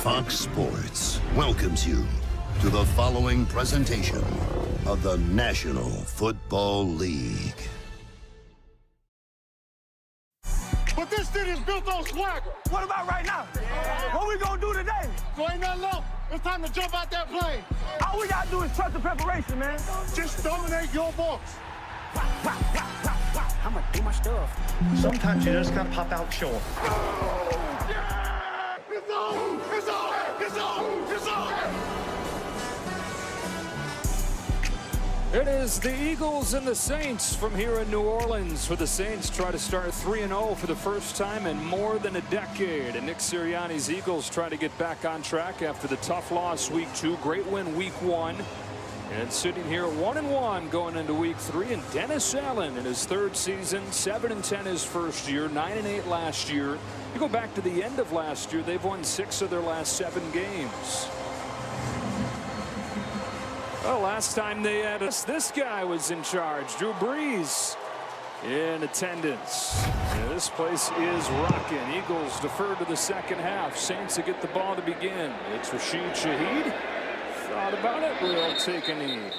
Fox Sports welcomes you to the following presentation of the National Football League. But this city is built on swagger. What about right now? What we gonna do today? So ain't nothing long. It's time to jump out that plane. All we gotta do is trust the preparation, man. Just dominate your box. I'ma do my stuff. Sometimes you just gotta pop out short. Oh, yeah! It's on! It's on! It's on! It's on! It is the Eagles and the Saints from here in New Orleans, where the Saints try to start 3-0 for the first time in more than a decade. And Nick Sirianni's Eagles try to get back on track after the tough loss week 2, great win week 1. And sitting here 1-1 going into week 3. And Dennis Allen in his 3rd season, 7-10 his first year, 9-8 last year. You go back to the end of last year, they've won 6 of their last 7 games. Well, last time they had us, this guy was in charge. Drew Brees in attendance. Yeah, this place is rocking. Eagles defer to the second half. Saints to get the ball to begin. It's Rashid Shaheed. Thought about it. We'll take a knee.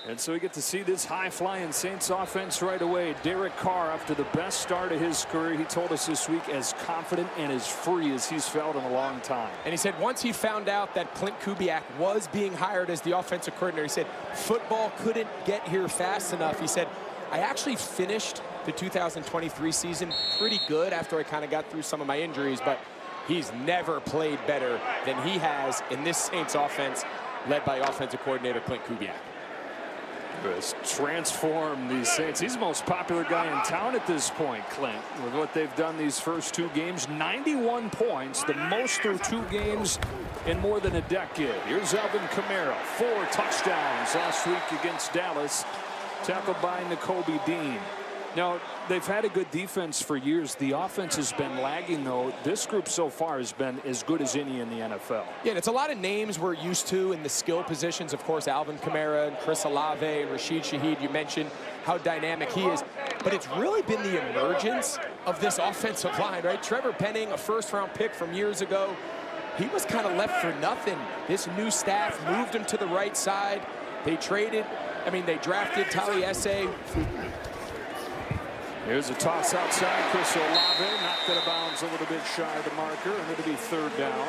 And so we get to see this high-flying Saints offense right away. Derek Carr, after the best start of his career, he told us this week, as confident and as free as he's felt in a long time. And he said once he found out that Clint Kubiak was being hired as the offensive coordinator, he said football couldn't get here fast enough. He said, I actually finished the 2023 season pretty good after I kind of got through some of my injuries, but he's never played better than he has in this Saints offense led by offensive coordinator Clint Kubiak. Has transformed these Saints. He's the most popular guy in town at this point, Clint, with what they've done these first 2 games. 91 points, the most through 2 games in more than a decade. Here's Alvin Kamara, 4 touchdowns last week against Dallas, tackled by Nakobe Dean. Now, they've had a good defense for years. The offense has been lagging, though. This group so far has been as good as any in the NFL. Yeah, and it's a lot of names we're used to in the skill positions. Of course, Alvin Kamara and Chris Olave and Rashid Shaheed. You mentioned how dynamic he is. But it's really been the emergence of this offensive line, right? Trevor Penning, a first-round pick from years ago. He was kind of left for nothing. This new staff moved him to the right side. They drafted Taliesin. Here's a toss outside. Chris Olave knocked it out of bounds a little bit shy of the marker, and it'll be 3rd down.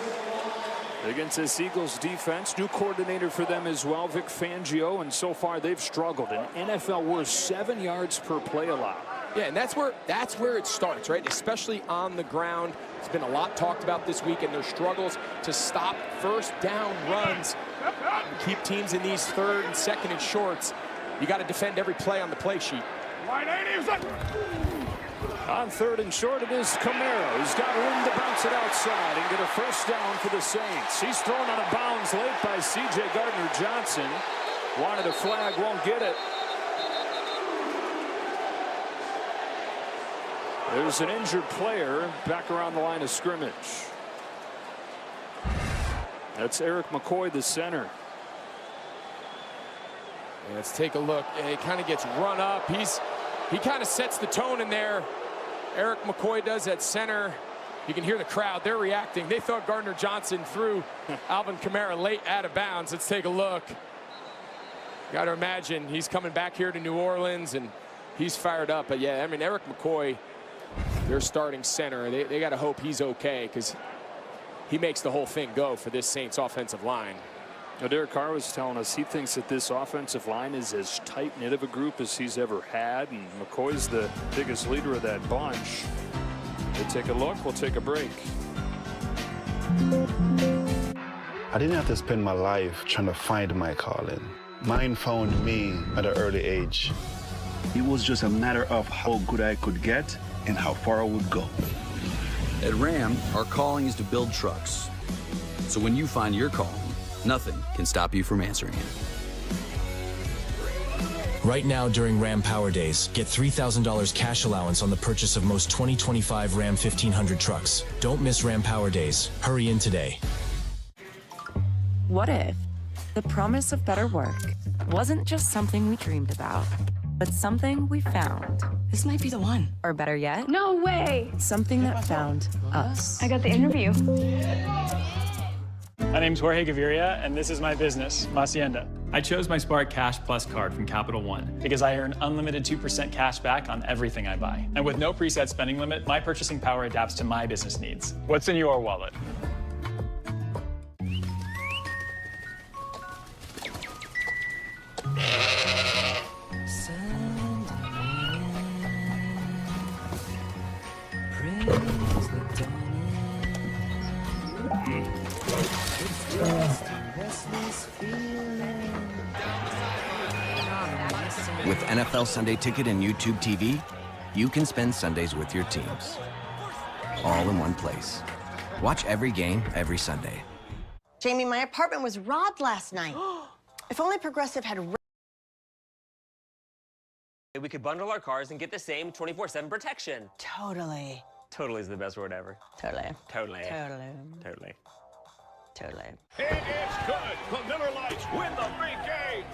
Against this Eagles defense, new coordinator for them as well, Vic Fangio, and so far they've struggled. An NFL worst 7 yards per play allowed. Yeah, and that's where it starts, right? Especially on the ground. It's been a lot talked about this week, and their struggles to stop first down runs. Keep teams in these 3rd and 2nd and shorts. You got to defend every play on the play sheet. On 3rd and short, it is Kamara. He's got room to bounce it outside and get a first down for the Saints. He's thrown out of bounds late by C.J. Gardner-Johnson. Wanted a flag, won't get it. There's an injured player back around the line of scrimmage. That's Eric McCoy, the center. Let's take a look. He kind of gets run up. He kind of sets the tone in there. Eric McCoy does at center. You can hear the crowd. They're reacting. They thought Gardner-Johnson threw Alvin Kamara late out of bounds. Let's take a look. Got to imagine he's coming back here to New Orleans, and he's fired up. But, yeah, I mean, Eric McCoy, their starting center, they got to hope he's okay, because he makes the whole thing go for this Saints offensive line. Now, Derek Carr was telling us he thinks that this offensive line is as tight-knit of a group as he's ever had, and McCoy's the biggest leader of that bunch. We'll take a look. We'll take a break. I didn't have to spend my life trying to find my calling. Mine found me at an early age. It was just a matter of how good I could get and how far I would go. At Ram, our calling is to build trucks. So when you find your calling, nothing can stop you from answering it. Right now during Ram Power Days, get $3,000 cash allowance on the purchase of most 2025 Ram 1500 trucks. Don't miss Ram Power Days. Hurry in today. What if the promise of better work wasn't just something we dreamed about, but something we found? This might be the one. Or better yet, No way! something that found us. I got the interview. My name's Jorge Gaviria, and this is my business, Hacienda. I chose my Spark Cash Plus card from Capital One because I earn unlimited 2% cash back on everything I buy. And with no preset spending limit, my purchasing power adapts to my business needs. What's in your wallet? With NFL Sunday Ticket and YouTube TV, you can spend Sundays with your teams. All in one place. Watch every game, every Sunday. Jamie, my apartment was robbed last night. If only Progressive had... We could bundle our cars and get the same 24/7 protection. Totally. Totally is the best word ever. Totally. Totally. Totally. Totally. Totally. It is good. The Miller Lights win the big game.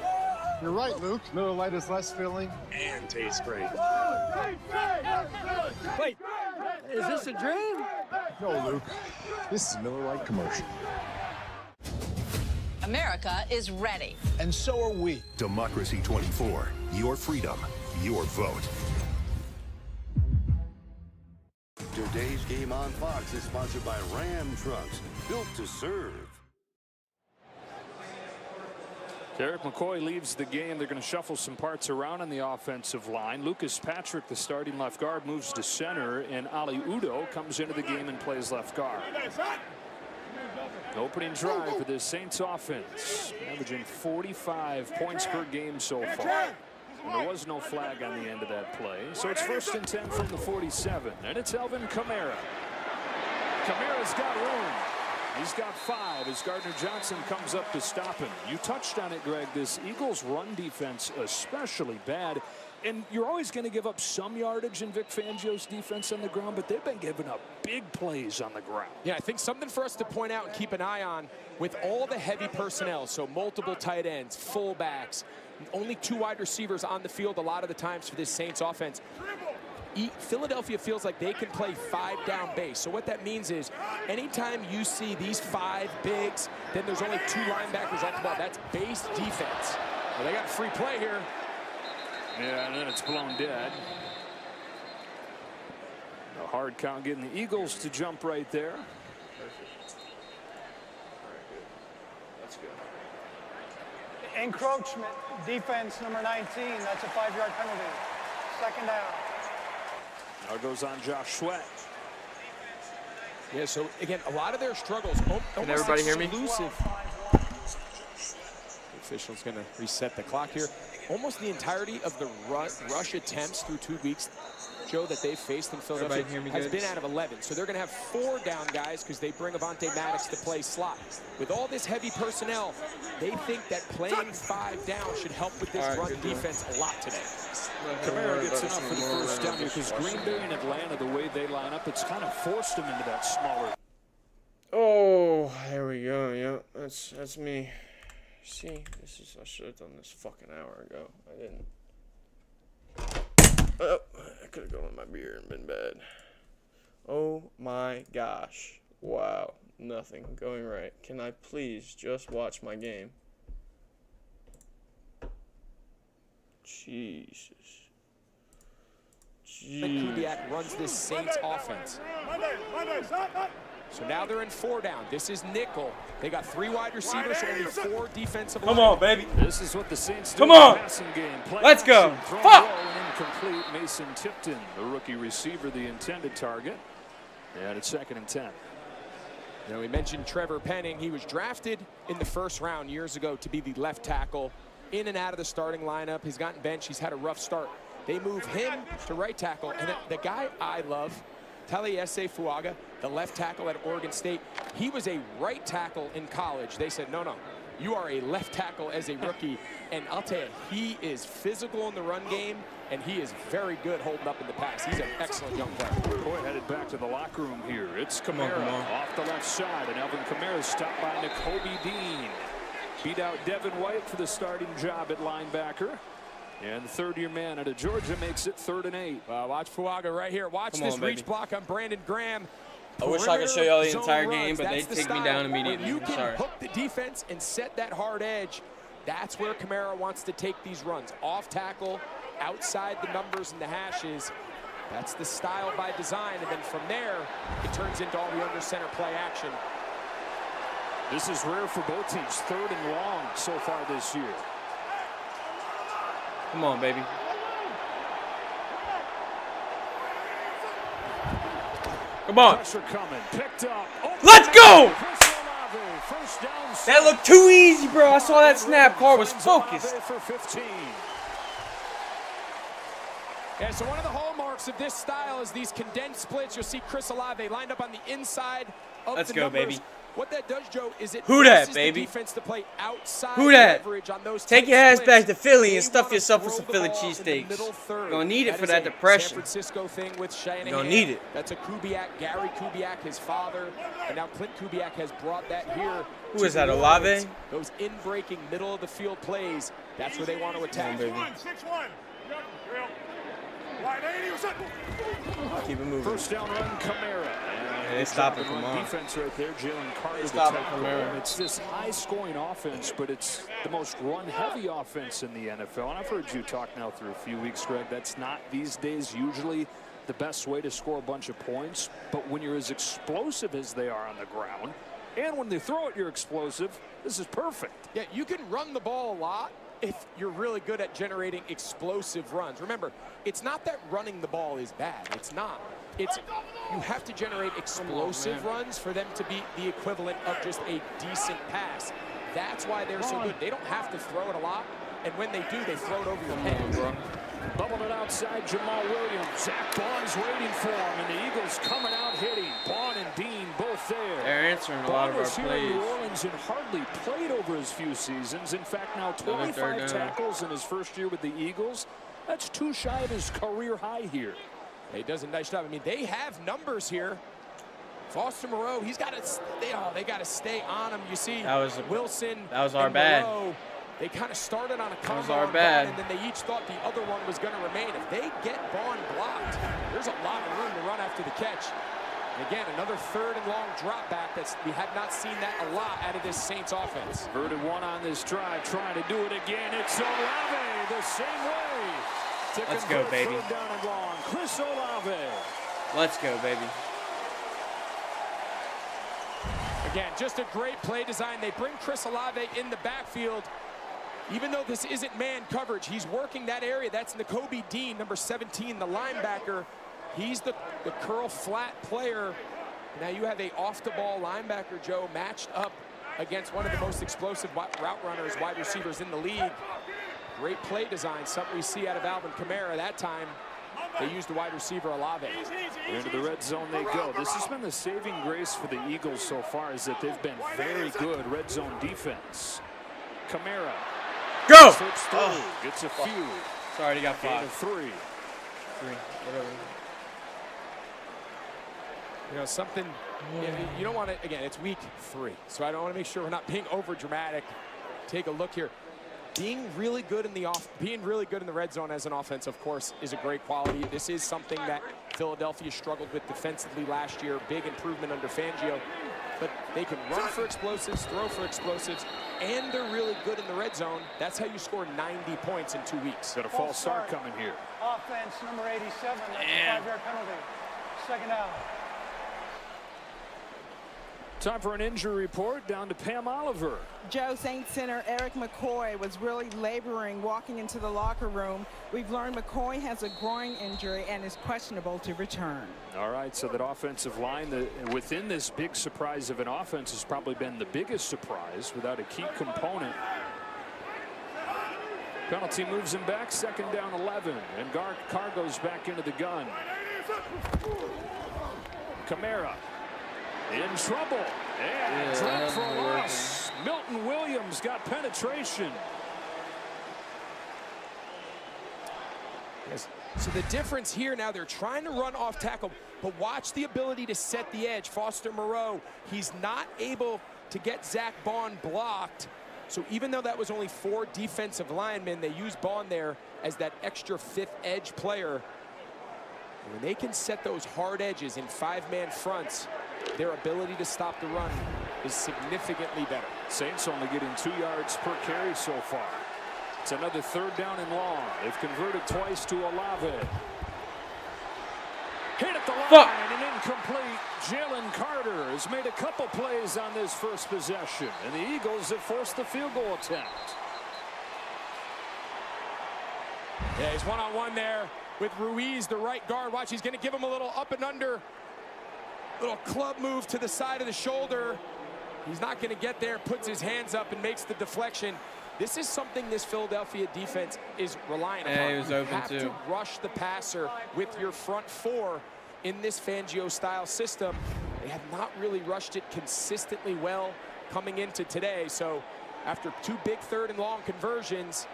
You're right, Luke. Miller Lite is less filling and tastes great. Wait, is this a dream? No, Luke. This is a Miller Lite commercial. America is ready. And so are we. Democracy 24. Your freedom. Your vote. Today's game on Fox is sponsored by Ram Trucks, built to serve. Derek McCoy leaves the game. They're going to shuffle some parts around on the offensive line. Lucas Patrick, the starting left guard, moves to center, and Ali Udo comes into the game and plays left guard. Opening drive for the Saints offense, averaging 45 points per game so far. And there was no flag on the end of that play. So it's 1st and 10 from the 47. And it's Alvin Kamara. Kamara's got room. He's got 5 as Gardner Johnson comes up to stop him. You touched on it, Greg. This Eagles run defense especially bad. And you're always going to give up some yardage in Vic Fangio's defense on the ground, but they've been giving up big plays on the ground. Yeah, I think something for us to point out and keep an eye on with all the heavy personnel, so multiple tight ends, fullbacks, only 2 wide receivers on the field a lot of the times for this Saints offense. Philadelphia feels like they can play 5-down base. So what that means is anytime you see these 5 bigs, then there's only 2 linebackers off the ball. That's base defense. Well, they got a free play here. Yeah, and then it's blown dead. A hard count getting the Eagles to jump right there. That's good. Encroachment, defense number 19. That's a 5-yard penalty. 2nd down. Now goes on Josh Sweat. Yeah, so again, a lot of their struggles. Can everybody hear me? The official's going to reset the clock here. Almost the entirety of the rush attempts through 2 weeks, Joe, that they've faced in Philadelphia has been out of 11. So they're going to have 4 down guys because they bring Avonte Maddox to play slot. With all this heavy personnel, they think that playing 5 down should help with this run defense a lot today. Kamara gets enough for the first down because Green Bay and Atlanta, the way they line up, it's kind of forced them into that smaller. Oh, there we go. Yep, that's me. See, I should have done this fucking hour ago. I didn't. Oh, I could have gone with my beer and been bad. Oh my gosh. Wow. Nothing going right. Can I please just watch my game? Jesus. Whodat runs this Saints offense. So now they're in 4 down. This is nickel. They got 3 wide receivers, only 4 defensive linemen. Come on, baby. This is what the Saints do. Come on. Passing game. Let's go. Fuck. Incomplete. Mason Tipton, the rookie receiver, the intended target. And it's 2nd and 10. Now we mentioned Trevor Penning. He was drafted in the 1st round years ago to be the left tackle, in and out of the starting lineup. He's gotten benched. He's had a rough start. They move him to right tackle. And the guy I love Taliesin Fuaga, the left tackle at Oregon State, he was a right tackle in college. They said, no, you are a left tackle as a rookie. And I'll tell you, he is physical in the run game, and he is very good holding up in the pass. He's an excellent young player. Boy, headed back to the locker room here. It's Kamara off the left side, and Alvin Kamara stopped by Nakobe Dean. Beat out Devin White for the starting job at linebacker. And the third-year man out of Georgia makes it 3rd and 8. Watch Fuaga right here. Watch this reach block on Brandon Graham. I wish I could show y'all the entire game, but they take me down immediately. You can Sorry. hook the defense and set that hard edge. That's where Kamara wants to take these runs. Off tackle, outside the numbers and the hashes. That's the style by design. And then from there, it turns into all the under center play action. This is rare for both teams. 3rd and long so far this year. Come on, baby. Come on. Pressure coming. Picked up. Let's go! First down. That looked too easy, bro. I saw that snap. Carr was focused. For 15. Yeah, so one of the hallmarks of this style is these condensed splits. You'll see Chris Olave lined up on the inside of Let's the go, numbers. baby. What that does, Joe, is it Whodat, forces baby. the defense to play outside Whodat. leverage on those Take tight your ass splits. back to Philly They and stuff wanna yourself with throw some the Philly ball in the cheesesteaks. middle third. You're gonna need it for is that a depression. San Francisco thing with Shanahan. You're gonna need it. That's a Kubiak, Gary Kubiak, his father, and now Clint Kubiak has brought that here. Who is to that, New Olave? Orleans. Those in-breaking, middle-of-the-field plays, that's where they want to attack. 6-1. Line 80. Keep it moving. First down run, Kamara. They stop it, come on. Defense right there, Jalen Carter. Stop it, Kamara. It's this high-scoring offense, but it's the most run-heavy offense in the NFL. And I've heard you talk now through a few weeks, Greg. That's not these days usually the best way to score a bunch of points. But when you're as explosive as they are on the ground, and when they throw it, you're explosive, this is perfect. Yeah, you can run the ball a lot if you're really good at generating explosive runs. Remember, it's not that running the ball is bad. It's not. It's you have to generate explosive runs for them to be the equivalent of just a decent pass. That's why they're so good. They don't have to throw it a lot, and when they do, they throw it over your head. Bubbled it outside, Jamal Williams. Zach Bond's waiting for him, and the Eagles coming out hitting. Bond and Dean both there. They're answering a lot of our Bond was here in plays. New Orleans and hardly played over his few seasons. In fact, now 25 tackles in his first year with the Eagles. That's 2 shy of his career high here. He does a nice job. I mean, they have numbers here. Foster Moreau, he's got to. They got to stay on him. You see, Wilson. That was our and bad. Moreau, they kind of started on a combo. That was our on bad. Bond, and then they each thought the other one was going to remain. If they get Bond blocked, there's a lot of room to run after the catch. And again, another 3rd and long drop back. We have not seen that a lot out of this Saints offense. Converted one on this drive, trying to do it again. It's Olave the same way. Let's go, baby. 3rd down and long. Chris Olave. Let's go, baby. Again, just a great play design. They bring Chris Olave in the backfield. Even though this isn't man coverage, he's working that area. That's Nakobe Dean, number 17, the linebacker. He's the curl flat player. Now you have a off-the-ball linebacker, Joe, matched up against one of the most explosive route runners, wide receivers in the league. Great play design, something we see out of Alvin Kamara. That time, they used the wide receiver Olave. Into the red zone they go. This has been the saving grace for the Eagles so far, is that they've been very good red zone defense. Kamara. Go! Slips through, gets a few. Sorry, he got 5. Gain of 3. 3, whatever. You know, something, you don't want to, again, it's week 3, so I don't want to make sure we're not being over dramatic. Take a look here. Being really good in the red zone as an offense, of course, is a great quality. This is something that Philadelphia struggled with defensively last year. Big improvement under Fangio. But they can run for explosives, throw for explosives, and they're really good in the red zone. That's how you score 90 points in 2 weeks. Got a false start coming here. Offense, number 87. That's a 5-yard penalty. 2nd down. Time for an injury report. Down to Pam Oliver. Joe, Saints center Eric McCoy was really laboring walking into the locker room. We've learned McCoy has a groin injury and is questionable to return. All right, so that offensive line within this big surprise of an offense has probably been the biggest surprise without a key component. Penalty moves him back, 2nd down 11, and Carr goes back into the gun. Kamara in trouble. And dropped for a loss. Milton Williams got penetration. Yes. So the difference here now, they're trying to run off tackle, but watch the ability to set the edge. Foster Moreau, he's not able to get Zach Bond blocked. So even though that was only 4 defensive linemen, they use Bond there as that extra 5th edge player. And when they can set those hard edges in 5-man fronts, their ability to stop the run is significantly better. Saints only getting 2 yards per carry so far. It's another 3rd down and long. They've converted twice to Olave. Hit at the line and incomplete. Jalen Carter has made a couple plays on this first possession, and the Eagles have forced the field goal attempt. Yeah, he's one-on-one there with Ruiz, the right guard. Watch, he's going to give him a little up and under. Little club move to the side of the shoulder. He's not going to get there, puts his hands up and makes the deflection. This is something this Philadelphia defense is relying upon. He was you open have too. to rush the passer with your front 4 in this Fangio-style system. They have not really rushed it consistently well coming into today. So after 2 big 3rd and long conversions,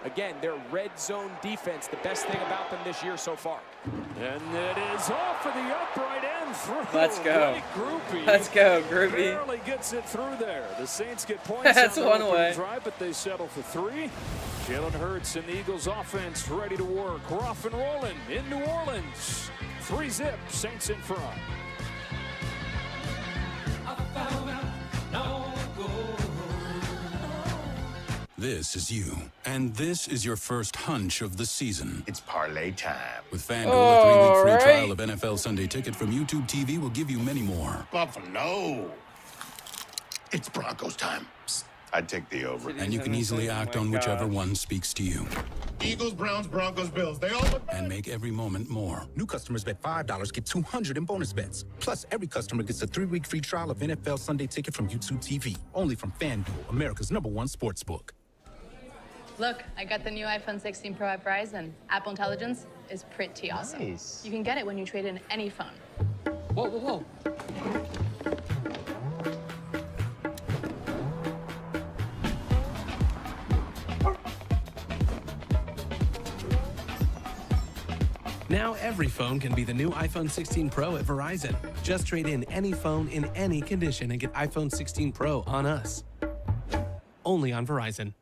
again, their red zone defense, the best thing about them this year so far. And it is off of the upright end through. Let's go. Groupie. Let's go, Groupie. Barely gets it through there. The Saints get points That's on the one opening way. drive, but they settle for 3. Jalen Hurts and the Eagles offense ready to work. We're off and rolling in New Orleans. 3-zip, Saints in front. This is you, and this is your first hunch of the season. It's parlay time. With FanDuel, a 3-week free trial of NFL Sunday Ticket from YouTube TV will give you many more. Buffalo. It's Broncos time. Psst, I'd take the over. And you can easily act on whichever one speaks to you. Eagles, Browns, Broncos, Bills. They all look And make every moment more. New customers bet $5 get $200 in bonus bets. Plus, every customer gets a 3-week free trial of NFL Sunday Ticket from YouTube TV. Only from FanDuel, America's #1 sportsbook. Look, I got the new iPhone 16 Pro at Verizon. Apple Intelligence is pretty awesome. Nice. You can get it when you trade in any phone. Whoa, whoa, whoa. Now every phone can be the new iPhone 16 Pro at Verizon. Just trade in any phone in any condition and get iPhone 16 Pro on us. Only on Verizon.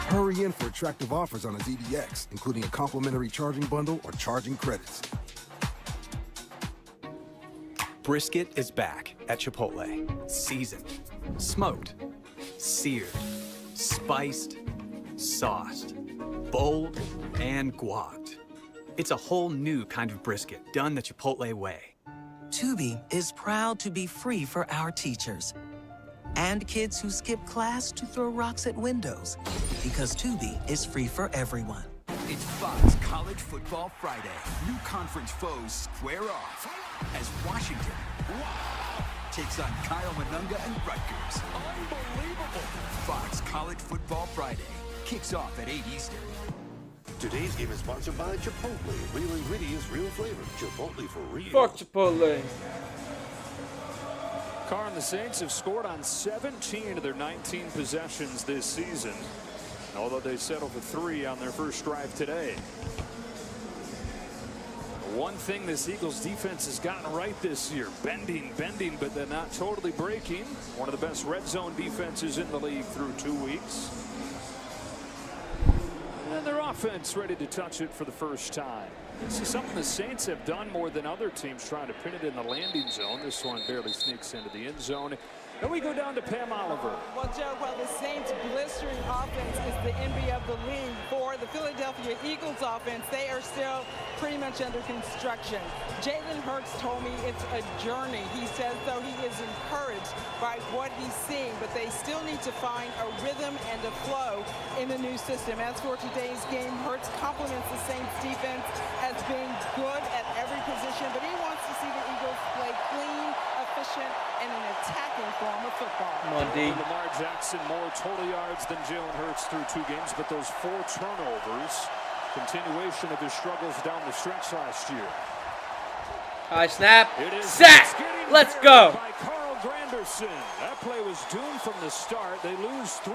Hurry in for attractive offers on a ZDX, including a complimentary charging bundle or charging credits. Brisket is back at Chipotle. Seasoned, smoked, seared, spiced, sauced, bold, and guacced. It's a whole new kind of brisket done the Chipotle way. Tubi is proud to be free for our teachers and kids who skip class to throw rocks at windows, because Tubi is free for everyone. It's Fox College Football Friday. New conference foes square off as Washington takes on Kyle Monunga and Rutgers. Unbelievable! Fox College Football Friday kicks off at 8 Eastern. Today's game is sponsored by Chipotle. Real ingredients, real flavor. Chipotle for real. Fuck Chipotle. Carr and the Saints have scored on 17 of their 19 possessions this season, although they settled for 3 on their first drive today. One thing this Eagles defense has gotten right this year, bending, but they're not totally breaking. One of the best red zone defenses in the league through 2 weeks. And their offense ready to touch it for the first time. This is something the Saints have done more than other teams, trying to pin it in the landing zone. This one barely sneaks into the end zone. Then we go down to Pam Oliver. Well, Joe, while the Saints' blistering offense is the envy of the league, for the Philadelphia Eagles offense, they are still pretty much under construction. Jalen Hurts told me it's a journey. He says, though, he is encouraged by what he's seeing, but they still need to find a rhythm and a flow in the new system. As for today's game, Hurts compliments the Saints' defense as being good at every position, but he wants to see the Eagles play clean, efficient, and an attacking form of football. Come on, D. Lamar Jackson more total yards than Jalen Hurts through 2 games, but those 4 turnovers, continuation of his struggles down the stretch last year. High snap. Sack. Let's go. By Carl Granderson. That play was doomed from the start. They lose 3.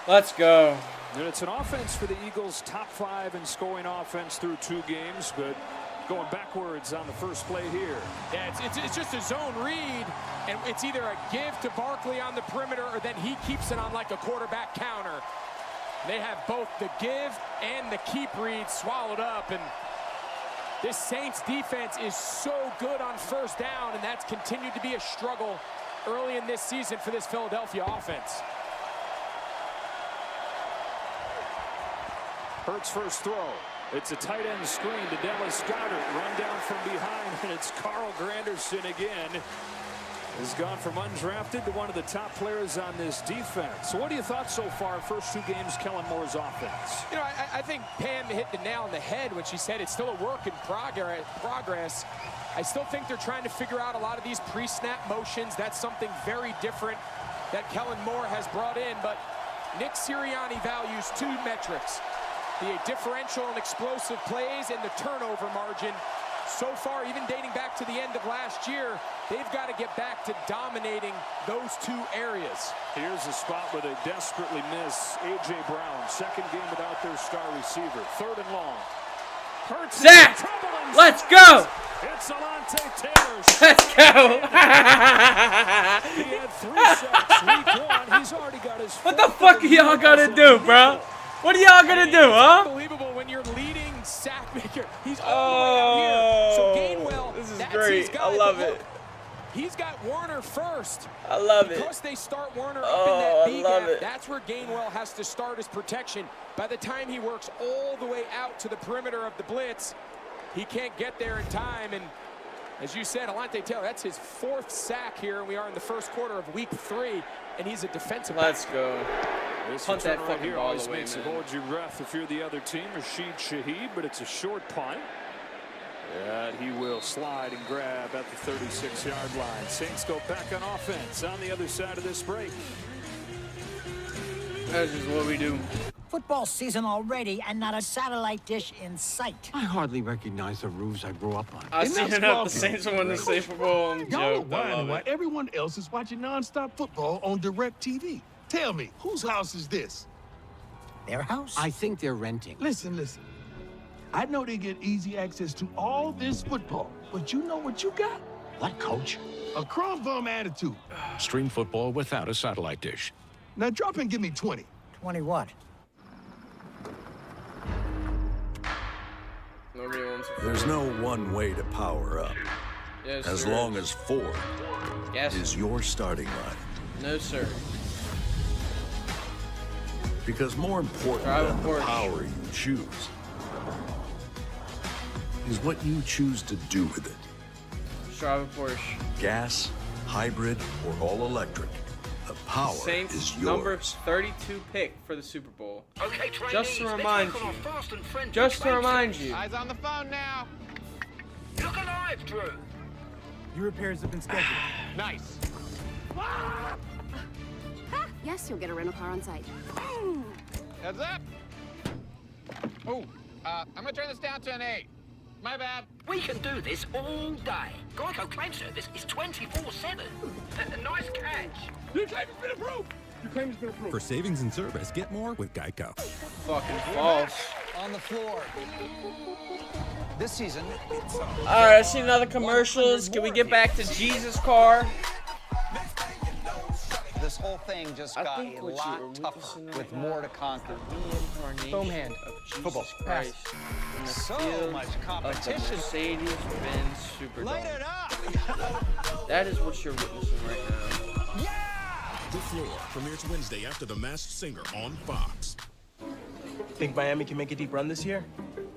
Let's go. And it's an offense for the Eagles, top 5 in scoring offense through 2 games, but going backwards on the first play here. Yeah, it's just a zone read, and it's either a give to Barkley on the perimeter, or then he keeps it on like a quarterback counter. They have both the give and the keep read swallowed up, and this Saints defense is so good on first down, and that's continued to be a struggle early in this season for this Philadelphia offense. Hurts first throw. It's a tight end screen to Dallas Goedert. Run down from behind, and it's Carl Granderson again. Has gone from undrafted to one of the top players on this defense. So what are your thoughts so far, first 2 games, Kellen Moore's offense? You know, I think Pam hit the nail on the head when she said it's still a work in progress. I still think they're trying to figure out a lot of these pre-snap motions. That's something very different that Kellen Moore has brought in. But Nick Sirianni values 2 metrics: the differential and explosive plays and the turnover margin. So far, even dating back to the end of last year, they've got to get back to dominating those 2 areas. Here's a spot where they desperately miss A.J. Brown. Second game without their star receiver. 3rd and long. Hurts. Sack! Let's go! It's Alante Taylor. Let's go! He had 3 sacks week 1. He's already got his. What the fuck are y'all gonna do, bro? What are y'all gonna do, huh? Unbelievable when you're leading sack maker. He's all the way out here. So Gainwell, this is that's great. his guy. I love it. He's got Warner first. I love it. Because they start Warner up in that B love gap, it. that's where Gainwell has to start his protection. By the time he works all the way out to the perimeter of the blitz, he can't get there in time. And as you said, Alante Taylor, that's his 4th sack here, and we are in the first quarter of week 3, and he's a defensive back. Let's go. This Punt that fucking here ball always away, makes man. you hold your breath if you're the other team. Rashid Shaheed, but it's a short punt. And he will slide and grab at the 36-yard line. Saints go back on offense on the other side of this break. That's just what we do. Football season already, and not a satellite dish in sight. I hardly recognize the roofs I grew up on. I seen it up. The Saints won the Super Bowl. Y'all are wondering why everyone else is watching nonstop football on DirecTV. Tell me, whose house is this? Their house? I think they're renting. Listen. I know they get easy access to all this football, but you know what you got? What, coach? A crumb bum attitude. Stream football without a satellite dish. Now drop and give me 20. 20 what? Nobody wants to. There's no one way to power up. Yes, as sir. long as 4 Yes. is your starting line. No, sir. Because more important Drive a than the Porsche. power you choose is what you choose to do with it. Drive a Porsche. Gas, hybrid, or all electric. The power Saints is yours. number 32 pick for the Super Bowl. Okay, Just to remind you. Just to remind you. Eyes on the phone now. Look alive, Drew. Your repairs have been scheduled. Nice. Yes, you'll get a rental car on site. Heads up. Oh, I'm gonna turn this down to an 8. My bad. We can do this all day. Geico claim service is 24/7. Nice catch. Your claim has been approved. Your claim has been approved. For savings and service, get more with Geico. Fucking false. On the floor. This season, it's All right, I see another commercials. Can we get back to Jesus Car? this whole thing just got a lot tougher with more to conquer. Foam hand. Football. Pass. So much competition. Mercedes-Benz Superdome. Light it up! That is what you're witnessing right now. The Floor premieres Wednesday after The Masked Singer on Fox. Think Miami can make a deep run this year?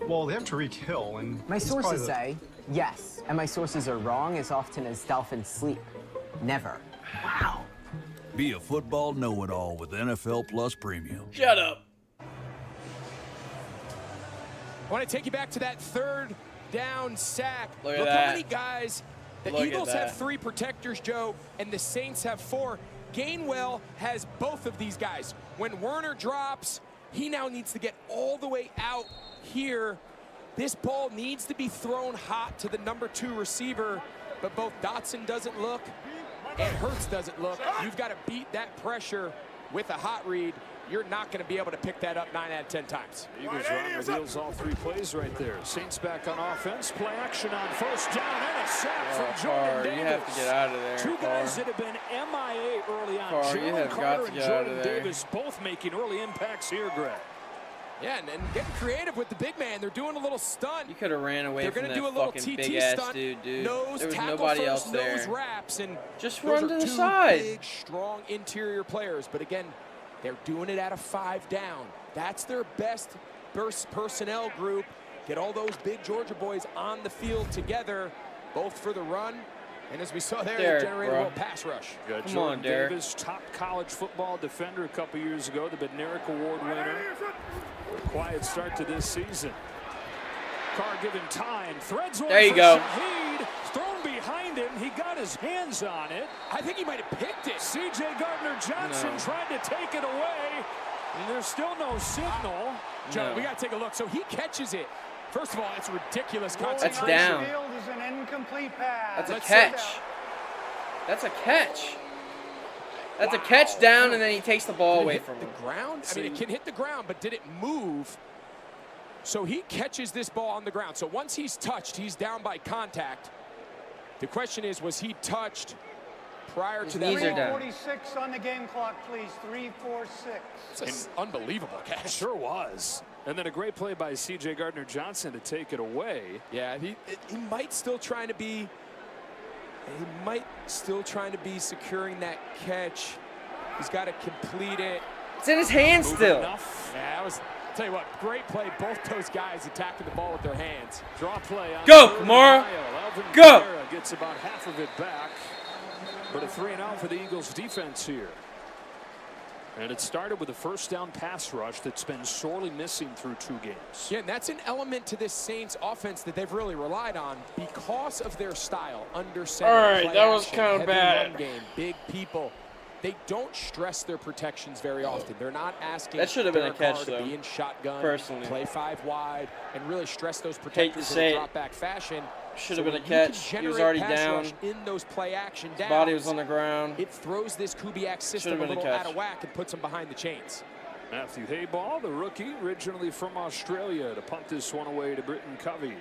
Well, they have Tariq Hill, and my sources say yes, and my sources are wrong as often as Dolphins sleep. Never. Wow. Be a football know-it-all with NFL Plus Premium. Shut up. I want to take you back to that third down sack. Look how many guys. The Eagles have 3 protectors, Joe, and the Saints have 4. Gainwell has both of these guys. When Werner drops, he now needs to get all the way out here. This ball needs to be thrown hot to the number 2 receiver, but both Dotson doesn't look and Hurts doesn't look. You've got to beat that pressure with a hot read. You're not going to be able to pick that up 9 out of 10 times. Eagles are on the wheels all 3 plays right there. Saints back on offense. Play action on first down and a sack from Jordan Davis. You have to get out of there. 2 guys that have been MIA early on. Jalen Carter and Jordan Davis both making early impacts here, Greg. Yeah, and getting creative with the big man. They're doing a little stunt. You could have ran away from that fucking big-ass dude. Nose, there was tackle nobody first, else there. Nose wraps, and just those run to are the 2 side. Big, strong interior players. But again, they're doing it at a 5 down. That's their best burst personnel group. Get all those big Georgia boys on the field together, both for the run. And as we saw there, they generated a little pass rush. Come on, Davis, top college football defender a couple years ago, the Bednarik Award winner. A quiet start to this season. Carr given time, threads one. There you go. Shaheed, thrown behind him. He got his hands on it. I think he might have picked it. C.J. Gardner-Johnson tried to take it away, and there's still no signal. Joe, we got to take a look. So he catches it. First of all, it's ridiculous. That's down. Is an incomplete pass. That's a catch. That's a catch. That's a catch down, and then he takes the ball away from him. The ground? I mean, it can hit the ground, but did it move? So he catches this ball on the ground. So once he's touched, he's down by contact. The question is, was he touched prior to that? 3:46 on the game clock, please. 3:46. It's an unbelievable catch. Sure was. And then a great play by C.J. Gardner-Johnson to take it away. Yeah, he might still trying to be. He might still trying to be securing that catch. He's got to complete it. It's in his hand still. Enough. Yeah, that was. Tell you what, great play. Both those guys attacking the ball with their hands. Draw play on go, Kamara. Go. Kamara gets about half of it back. But a 3-and-out for the Eagles defense here. And it started with a first down pass rush that's been sorely missing through 2 games. Yeah, and that's an element to this Saints offense that they've really relied on because of their style under center. All right, that was kind of bad. Run game, big people. They don't stress their protections very often. They're not asking that should have been a catch, to be in shotgun, personally. Play 5 wide, and really stress those protectors in a drop-back fashion. Should have been a catch. He was already down. In those play action downs, his body was on the ground. It throws this Kubiak system a little out of whack and puts him behind the chains. Matthew Hayball, the rookie, originally from Australia, to punt this one away to Britton Covey.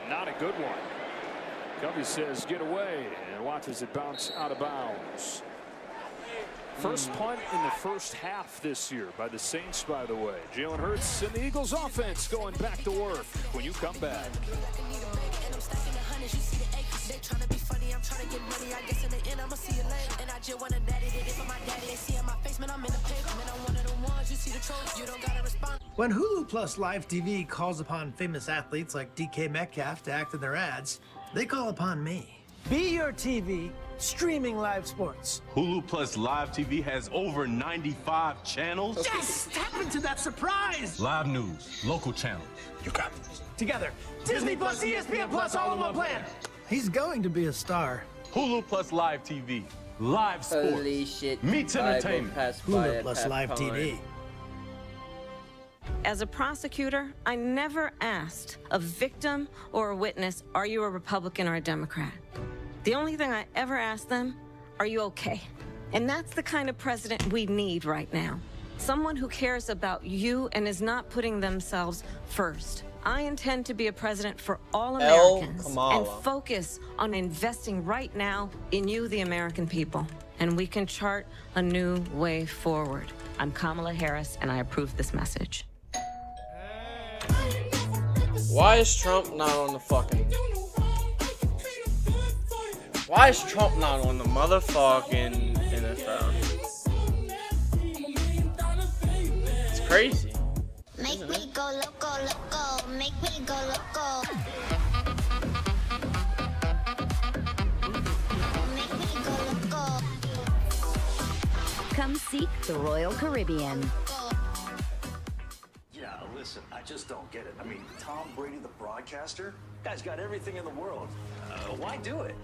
Not a good one. Covey says get away and watches it bounce out of bounds. First punt in the first half this year by the Saints, by the way. Jalen Hurts and the Eagles offense going back to work when you come back. When Hulu Plus Live TV calls upon famous athletes like DK Metcalf to act in their ads, they call upon me. Be your TV, streaming live sports. Hulu Plus Live TV has over 95 channels. Yes! Tap into that surprise! Live news, local channels. You got this. Together, Disney Plus, ESPN Plus, all in one plan. He's going to be a star. Hulu Plus Live TV, live sports. Holy shit. Meets entertainment. Hulu Plus Live TV. As a prosecutor, I never asked a victim or a witness, are you a Republican or a Democrat? The only thing I ever asked them, are you okay? And that's the kind of president we need right now. Someone who cares about you and is not putting themselves first. I intend to be a president for all Americans and focus on investing right now in you, the American people. And we can chart a new way forward. I'm Kamala Harris, and I approve this message. Why is Trump not on the fucking... Why is Trump not on the motherfucking NFL? It's crazy. Make me go loco, loco. Make me go loco. Make me go loco. Come seek the Royal Caribbean. Yeah, listen, I just don't get it. I mean, Tom Brady, the broadcaster, guy's got everything in the world. Why do it?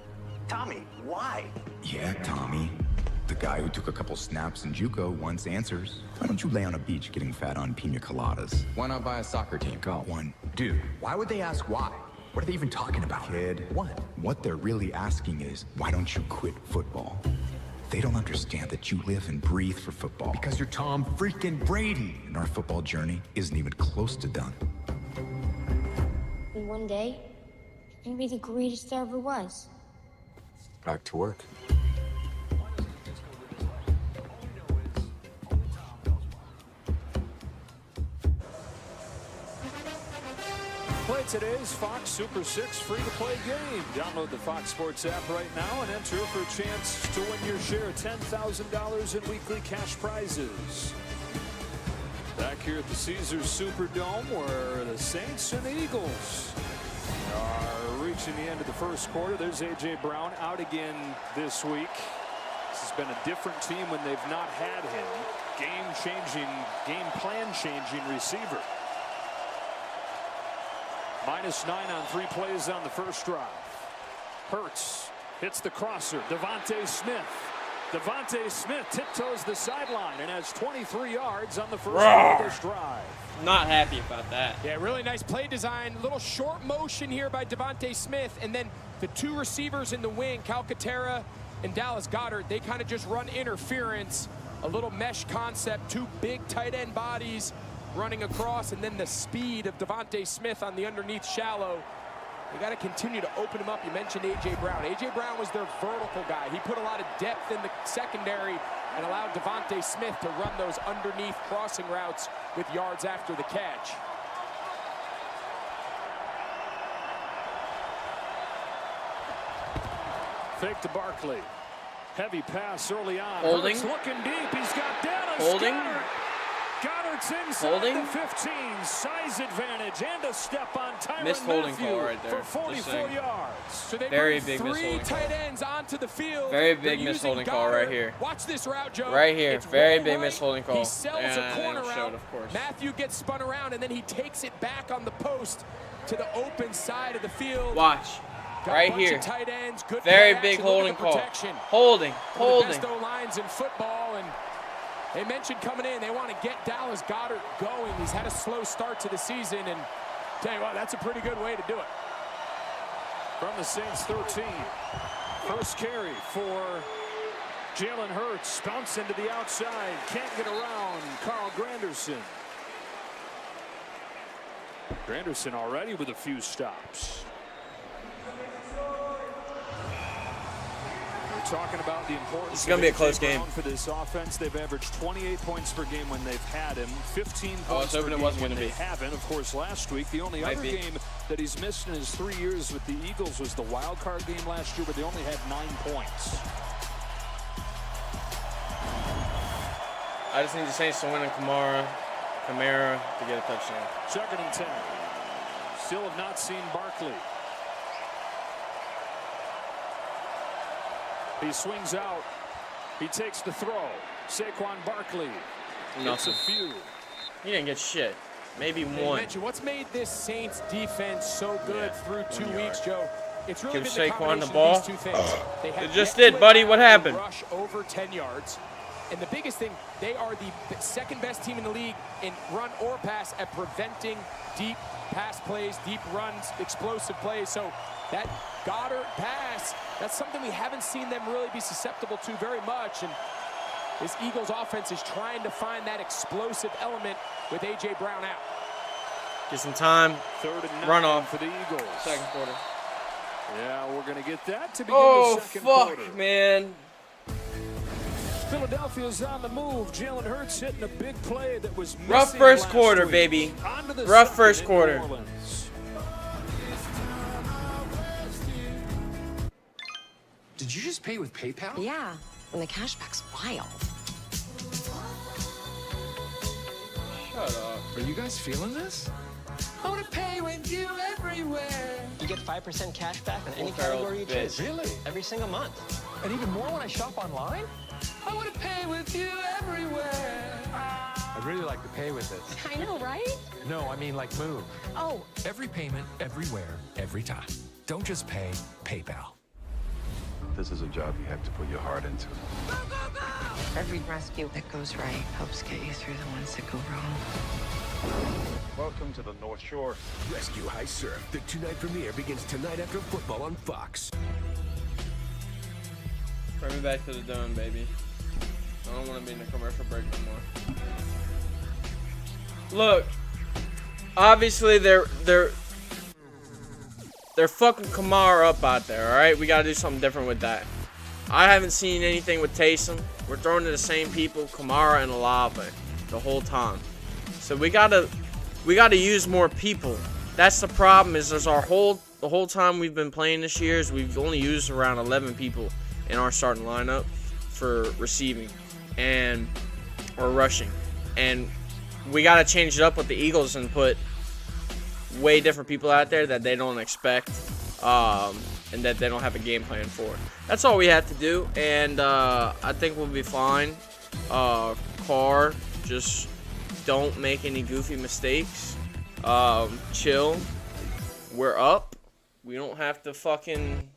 Tommy, why? Yeah, Tommy. The guy who took a couple snaps in JUCO wants answers. Why don't you lay on a beach getting fat on pina coladas? Why not buy a soccer team? Got one. Dude, why would they ask why? What are they even talking about? Kid, what? What they're really asking is, why don't you quit football? They don't understand that you live and breathe for football. Because you're Tom freaking Brady. And our football journey isn't even close to done. And one day, you'll be the greatest there ever was. Back to work. Play today's Fox Super 6 free-to-play game. Download the Fox Sports app right now and enter for a chance to win your share of $10,000 in weekly cash prizes. Back here at the Caesars Superdome, where the Saints and the Eagles are reaching the end of the first quarter. There's A.J. Brown out again this week. This has been a different team when they've not had him. Game-changing, game plan-changing receiver. -9 on 3 plays on the first drive. Hurts hits the crosser. Devontae Smith tiptoes the sideline and has 23 yards on the first play of this drive. Not happy about that. Yeah, really nice play design. Little short motion here by Devontae Smith, and then the 2 receivers in the wing, Calcaterra and Dallas Goedert, they kind of just run interference. A little mesh concept, 2 big tight end bodies running across, and then the speed of Devontae Smith on the underneath shallow. You got to continue to open him up. You mentioned A.J. Brown. A.J. Brown was their vertical guy. He put a lot of depth in the secondary and allowed Devontae Smith to run those underneath crossing routes with yards after the catch. Fake to Barkley. Heavy pass early on. Holding. Hurts looking deep. He's got Dallas Holding. Goedert. Goddard's inside Holding. the 15. Size advantage and a step on Tyrann Missed holding Mathieu call right there. for 44 yards. So they Very bring big miss 3 holding tight call. ends onto the field. Very They're big miss using holding call right Goedert. here. Watch this route, Joe. Right here. It's Very roll big right. miss holding call. He sells And a corner it out. showed, of course. Matthew gets spun around, and then he takes it back on the post to the open side of the field. Watch. Got Right a bunch here. of tight ends, good Very play big action. Look at holding the call. protection. Holding. One of the Holding. best O-lines in football, and they mentioned coming in, they want to get Dallas Goedert going. He's had a slow start to the season, and tell you what, that's a pretty good way to do it. From the Saints 13. First carry for Jalen Hurts. Bounce into the outside. Can't get around Carl Granderson. Granderson already with a few stops. We're talking about the importance. It's gonna be a close A.J. game. Brown for this offense. They've averaged 28 points per game when they've had him. 15 I was points per hoping it game wasn't when gonna they be. haven't. Of course, last week the only Might other be. game that he's missed in his 3 years with the Eagles was the wild card game last year, but they only had 9 points. I just need the Saints to win and Kamara to get a touchdown. 2nd and 10. Still have not seen Barkley. He swings out. He takes the throw. Saquon Barkley. Gets a few. He didn't get shit. Maybe They one. mentioned what's made this Saints defense so good through 2 weeks, Joe. It's really Give been the Saquon the combination ball. of these 2 things. They have It just yet to did, buddy. allow What them to happened? Rush over 10 yards. And the biggest thing, they are the 2nd best team in the league in run or pass at preventing deep pass plays, deep runs, explosive plays. So that Goddard pass, that's something we haven't seen them really be susceptible to very much. And this Eagles offense is trying to find that explosive element with A.J. Brown out. Get some time. 3rd and 9 Run off. for the Eagles. 2nd quarter. Yeah, we're going to get that to begin Oh, the 2nd fuck, quarter. man. Philadelphia's on the move. Jalen Hurts hitting a big play that was Rough missing first last quarter, week. baby. Onto the Rough second first in quarter. New Orleans. Did you just pay with PayPal? Yeah, and the cashback's wild. Shut up. Are you guys feeling this? I want to pay with you everywhere. You get 5% cash back on any Ferrell's category you bitch. choose. Really? Every single month. And even more when I shop online? I want to pay with you everywhere. I'd really like to pay with this. I know, right? No, I mean like move. Oh. Every payment, everywhere, every time. Don't just pay, PayPal. This is a job you have to put your heart into. Every rescue that goes right helps get you through the ones that go wrong. Welcome to the North Shore. Rescue High Surf. The two-night premiere begins tonight after football on Fox. Bring me back to the dome, baby. I don't want to be in a commercial break no more. Look, obviously they're fucking Kamara up out there, all right? We gotta do something different with that. I haven't seen anything with Taysom. We're throwing to the same people, Kamara and Olave, the whole time. So we gotta use more people. That's the problem. Is there's the whole time we've been playing this year is we've only used around 11 people in our starting lineup for receiving or rushing, and we gotta change it up with the Eagles and put way different people out there that they don't expect, and that they don't have a game plan for. That's all we have to do, and I think we'll be fine. Carr, just don't make any goofy mistakes. Chill. We're up. We don't have to fucking,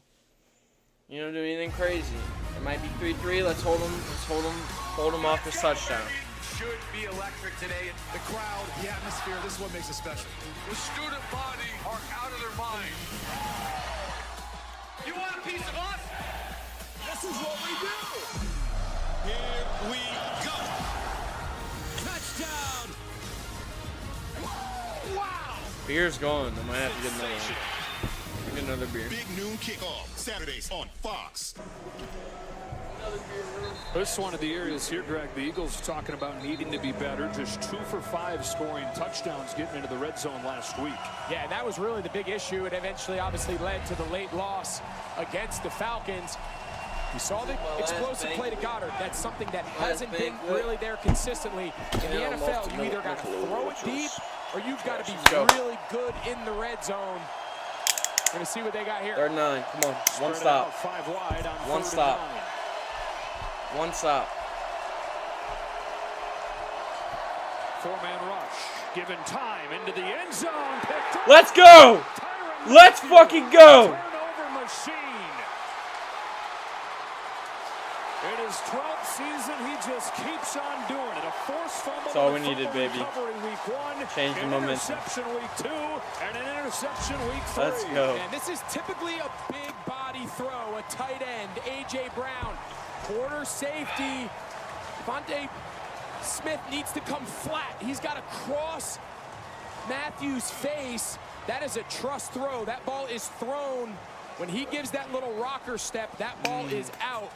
do anything crazy. It might be 3-3. Let's hold them off this touchdown. Should be electric today. The crowd, the atmosphere, this is what makes it special. The student body are out of their mind. You want a piece of us? This is what we do. Here we go. Touchdown. Wow. Beer's gone. I might have to get another one. Get another beer. Big noon kickoff, Saturdays on Fox. This one of the areas here, Greg, the Eagles talking about needing to be better. Just 2 for 5 scoring touchdowns getting into the red zone last week. Yeah, that was really the big issue. It eventually obviously led to the late loss against the Falcons. You saw the explosive play to Goddard. That's something that hasn't been really there consistently. In the NFL, you either got to throw it deep or you've got to be really good in the red zone. We're going to see what they got here. 3rd and 9. Come on. One stop. 5 wide on One stop. One stop. 4-man rush. Given time into the end zone. Let's go. Let's fucking go. Turnover machine. In his 12th season, he just keeps on doing it. A forced fumble. That's all we needed, baby. Week 1, change the momentum. Interception week 2, and an interception week 3. Let's go. And this is typically a big body throw, a tight end, A.J. Brown. Quarter safety. Devontae Smith needs to come flat. He's got to cross Matthews' face. That is a trust throw. That ball is thrown. When he gives that little rocker step, that ball is out.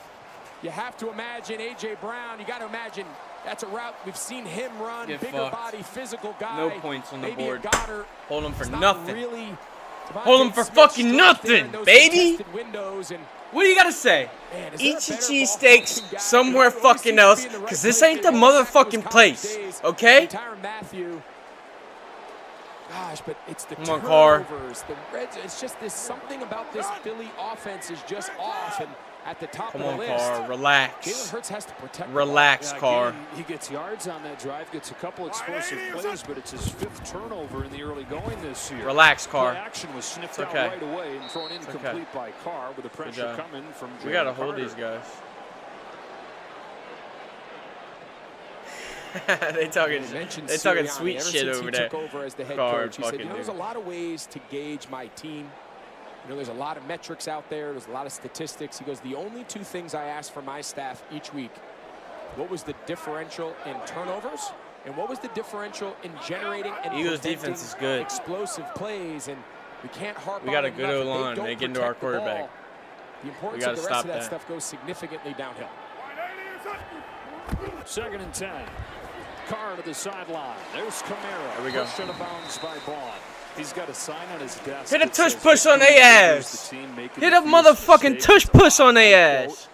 You have to imagine A.J. Brown. You got to imagine that's a route we've seen him run. Get bigger fucked. Body, physical guy. No points on the Maybe board. A Goddard. Hold him for It's not nothing. Really Hold him for fucking nothing, baby. What do you gotta say? Man, Eat your cheesesteaks somewhere fucking else, because this ain't the motherfucking place, okay? Matthew. Gosh, but it's the Come on, Carr. turnovers, the reds. It's just this something about this Philly offense is just off, and at the top Come of on, the list. Carr. Relax. Jalen Hurts has to protect. Relax, Yeah, Carr. again, he gets yards on that drive, gets a couple explosive plays, but it's his 5th turnover in the early going this year. Relax, Carr. Play action was sniffed It's out okay. right away and thrown It's incomplete okay. by Carr with the pressure coming from We gotta Jalen hold Carter. these guys. they talking Sirianni, sweet ever shit since over he there. took over as the head Carr coach, he said, fucking there's dude. a lot of ways to gauge my team. There's a lot of metrics out there. There's a lot of statistics. He goes, the only 2 things I ask for my staff each week, what was the differential in turnovers, and what was the differential in generating and Eagles preventing defense is good. explosive plays, and we can't harp We got on a good enough. If O-line. don't They get into our protect the quarterback. ball, the importance gotta of the rest stop of that that. stuff goes significantly downhill. 2nd and 10. Carr to the sideline. There's Kamara. There we go. Pushed out of bounds by Braun. He's got a sign on his desk. Hit a tush push on their ass. Hit a motherfucking tush push on their ass.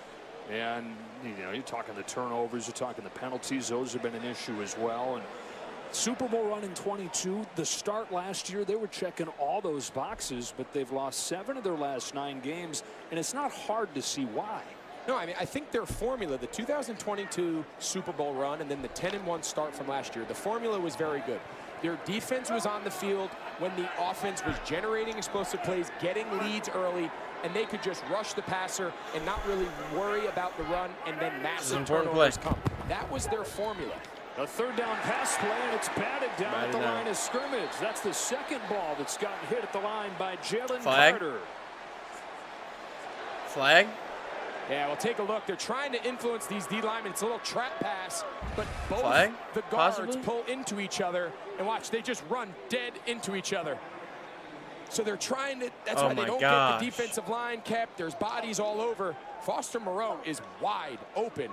And, you know, you're talking the turnovers, you're talking the penalties. Those have been an issue as well. And Super Bowl run in 22. The start last year, they were checking all those boxes, but they've lost 7 of their last 9 games, and it's not hard to see why. No, I mean, I think their formula, the 2022 Super Bowl run and then the 10-1 start from last year, the formula was very good. Their defense was on the field when the offense was generating explosive plays, getting leads early, and they could just rush the passer and not really worry about the run, and then massive turnovers come. That was their formula. A third down pass play, and it's batted down at the line of scrimmage. That's the second ball that's gotten hit at the line by Jalen Carter. Flag? Yeah, well, take a look. They're trying to influence these D linemen. It's a little trap pass, but both the guards pull into each other. And watch, they just run dead into each other. So they're trying to, that's why they don't get the defensive line kept. There's bodies all over. Foster Moreau is wide open.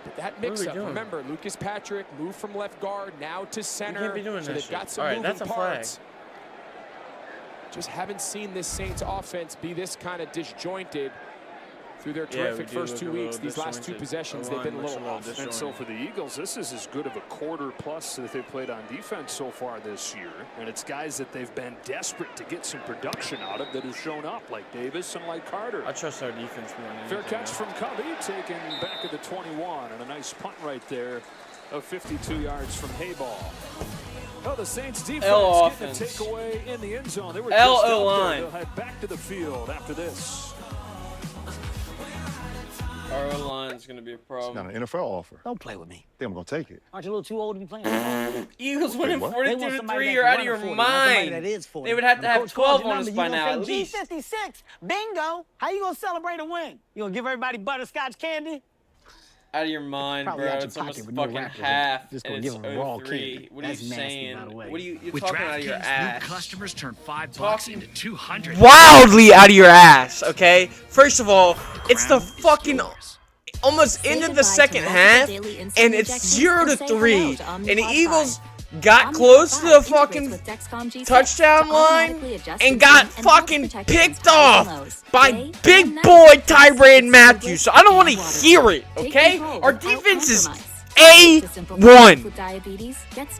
But that mix-up, remember, Lucas Patrick moved from left guard now to center. You can't be doing so they've got some moving parts. Just haven't seen this Saints offense be this kind of disjointed through their terrific first 2 weeks. These last 2 possessions, they've been a little off. And so for the Eagles, this is as good of a quarter plus that they've played on defense so far this year. And it's guys that they've been desperate to get some production out of that have shown up, like Davis and like Carter. I trust our defense more than anything. Fair catch from Covey, taken back at the 21. And a nice punt right there of 52 yards from Hayball. Oh, the Saints defense getting a takeaway in the end zone. They were just out there. They'll head back to the field after this. Our O-line is going to be a problem. It's not an NFL offer. Don't play with me. I think I'm going to take it. Aren't you a little too old to be playing? Eagles winning 42-3. You're out of your mind. They would have to have 12 on us by now, at least. G56. Bingo. How you going to celebrate a win? You going to give everybody butterscotch candy? Out of your mind, bro. It's almost fucking half, and it's 0-3. What are you saying? What are you talking out of your ass? New customers turn $5 into $200. Wildly out of your ass, okay? First of all, it's the fucking almost end of the second half, and it's 0-3, and the Eagles got close to the fucking touchdown line and got fucking picked off by big boy Tyrann Mathieu. So I don't want to hear it, okay? Our defense is A1,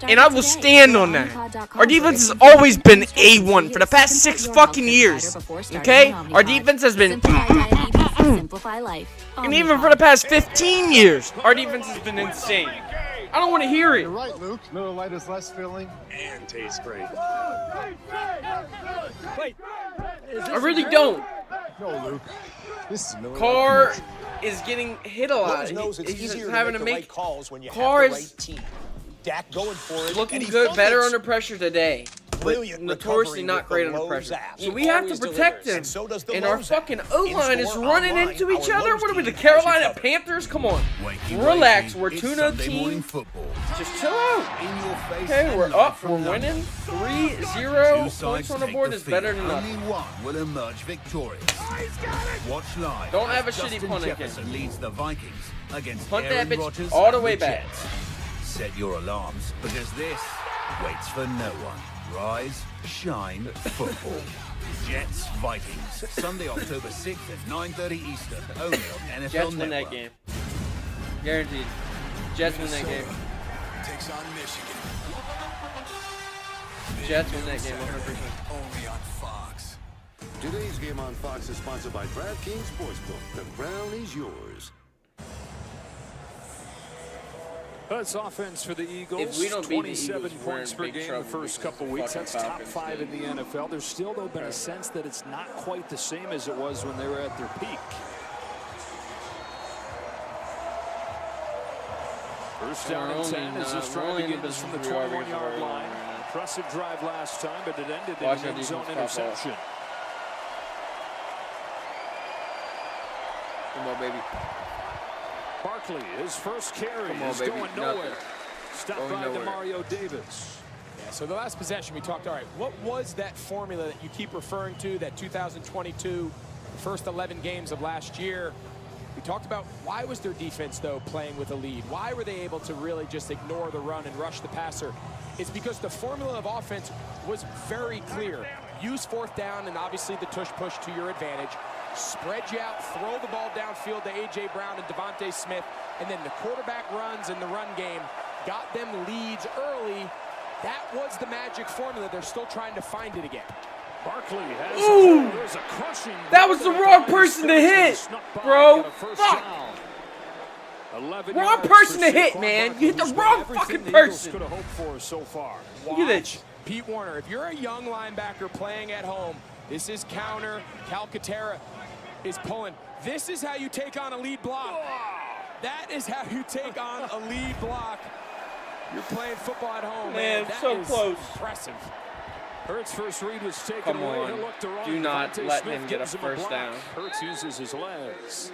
and I will stand on that. Our defense has always been A1 for the past 6 fucking years, okay? Our defense has been and even for the past 15 years, our defense has been insane. I don't want to hear it. You're right, Luke. Miller Lite is less filling and tastes great. Wait. I really don't. No, Luke. This is Miller Carr Lite. is getting hit a lot. He's just having to make calls when you Carr have the is right team. Dak going for it. looking good, better under pressure today. But notoriously not great under pressure. So we have to protect him. And our fucking O-line is running into each other. What are we, the Carolina Panthers? Come on. Relax. We're 2-0 team. Just chill out. Okay, we're up. We're winning. 3-0 points on the board is better than nothing. Only one will emerge victorious. Watch live. Don't have a shitty punt again. Leads the Vikings against Punt Aaron that bitch Rodgers all the and way back. Jets. Set your alarms because this waits for no one. Rise, shine, football. Jets, Vikings. Sunday, October 6th at 9:30 Eastern. Only on NFL Jets win Network. that game. Guaranteed. Jets win that game. Takes on Michigan. Jets win that game 100%. Only on Fox. Today's game on Fox is sponsored by DraftKings Sportsbook. The crown is yours. That's offense for the Eagles. If we don't beat the 27 Eagles, we're points in per big game trouble the first because couple the weeks. fucking That's top Falcons 5 in the NFL. There's still, though, been a sense that it's not quite the same as it was when they were at their peak. First down and 10 as this drive begins from the 21-yard line. Impressive drive last time, but it ended in an end zone interception. Come on, baby. Barkley, his first carry is going nowhere. Stopped by Demario Davis. Yeah, so the last possession we talked, all right, what was that formula that you keep referring to, that 2022, the first 11 games of last year? We talked about why was their defense, though, playing with a lead? Why were they able to really just ignore the run and rush the passer? is because the formula of offense was very clear. Use fourth down and obviously the tush push to your advantage. Spread you out, throw the ball downfield to A.J. Brown and Devontae Smith, and then the quarterback runs in the run game got them leads early. That was the magic formula. They're still trying to find it again. Barkley has a crushing. That was the wrong person to hit, bro. Fuck. Wrong person to hit, man. You hit the wrong fucking person. Could have hoped for so far. Look at this. Pete Warner, if you're a young linebacker playing at home, this is counter. Calcaterra is pulling. This is how you take on a lead block. That is how you take on a lead block. You're playing football at home, man. That so is close. Impressive. Hurts' first read was taken Come away. on. He'll look to run. Do not Devontae let Smith him get a gives him first block. down. Hurts uses his legs.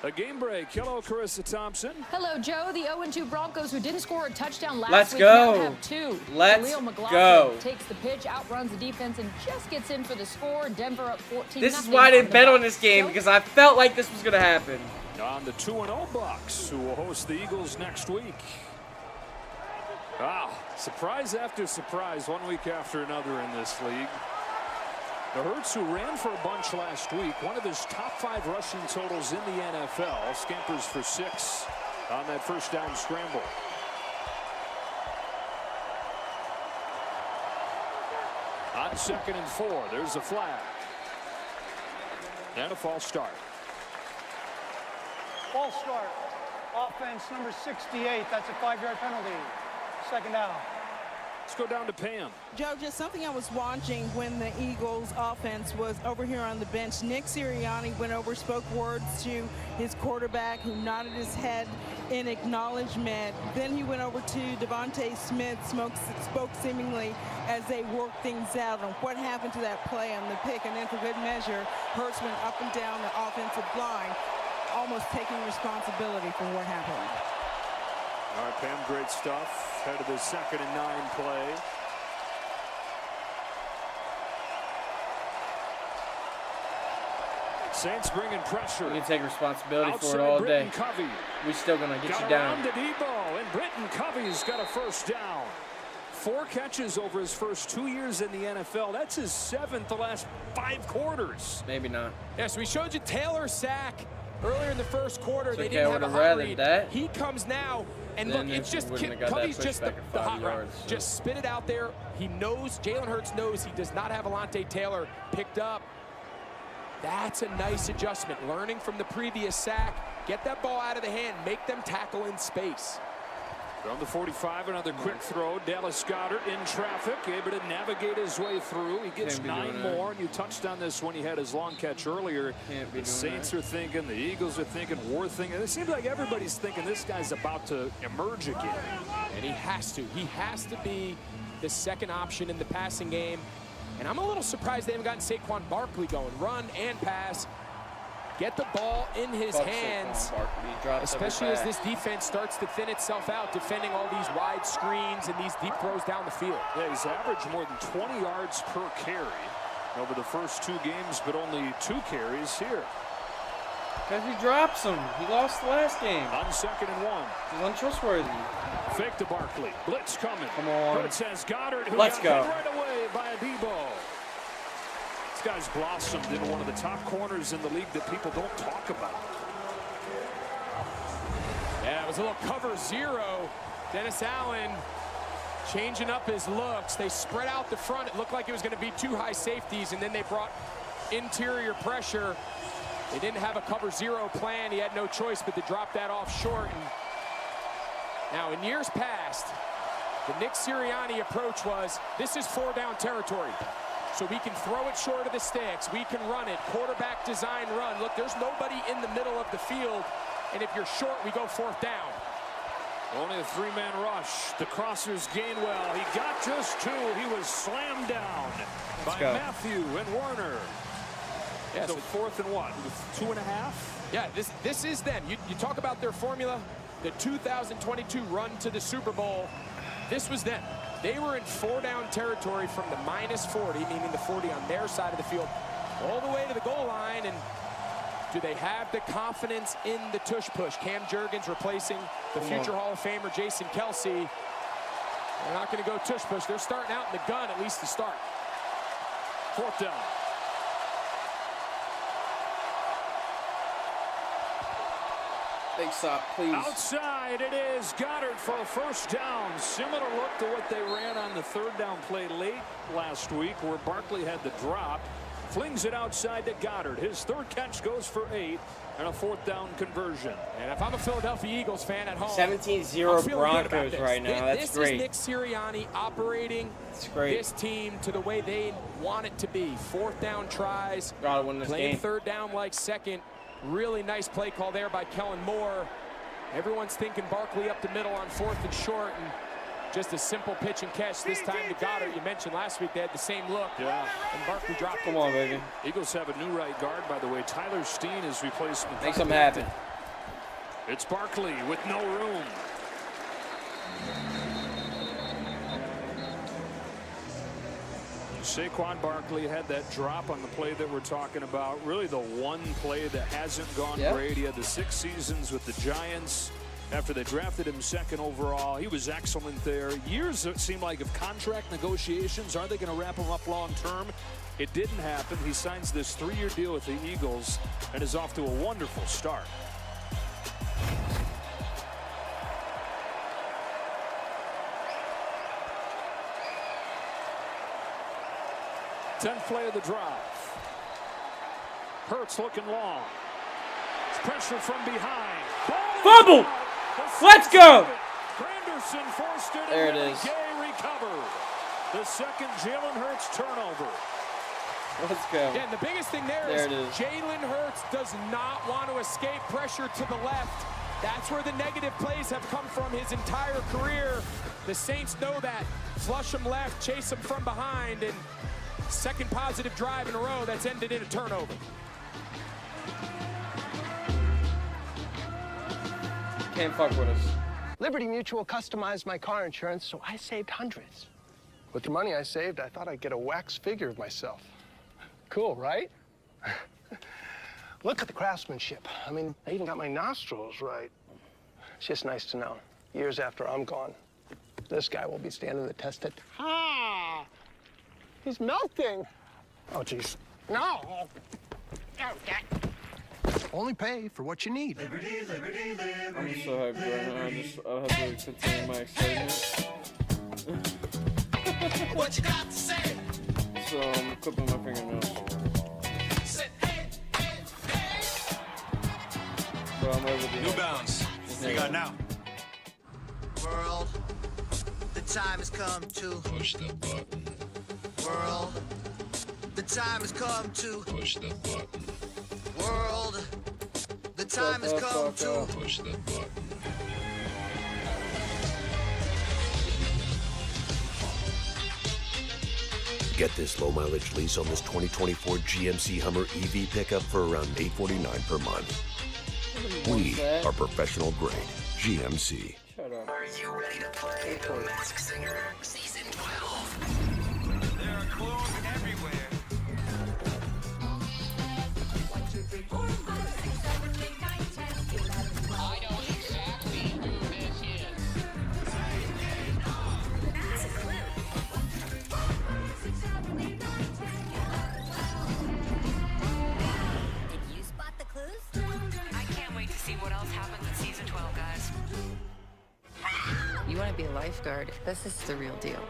A game break. Hello, Carissa Thompson. Hello, Joe. The 0-2 Broncos, who didn't score a touchdown last Let's week, go. now have two. Let's Khalil McLaughlin go. takes the pitch, outruns the defense, and just gets in for the score. Denver up 14. This is why I didn't bet on this game, because I felt like this was going to happen. On the 2-0 Bucks, who will host the Eagles next week. Wow, surprise after surprise, 1 week after another in this league. The Hurts, who ran for a bunch last week, one of his top 5 rushing totals in the NFL, scampers for 6 on that first down scramble. On 2nd and 4, there's a flag. And a false start. False start. Offense number 68. That's a 5-yard penalty. 2nd down. Let's go down to Pam. Joe, just something I was watching when the Eagles offense was over here on the bench. Nick Sirianni went over, spoke words to his quarterback, who nodded his head in acknowledgement. Then he went over to Devontae Smith, spoke seemingly as they worked things out on what happened to that play on the pick. And then for good measure, Hurts went up and down the offensive line, almost taking responsibility for what happened. All right, Pam, great stuff. Head of the 2nd and 9 play. Saints bringing pressure. We can take responsibility outside for it all Britton day. Covey. We still gonna get got you down. Around to Debo, and Britton Covey's got a first down. 4 catches over his first 2 years in the NFL. That's his 7th the last 5 quarters. Maybe not. Yes, we showed you Taylor's sack earlier in the first quarter. It's they okay, didn't I have a would've hot rather read. that. He comes now, and Then look, it's if just we wouldn't have got that Covey's just pushback the at 5 hot route. yards, so. Just spit it out there. He knows, Jalen Hurts knows he does not have Alontae Taylor picked up. That's a nice adjustment. Learning from the previous sack. Get that ball out of the hand. Make them tackle in space. From the 45, another quick throw. Dallas Goedert in traffic, able to navigate his way through. He gets 9 more, and you touched on this when he had his long catch earlier. The Saints are thinking, the Eagles are thinking, we're thinking. It seems like everybody's thinking this guy's about to emerge again. And he has to. He has to be the second option in the passing game. And I'm a little surprised they haven't gotten Saquon Barkley going. Run and pass. Get the ball in his hands, especially as this defense starts to thin itself out, defending all these wide screens and these deep throws down the field. Yeah, he's averaged more than 20 yards per carry over the first 2 games, but only 2 carries here. Because he drops him. He lost the last game. On 2nd and 1. He's untrustworthy. Fake to Barkley. Blitz coming. Come on. Hurts has Goddard, who Let's got go. hit right away by a Debo. This guy's blossomed into one of the top corners in the league that people don't talk about. Yeah, it was a little cover 0. Dennis Allen changing up his looks. They spread out the front. It looked like it was going to be 2 high safeties, and then they brought interior pressure. They didn't have a cover 0 plan. He had no choice but to drop that off short. And now, in years past, the Nick Sirianni approach was, this is 4-down territory. So we can throw it short of the sticks. We can run it. Quarterback design run. Look, there's nobody in the middle of the field. And if you're short, we go 4th down. Only a 3-man rush. The crossers Gainwell. He got just 2. He was slammed down by Matthew and Warner. Yeah, so 4th and what? 2.5? Yeah, this is them. You talk about their formula, the 2022 run to the Super Bowl. This was them. They were in 4-down territory from the -40, meaning the 40 on their side of the field, all the way to the goal line. And do they have the confidence in the tush push? Cam Jurgens replacing the future Hall of Famer Jason Kelsey. They're not going to go tush-push. They're starting out in the gun, at least to start. 4th down. Big stop, please. Outside it is. Goddard for a 1st down. Similar look to what they ran on the 3rd down play late last week where Barkley had the drop. Flings it outside to Goddard. His 3rd catch goes for 8 and a 4th down conversion. And if I'm a Philadelphia Eagles fan at home, 17-0 Broncos right now. That's great. This is Nick Sirianni operating this team to the way they want it to be. 4th down tries. Gotta win this playing game. 3rd down like 2nd. Really nice play call there by Kellen Moore. Everyone's thinking Barkley up the middle on 4th and short, and just a simple pitch and catch this time to Goddard. You mentioned last week they had the same look. Yeah. And Barkley dropped. Come on, baby. Eagles have a new right guard, by the way. Tyler Steen is replacement. Make something happen. It's Barkley with no room. Saquon Barkley had that drop on the play that we're talking about. Really the one play that hasn't gone great. He had the 6 seasons with the Giants. After they drafted him 2nd overall, he was excellent there. Years, it seemed like, of contract negotiations. Are they going to wrap him up long term? It didn't happen. He signs this 3-year deal with the Eagles and is off to a wonderful start. Tenth play of the drive. Hurts looking long. It's pressure from behind. Fumble! Let's go! Granderson forced it. There it is. Gay recovered. The 2nd Jalen Hurts turnover. Let's go. Yeah, and the biggest thing there is Jalen Hurts does not want to escape pressure to the left. That's where the negative plays have come from his entire career. The Saints know that. Flush him left, chase him from behind, and 2nd positive drive in a row that's ended in a turnover. Can't fuck with us. Liberty Mutual customized my car insurance, so I saved hundreds. With the money I saved, I thought I'd get a wax figure of myself. Cool, right? Look at the craftsmanship. I mean, I even got my nostrils right. It's just nice to know, years after I'm gone, this guy will be standing the test of time. He's melting. Oh, jeez. No. Only pay for what you need. Liberty, liberty, liberty. I'm so happy right now. I have to continue my excitement. What you got to say? So I'm clipping my fingernails. Bro, I'm over the New Balance. What you got now? World, the time has come to push the button. World, the time has come to push the button. World, the time has come to push the button. Get this low mileage lease on this 2024 GMC Hummer EV pickup for around $849 per month. We are professional grade GMC. Shut up. Are you ready to play The Masked Singer Season 12? There are clones everywhere. 1, 2, 3, 4, 5, 6, 7, 8, 9, 10, 11, 12. I know exactly who this is. That's a clue. 6, 7, 8, 9, 10, 11, 12. Did you spot the clues? I can't wait to see what else happens in Season 12, guys. You want to be a lifeguard? This is the real deal.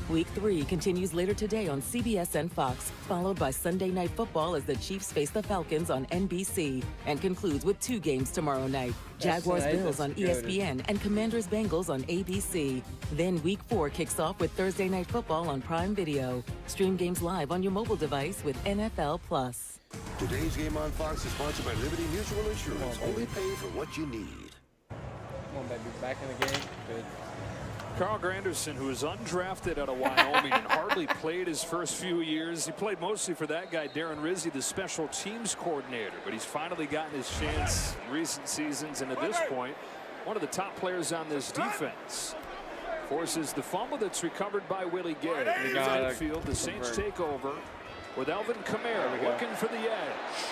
Week 3 continues later today on CBS and Fox, followed by Sunday Night Football as the Chiefs face the Falcons on NBC, and concludes with 2 games tomorrow night. Jaguars-Bills on ESPN and Commanders-Bengals on ABC. Then Week 4 kicks off with Thursday Night Football on Prime Video. Stream games live on your mobile device with NFL Plus. Today's game on Fox is sponsored by Liberty Mutual Insurance. Only pay for what you need. Come on, baby. Back in the game. Good. Carl Granderson, who is undrafted out of Wyoming and hardly played his first few years. He played mostly for that guy, Darren Rizzi, the special teams coordinator. But he's finally gotten his chance in recent seasons. And at this point, one of the top players on this defense. Forces the fumble that's recovered by Willie Gay. In the midfield, the Saints take over with Alvin Kamara looking for the edge.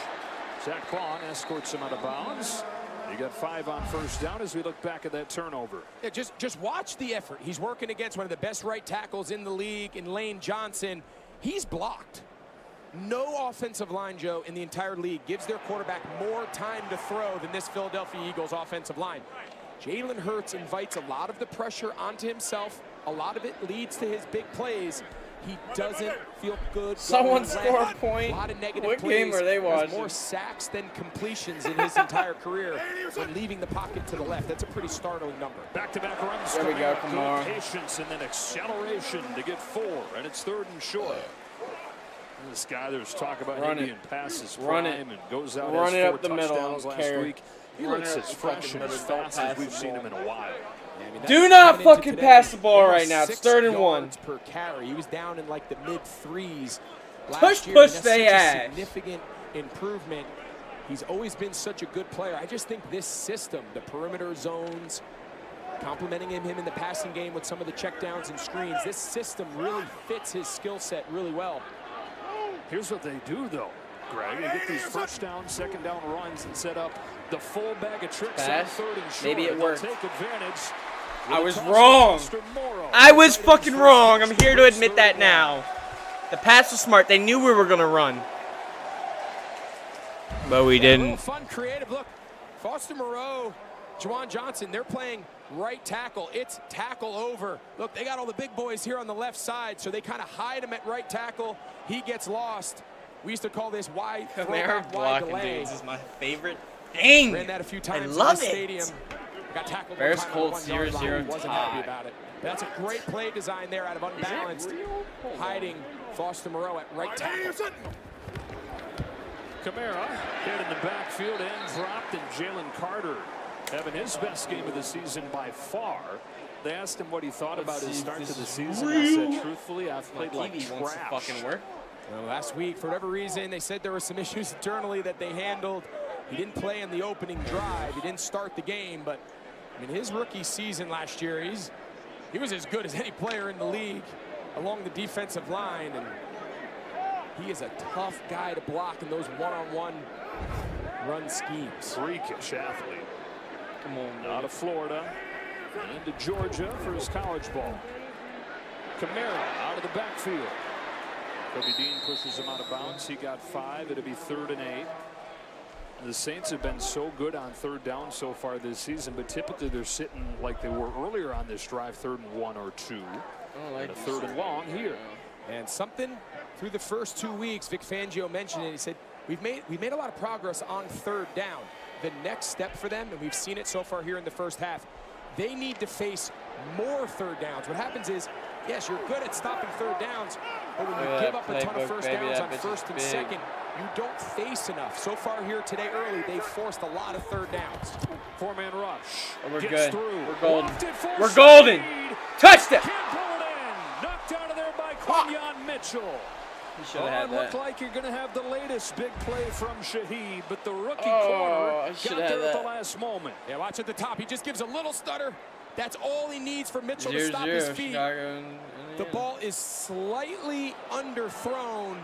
Zach Vaughn escorts him out of bounds. He got 5 on first down as we look back at that turnover. Yeah, just watch the effort. He's working against one of the best right tackles in the league in Lane Johnson. He's blocked. No offensive line, Joe, in the entire league gives their quarterback more time to throw than this Philadelphia Eagles offensive line. Jalen Hurts invites a lot of the pressure onto himself. A lot of it leads to his big plays. He doesn't feel good. Someone score a point. A lot of negative What plays. game are they watching? Has more sacks than completions in his entire career when leaving the pocket to the left. That's a pretty startling number. Back-to-back runs. There we go, Good Kamara. patience and then acceleration to get 4, and it's 3rd and short. This guy, there's talk about him being past his prime and goes out Run it has 4 up the middle. I touchdowns don't last care. week. He Run looks it up as the fresh fucking and as middle. Don't fast as pass we've the seen ball. him in a while. Do not fucking pass the ball right now. It's 3rd and 1. Per carry. He was down in like the mid-3s last Push year. they That's such a ass. significant improvement. He's always been such a good player. I just think this system, the perimeter zones, complementing him in the passing game with some of the checkdowns and screens, this system really fits his skill set really well. Here's what they do, though, Greg. They get these first down, second down runs and set up the full bag of tricks on 3rd and short. Maybe it They'll worked. take advantage. I was wrong. I was fucking wrong. I'm here to admit that now. The Pats were smart. They knew we were going to run. But we didn't. A little fun, creative. Look, Foster Moreau, Juwan Johnson, they're playing right tackle. It's tackle over. Look, they got all the big boys here on the left side, so they kind of hide him at right tackle. He gets lost. We used to call this wide Kamara wide blocking delay. dudes is my favorite thing. Ran that a few times I love in the it. stadium. Got tackled Bears one time Colts on the 1 yard line. 0-0 Wasn't happy about it. That's a great play design there out of unbalanced, hiding Foster Moreau at right tackle. Kamara hit in the backfield and dropped, and Jalen Carter having his best game of the season by far. They asked him what he thought about his start to the season. I said, truthfully, I've played like trash. Fucking work. Well, last week, for whatever reason, they said there were some issues internally that they handled. He didn't play in the opening drive. He didn't start the game, but I mean, his rookie season last year, he was as good as any player in the league along the defensive line, and he is a tough guy to block in those one-on-one run schemes. Freakish athlete. Come on, out of Florida into Georgia for his college ball. Kamara out of the backfield. Kobe Dean pushes him out of bounds. He got 5. It'll be 3rd and 8. The Saints have been so good on 3rd down so far this season, but typically they're sitting like they were earlier on this drive, 3rd and 1 or 2. And a 3rd and long here. And something through the first 2 weeks, Vic Fangio mentioned it. He said, we've made a lot of progress on 3rd down. The next step for them, and we've seen it so far here in the first half, they need to face more 3rd downs. What happens is, yes, you're good at stopping 3rd downs, but when you give up a ton of first downs on 1st and 2nd, you don't face enough. So far here today early, they've forced a lot of 3rd downs. 4-man rush. Oh, we're Gets good. Through. We're golden. We're golden. Touchdown. Can't pull it in. Knocked out of there by Quinyon Mitchell. It looked like you're going to have the latest big play from Shaheed, but the rookie corner got there at the last moment. Yeah, watch at the top. He just gives a little stutter. That's all he needs for Mitchell to stop his feet. The ball is slightly underthrown.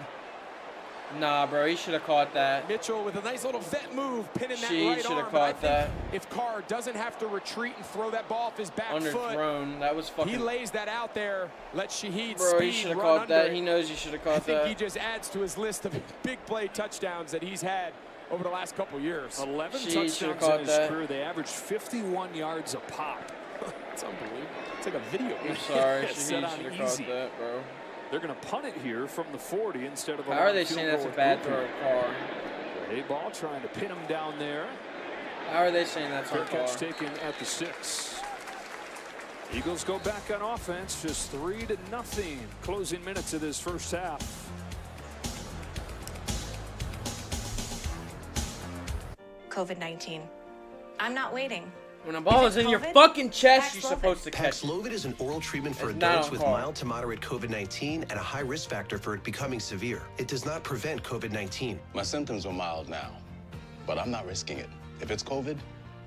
Nah, bro, he should have caught that. Mitchell with a nice little vet move, pinning that She right should arm. have caught that. If Carr doesn't have to retreat and throw that ball off his back Underthrown. foot, That was fucking. he lays that out there. Let Shaheed Bro, he speed should have run caught under that. it. He knows he should have caught I think that. he just adds to his list of big play touchdowns that he's had over the last couple years. 11 She touchdowns should've in caught his that. career. They averaged 51 yards a pop. It's unbelievable. It's like a video. I'm sorry, It's Shaheed set on should have easy. caught that, bro. They're going to punt it here from the 40 instead of a How are long they field saying goal that's a with bad Cooper. throw, Carr? A ball trying to pin him down there. How are they saying that's Fair on catch Carr? taken at the 6. Eagles go back on offense, just 3-0. Closing minutes of this first half. COVID-19. I'm not waiting. When a ball is in your COVID? fucking chest, you're supposed to catch it. Paxlovid is an oral treatment for It's not adults on with Carr. mild to moderate COVID-19 and a high risk factor for it becoming severe. It does not prevent COVID-19. My symptoms are mild now, but I'm not risking it. If it's COVID,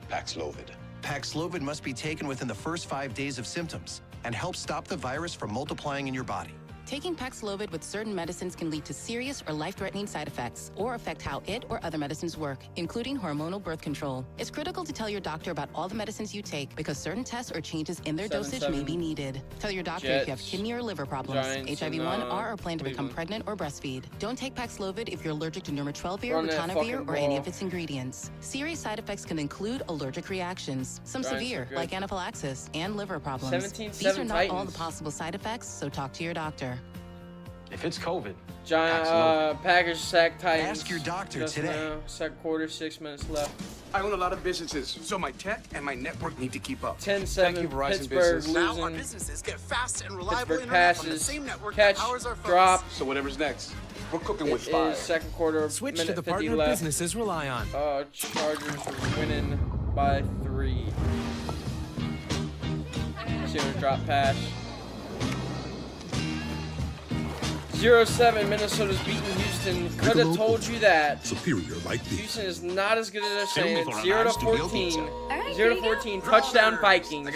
Paxlovid. Paxlovid must be taken within the first 5 days of symptoms and help stop the virus from multiplying in your body. Taking Paxlovid with certain medicines can lead to serious or life-threatening side effects or affect how it or other medicines work, including hormonal birth control. It's critical to tell your doctor about all the medicines you take because certain tests or changes in their dosage may be needed. Tell your doctor if you have kidney or liver problems, HIV-1, or plan to become pregnant or breastfeed. Don't take Paxlovid if you're allergic to Nirmatrelvir, ritonavir, or any of its ingredients. Serious side effects can include allergic reactions, some severe, like anaphylaxis, and liver problems. These are not all the possible side effects, so talk to your doctor. If it's COVID, Giant Packers sack Titans. Ask your doctor just today. Now. Second quarter, 6 minutes left. I own a lot of businesses, so my tech and my network need to keep up. 10-7. Thank you, Verizon Pittsburgh Business. losing. Now our businesses get fast and reliable Pittsburgh internet from the passes. same network Catch. that powers our phones. Drop. So whatever's next, we're cooking with It fire. is second quarter. Switch minute to the 50 partner left. businesses rely on. Chargers are winning by 3. See on a drop pass. 0-7. Minnesota's beating Houston. Could have told you that. Superior like this. Houston is not as good as they're saying. Only It's for a nice 0-14. studio 0-14. Touchdown Vikings.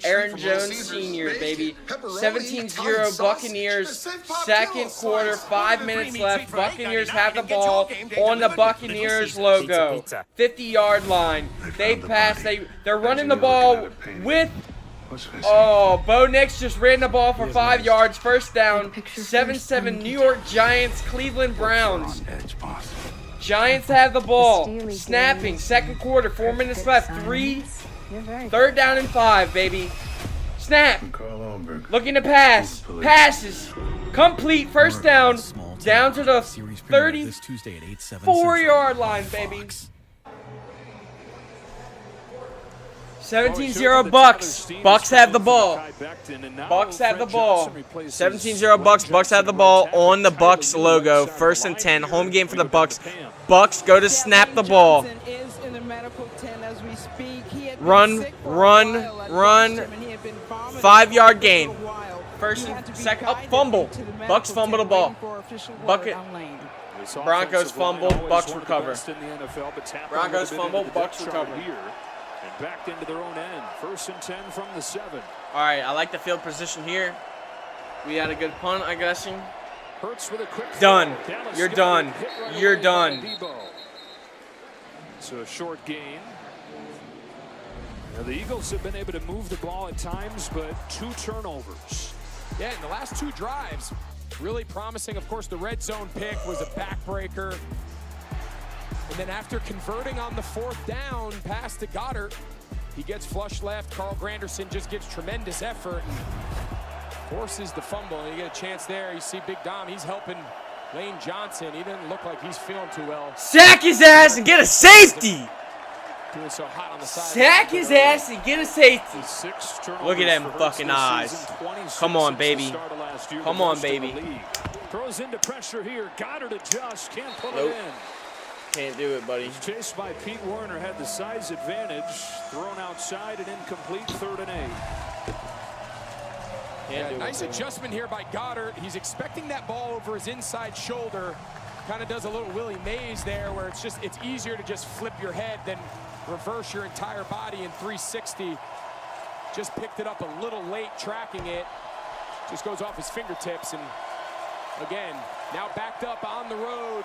Aaron Jones Sr. baby. 17-0 Buccaneers. Second quarter. 5 minutes left. Buccaneers have the ball on the Buccaneers logo. 50-yard line. They pass. They're running the ball with. Oh, Bo Nix just ran the ball for 5 yards. First down. 7-7 New York Giants, Cleveland Browns. Giants have the ball. Snapping. Second quarter. 4 minutes left. 3rd down and 5, baby. Snap. Looking to pass. Passes. Complete. First down. Down to the 34-yard line, baby. 17-0 Bucks. Bucks have the ball. Bucks have the ball. 17-0 Bucks. Bucks have the ball on the Bucks logo. 1st and 10. Home game for the Bucks. Bucks go to snap the ball. Run. 5-yard gain. First and second. Up, fumble. Bucks fumble the ball. Bucket. Broncos fumble. Bucks recover. Broncos fumble. Bucks recover. And backed into their own end. 1st and 10 from the 7. All right, I like the field position here. We had a good punt, I'm guessing. Hurts with a quick done. You're done. You're done. So a short gain. Now the Eagles have been able to move the ball at times, but 2 turnovers. Yeah, in the last 2 drives, really promising. Of course, the red zone pick was a backbreaker. And then after converting on the 4th down pass to Goddard, he gets flush left. Carl Granderson just gives tremendous effort and forces the fumble. And you get a chance there. You see Big Dom. He's helping Lane Johnson. He doesn't look like he's feeling too well. Sack his ass and get a safety. Doing so hot on the side. Sack his ass and get a safety. Look at them fucking eyes. Come on, baby. Come on, baby. Throws into pressure here. Goddard adjusts. Can't pull Nope. it in. Can't do it, buddy. Chased by Pete Werner, had the size advantage. Thrown outside and incomplete. 3rd and 8. Nice adjustment here by Goddard. He's expecting that ball over his inside shoulder. Kind of does a little Willie Mays there where it's easier to just flip your head than reverse your entire body in 360. Just picked it up a little late tracking it. Just goes off his fingertips. And again, now backed up on the road.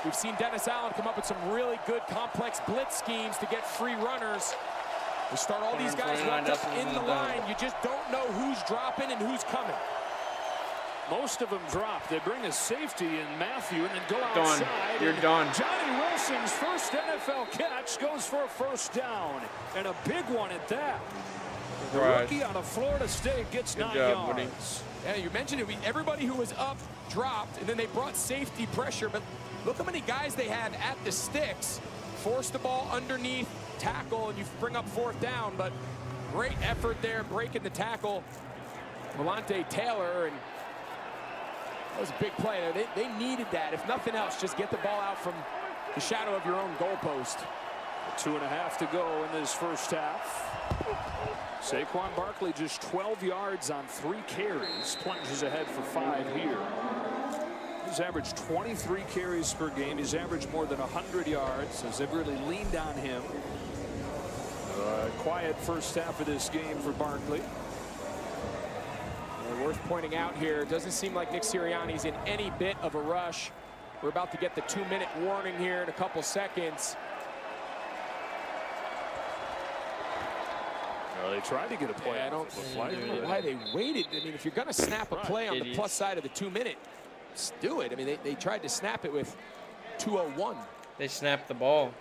We've seen Dennis Allen come up with some really good complex blitz schemes to get free runners. We start all these guys lined up in the line. You just don't know who's dropping and who's coming. Most of them drop. They bring a safety in Matthew and then go outside. Done. You're done. Johnny Wilson's first NFL catch goes for a 1st down. And a big one at that. The rookie out of Florida State gets 9 yards. Buddy. Yeah, you mentioned it. Everybody who was up dropped, and then they brought safety pressure. But look how many guys they had at the sticks. Force the ball underneath, tackle, and you bring up 4th down. But great effort there, breaking the tackle. Volante Taylor, and that was a big play. They needed that. If nothing else, just get the ball out from the shadow of your own goalpost. 2.5 to go in this first half. Saquon Barkley just 12 yards on 3 carries. Plunges ahead for 5 here. He's averaged 23 carries per game. He's averaged more than 100 yards as they've really leaned on him. Quiet first half of this game for Barkley. worth pointing out here, it doesn't seem like Nick Sirianni's in any bit of a rush. We're about to get the 2-minute warning here in a couple seconds. They tried to get a play. I don't know why they waited. I mean, if you're going to snap a play on the plus side of the 2-minute, do it. I mean, they tried to snap it with 2:01. They snapped the ball.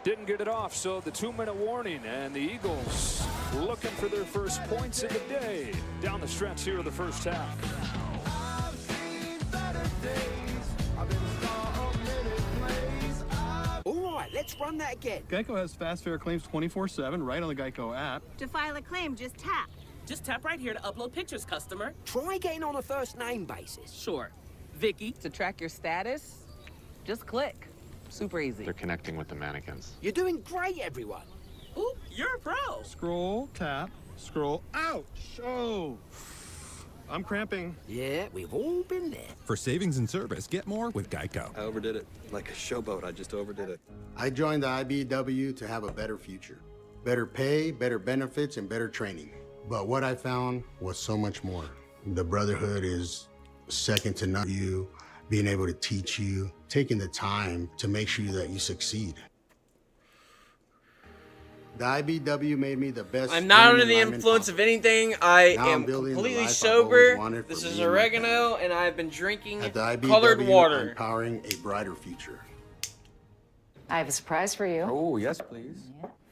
Didn't get it off, so the 2-minute warning, and the Eagles looking for their first points of the day down the stretch here of the first half. All right, let's run that again. Geico has fast fare claims 24/7 right on the Geico app. To file a claim, just tap. Just tap right here to upload pictures, customer. Try getting on a first name basis. Sure. Vicky. To track your status, just click. Super easy. They're connecting with the mannequins. You're doing great, everyone. Ooh, you're a pro. Scroll, tap, scroll. Ouch! Oh, I'm cramping. Yeah, we've all been there. For savings and service, get more with Geico. I overdid it. Like a showboat, I just overdid it. I joined the IBEW to have a better future. Better pay, better benefits, and better training. But what I found was so much more. The brotherhood is second to none. You being able to teach you, taking the time to make sure that you succeed. The IBW made me the best. I'm not under the influence of anything. I am completely sober. This is oregano, and I've been drinking colored water. I'm powering a brighter future. I have a surprise for you. Oh, yes, please.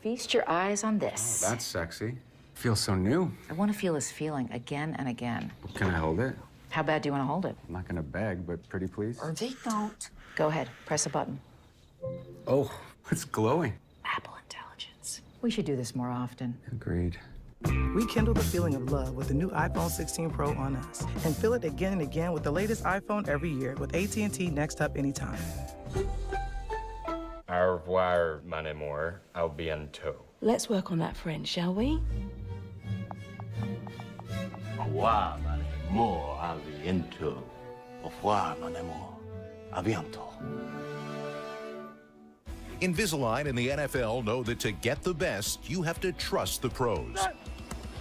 Feast your eyes on this. Oh, that's sexy. Feels so new. I want to feel this feeling again and again. Can I hold it? How bad do you want to hold it? I'm not gonna beg, but pretty please. Or they don't. Go ahead, press a button. Oh, it's glowing. Apple intelligence. We should do this more often. Agreed. Rekindle the feeling of love with the new iPhone 16 Pro on us. And feel it again and again with the latest iPhone every year with AT&T Next Up Anytime. Au revoir, mon amour. I'll be en tow. Let's work on that French, shall we? Au revoir, mon amour. I'll be en tow. Au revoir, mon amour. A bientôt. Invisalign and the NFL know that to get the best, you have to trust the pros.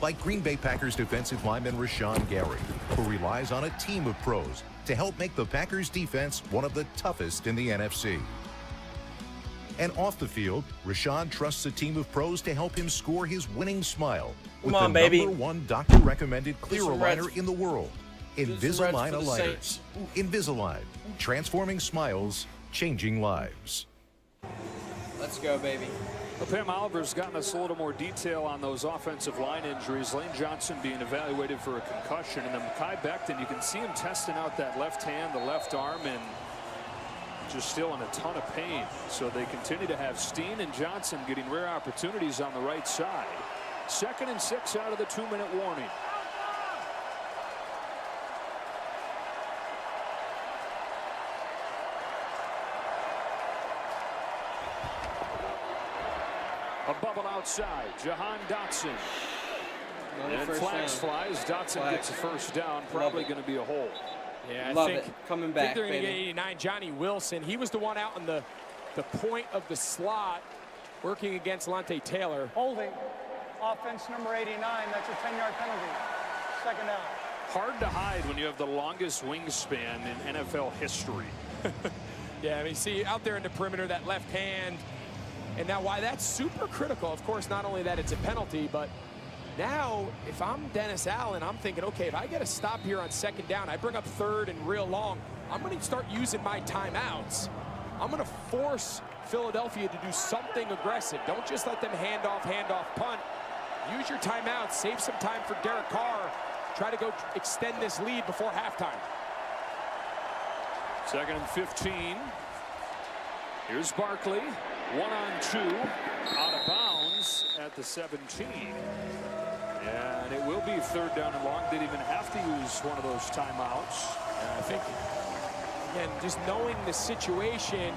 Like Green Bay Packers defensive lineman Rashawn Gary, who relies on a team of pros to help make the Packers defense one of the toughest in the NFC. And off the field, Rashawn trusts a team of pros to help him score his winning smile with the #1 doctor-recommended clear aligner in the world, Invisalign Aligners. Invisalign, transforming smiles, changing lives. Let's go, baby. Well, Pam Oliver's gotten us a little more detail on those offensive line injuries. Lane Johnson being evaluated for a concussion, and then Mekhi Becton, you can see him testing out that left hand, the left arm, and just still in a ton of pain. So they continue to have Steen and Johnson getting rare opportunities on the right side. 2nd and 6 out of the 2-minute warning. A bubble outside, Jahan Dotson. And flags flies, Dotson gets a first down, probably going to be a hold. Yeah, Love it. Coming back, I think they're going to baby. get 89. Johnny Wilson, he was the one out in the point of the slot working against Lante Taylor. Holding. Offense number 89. That's a 10-yard penalty. 2nd down. Hard to hide when you have the longest wingspan in NFL history. Yeah, I mean, see, out there in the perimeter, that left hand. And now why that's super critical, of course, not only that it's a penalty, but now if I'm Dennis Allen, I'm thinking, okay, if I get a stop here on 2nd down, I bring up 3rd and real long, I'm going to start using my timeouts. I'm going to force Philadelphia to do something aggressive. Don't just let them hand off, punt. Use your timeouts, save some time for Derek Carr. Try to go extend this lead before halftime. 2nd and 15. Here's Barkley. 1-on-2, out of bounds at the 17. Yeah, and it will be 3rd down and long. Didn't even have to use one of those timeouts. And I think, again, just knowing the situation,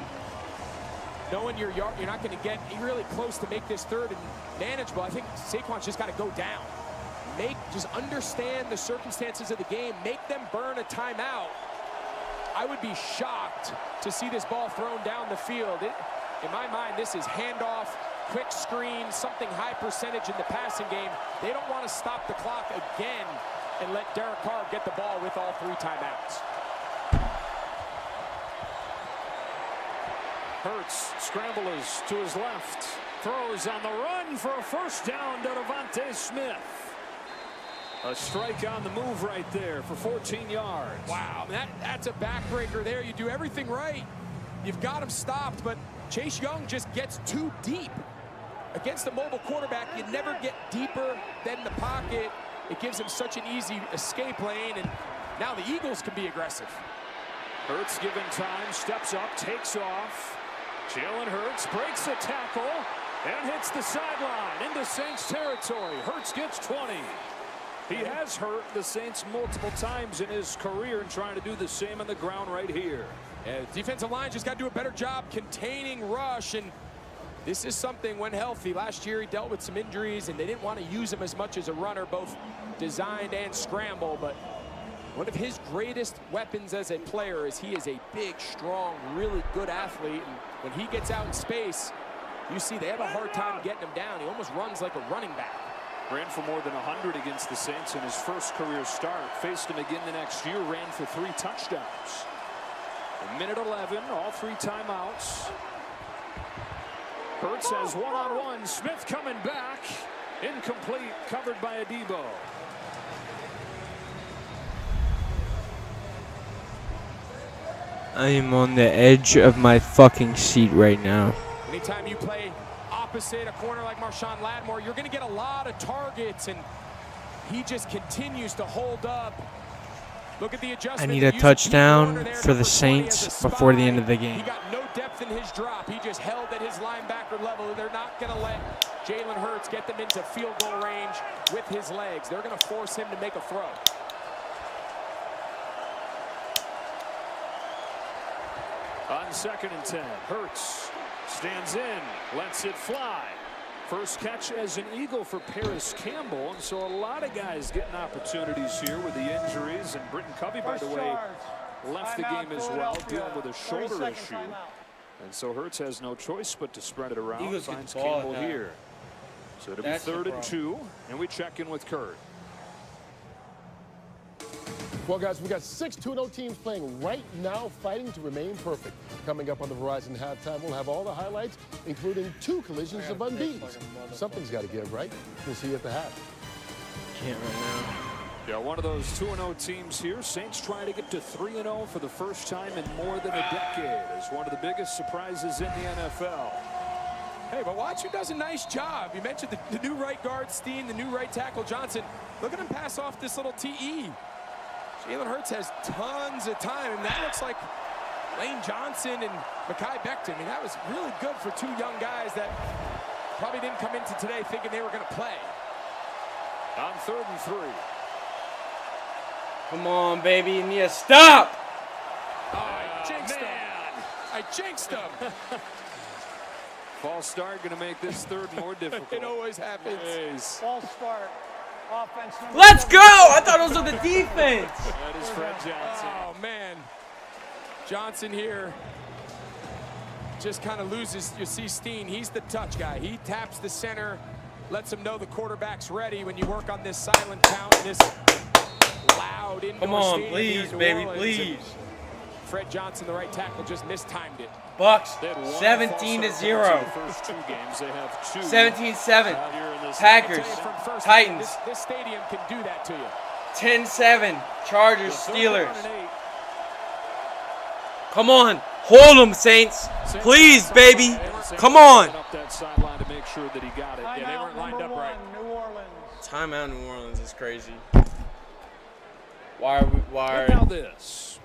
knowing you're not going to get really close to make this 3rd and manageable. I think Saquon's just got to go down. Just understand the circumstances of the game. Make them burn a timeout. I would be shocked to see this ball thrown down the field. In my mind, this is handoff, quick screen, something high percentage in the passing game. They don't want to stop the clock again and let Derek Carr get the ball with all 3 timeouts. Hurts, scrambles to his left, throws on the run for a first down to Devontae Smith. A strike on the move right there for 14 yards. Wow, that's a backbreaker there. You do everything right. You've got him stopped, but Chase Young just gets too deep. Against a mobile quarterback, you never get deeper than the pocket. It gives him such an easy escape lane, and now the Eagles can be aggressive. Hurts given time, steps up, takes off. Jalen Hurts breaks a tackle and hits the sideline into Saints territory. Hurts gets 20. He has hurt the Saints multiple times in his career and trying to do the same on the ground right here. Yeah, defensive line just got to do a better job containing rush, and this is something when healthy. Last year he dealt with some injuries, and they didn't want to use him as much as a runner, both designed and scramble. But one of his greatest weapons as a player is he is a big, strong, really good athlete. And when he gets out in space, you see they have a hard time getting him down. He almost runs like a running back. Ran for more than 100 against the Saints in his first career start. Faced him again the next year, ran for 3 touchdowns. A minute 11, all 3 timeouts. Hurts has one-on-one. Smith coming back. Incomplete, covered by Adebo. I am on the edge of my fucking seat right now. Anytime you play opposite a corner like Marshawn Lattimore, you're going to get a lot of targets, and he just continues to hold up. Look at the adjustment. I need a touchdown for the Saints before the end of the He game. got no depth in his drop. He just held at his linebacker level. They're not going to let Jalen Hurts get them into field goal range with his legs. They're going to force him to make a throw. On 2nd and 10, Hurts stands in, lets it fly. First catch as an Eagle for Paris Campbell, and so a lot of guys getting opportunities here with the injuries. And Britton Covey, by the way, left the game as well, dealing with a shoulder issue. And so Hurts has no choice but to spread it around. Eagles Finds get the ball Campbell now. here. So it'll be That's the 3rd and problem. 2, and we check in with Kurt. Well, guys, we got 6 2-0 teams playing right now, fighting to remain perfect. Coming up on the Verizon halftime, we'll have all the highlights, including 2 collisions of unbeatens. Something's got to give, right? We'll see you at the half. Can't right now. Yeah, one of those 2-0 teams here. Saints trying to get to 3-0 for the first time in more than a decade. It's one of the biggest surprises in the NFL. Hey, but watch who does a nice job. You mentioned the new right guard, Steen, the new right tackle, Johnson. Look at him pass off this little TE. Jalen Hurts has tons of time, and that looks like Lane Johnson and Mekhi Becton. I mean, that was really good for 2 young guys that probably didn't come into today thinking they were going to play. On 3rd and 3. Come on, baby. You need to stop. Oh, I jinxed him. I jinxed him. False start going to make this 3rd more difficult. It always happens. False start. Offense number Let's 7. go. I thought it was on the defense. That is Fred Johnson. Oh, man. Johnson here just kind of loses. You see Steen, he's the touch guy. He taps the center, lets him know the quarterback's ready when you work on this silent count, this loud indoor Come on, stadium please, here in New baby, Orleans. please. And Fred Johnson, the right tackle, just mistimed it. Bucks, They had one 17-0. false start in the first 2 games. They have 2. 17-7. out here in this Packers, I'll tell you from first, Titans. This stadium can do that to you. 10-7. Chargers, The 3rd Steelers. down and 8. Come on. Hold them, Saints. Please, baby. Come on. Up that sideline to make sure that he got it. Yeah, they weren't lined up right. New Orleans. Timeout New Orleans is crazy. Why are we? Why And now are this.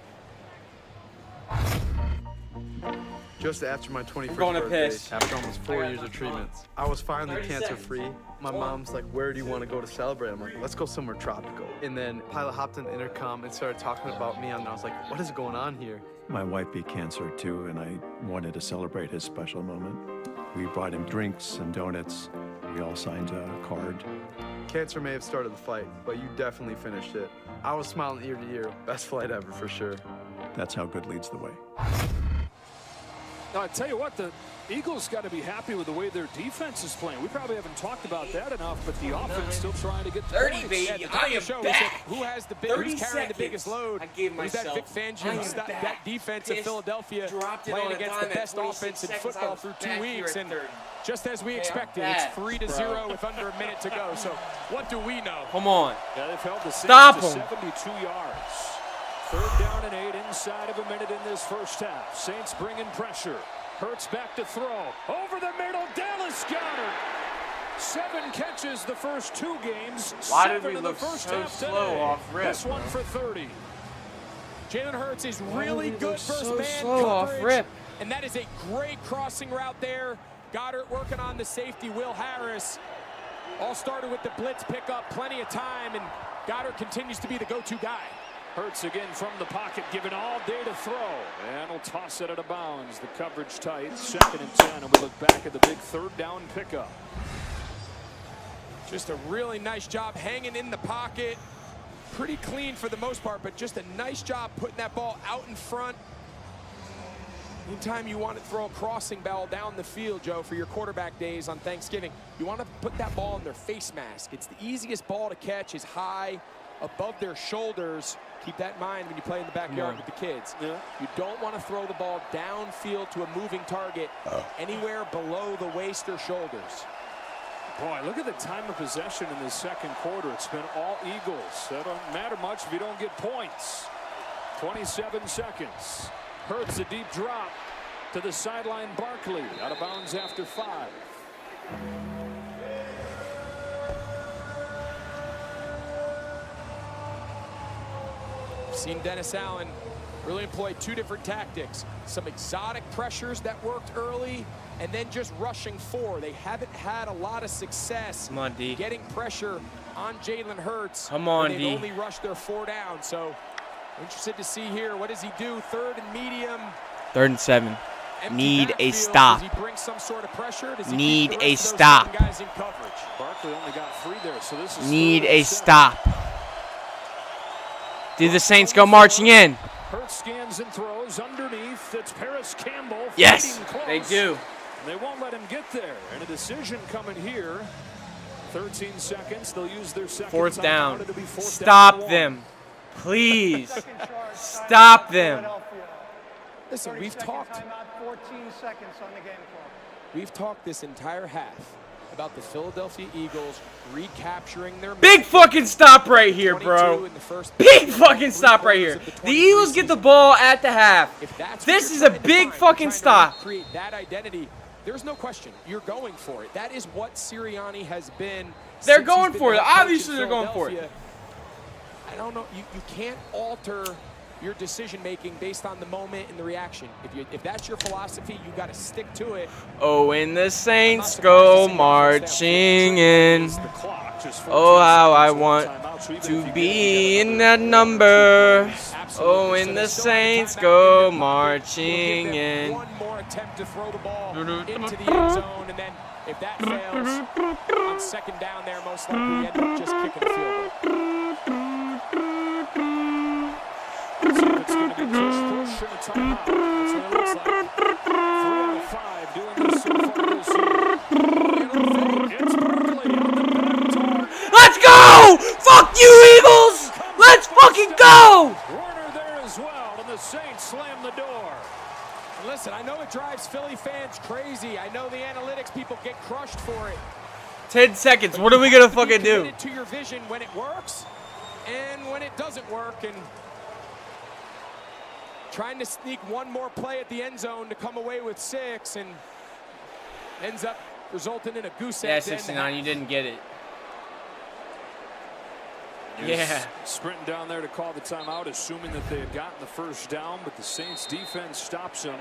Just after my 21st I'm going to birthday, piss. after almost 4 years of treatment, I was finally 30 cancer-free. My mom's like, where do you want to go to celebrate? I'm like, let's go somewhere tropical. And then Pilot hopped in the intercom and started talking about me, and I was like, what is going on here? My wife beat cancer too, and I wanted to celebrate his special moment. We brought him drinks and donuts. We all signed a card. Cancer may have started the fight, but you definitely finished it. I was smiling ear to ear. Best flight ever for sure. That's how good leads the way. I tell you what, the Eagles got to be happy with the way their defense is playing. We probably haven't talked about that enough, but the offense still trying to get the 30, points. baby. Yeah, I am back. Who has the who's carrying the biggest load? I gave Who's that myself. Vic Fangio, that defense of Philadelphia playing against the best offense in football through 2 weeks. And just as we expected, it's 3-0 with under a minute to go. So what do we know? Come on. Yeah, they've held the Saints Stop to 72 yards. 3rd down and 8 inside of a minute in this first half. Saints bringing pressure. Hurts back to throw. Over the middle, Dallas Goedert. 7 catches the first 2 games. Why did 7 we in look the first so half slow today. off rip? This one for 30. Jalen Hurts is really good versus so man slow off coverage. rip. And that is a great crossing route there. Goddard working on the safety, Will Harris. All started with the blitz pickup, plenty of time, and Goddard continues to be the go-to guy. Hurts again from the pocket, given all day to throw. And will toss it out of bounds. The coverage tight, 2nd and 10. And we look back at the big 3rd down pickup. Just a really nice job hanging in the pocket. Pretty clean for the most part, but just a nice job putting that ball out in front. Anytime you want to throw a crossing ball down the field, Joe, for your quarterback days on Thanksgiving, you want to put that ball in their face mask. It's the easiest ball to catch, is high above their shoulders. Keep that in mind when you play in the backyard with the kids. Yeah. You don't want to throw the ball downfield to a moving target anywhere below the waist or shoulders. Boy, look at the time of possession in this 2nd quarter. It's been all Eagles. That don't matter much if you don't get points. 27 seconds. Hurts a deep drop to the sideline. Barkley out of bounds after 5. Seen Dennis Allen really employ 2 different tactics. Some exotic pressures that worked early, and then just rushing 4. They haven't had a lot of success getting pressure on Jalen Hurts. Come on, they've D. only rushed their 4 down. So interested to see here. What does he do? 3rd and medium. 3rd and 7. Empty Need a backfield. stop. Does he bring some sort of pressure? Does he Need keep the a rest of those stop. 7 guys in coverage? Barkley only got 3 there, so this is Need a stop. Do the Saints go marching in? Hurts scans and throws underneath. It's Paris Campbell. Yes, close. they do. They won't let him get there. And a decision coming here. 13 seconds. They'll use their 2nd 4th down. It'll be 4th Stop down them. Please. Stop them. Listen, we've talked. Timeout, 14 seconds on the game clock. We've talked this entire half about the Philadelphia Eagles recapturing their Big fucking stop right here, bro. Big fucking stop right here. The Eagles get the ball at the half. This is a big fucking stop. Create that identity. There's no question. You're going for it. That is what Sirianni has been. They're going for it. Obviously, they're going for it. I don't know. You can't alter your decision-making based on the moment and the reaction. If that's your philosophy, you got to stick to it. Oh, and the Saints go marching in. Oh, how I want to be in that number. Oh, and the Saints go marching in. One more attempt to throw the ball into the end zone, and then if that fails, on 2nd down there, most likely end up just kicking a field goal. See if it's going to be push and a timeout. That's what it looks like. 3 out of 5 doing this so far this year. It's Barkley on the back door. Let's go! Fuck you, Eagles! Let's fucking go! Warner there as well, and the Saints slam the door. And listen, I know it drives Philly fans crazy. I know the analytics people get crushed for it. 10 seconds. What are we gonna fucking do? Committed to your vision when it works, and when it doesn't work, and trying to sneak one more play at the end zone to come away with 6, and ends up resulting in a goose egg. Yeah, 69. You didn't get it. Yeah. Sprinting down there to call the timeout, assuming that they had gotten the 1st down, but the Saints defense stops them.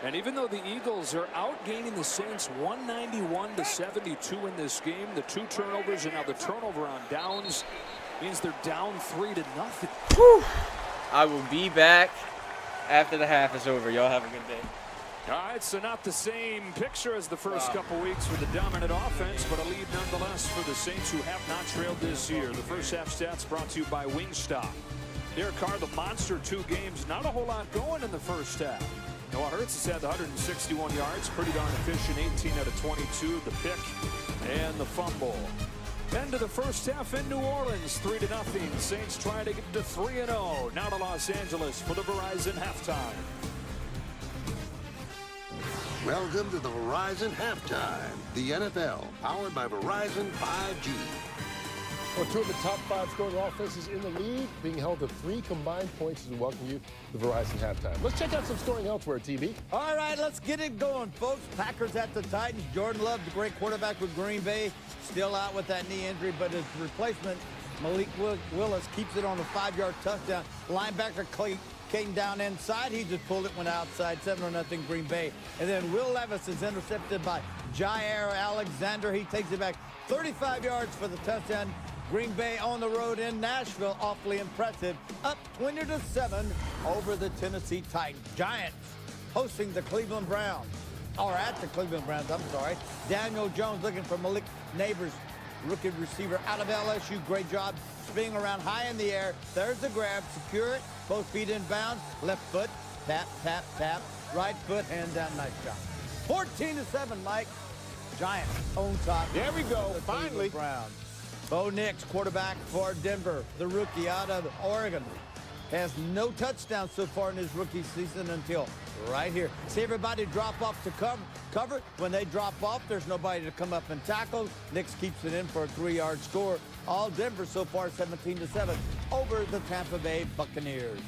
And even though the Eagles are outgaining the Saints 191-72 in this game, the 2 turnovers and now the turnover on downs means they're down 3-0. Whew. I will be back after the half is over. Y'all have a good day. All right, so not the same picture as the first couple weeks with the dominant offense, but a lead nonetheless for the Saints, who have not trailed this year. The first half stats brought to you by Wingstop. Derek Carr, the monster, 2 games, not a whole lot going in the first half. No Well, Hurts has had the 161 yards, pretty darn efficient, 18 out of 22, the pick and the fumble. End of the first half in New Orleans, 3-0. Saints trying to get to 3-0. Now to Los Angeles for the Verizon halftime. Welcome to the Verizon Halftime. The NFL, powered by Verizon 5G. Well, two of the top 5 scoring offenses in the league being held to 3 combined points as we welcome you to the Verizon Halftime. Let's check out some scoring elsewhere, TV. All right, let's get it going, folks. Packers at the Titans. Jordan Love, the great quarterback with Green Bay, still out with that knee injury, but his replacement, Malik Willis, keeps it on a 5-yard touchdown. Linebacker came down inside. He just pulled it, went outside, 7-0 Green Bay. And then Will Levis is intercepted by Jair Alexander. He takes it back 35 yards for the touchdown. Green Bay on the road in Nashville, awfully impressive. Up 20-7 over the Tennessee Titans. Giants hosting the Cleveland Browns, or at the Cleveland Browns, I'm sorry. Daniel Jones looking for Malik Neighbors, rookie receiver out of LSU. Great job spinning around high in the air. There's the grab, secure it, both feet in bounds, left foot, tap, tap, tap, right foot, hand down, nice job. 14-7, Mike. Giants on top. There we go, finally. Browns. Bo Nix, quarterback for Denver, the rookie out of Oregon, has no touchdowns so far in his rookie season until right here. See everybody drop off to cover. When they drop off, there's nobody to come up and tackle. Nix keeps it in for a 3-yard score. All Denver so far 17-7 over the Tampa Bay Buccaneers.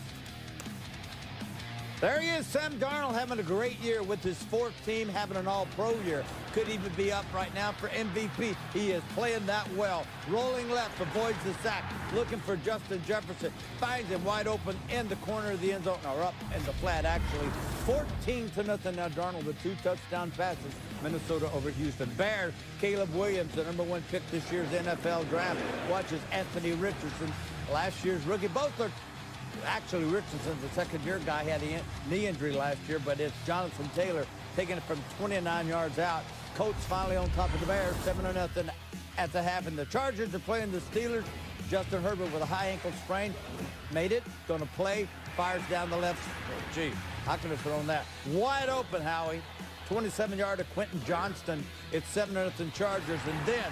There he is, Sam Darnold, having a great year with his 4th team, having an all-pro year. Could even be up right now for MVP. He is playing that well. Rolling left, avoids the sack. Looking for Justin Jefferson. Finds him wide open in the corner of the end zone, or up in the flat, actually. 14-0 now, Darnold with 2 touchdown passes. Minnesota over Houston. Bears, Caleb Williams, the #1 pick this year's NFL draft. Watches Anthony Richardson, last year's rookie. Both are actually, Richardson's a second-year guy, had a knee injury last year, but it's Jonathan Taylor taking it from 29 yards out. Colts finally on top of the Bears, 7-0 at the half. And the Chargers are playing the Steelers. Justin Herbert with a high ankle sprain. Made it, gonna play, fires down the left. Gee, I could have thrown that. Wide open, Howie. 27-yarder Quentin Johnston. It's 7-0 Chargers. And then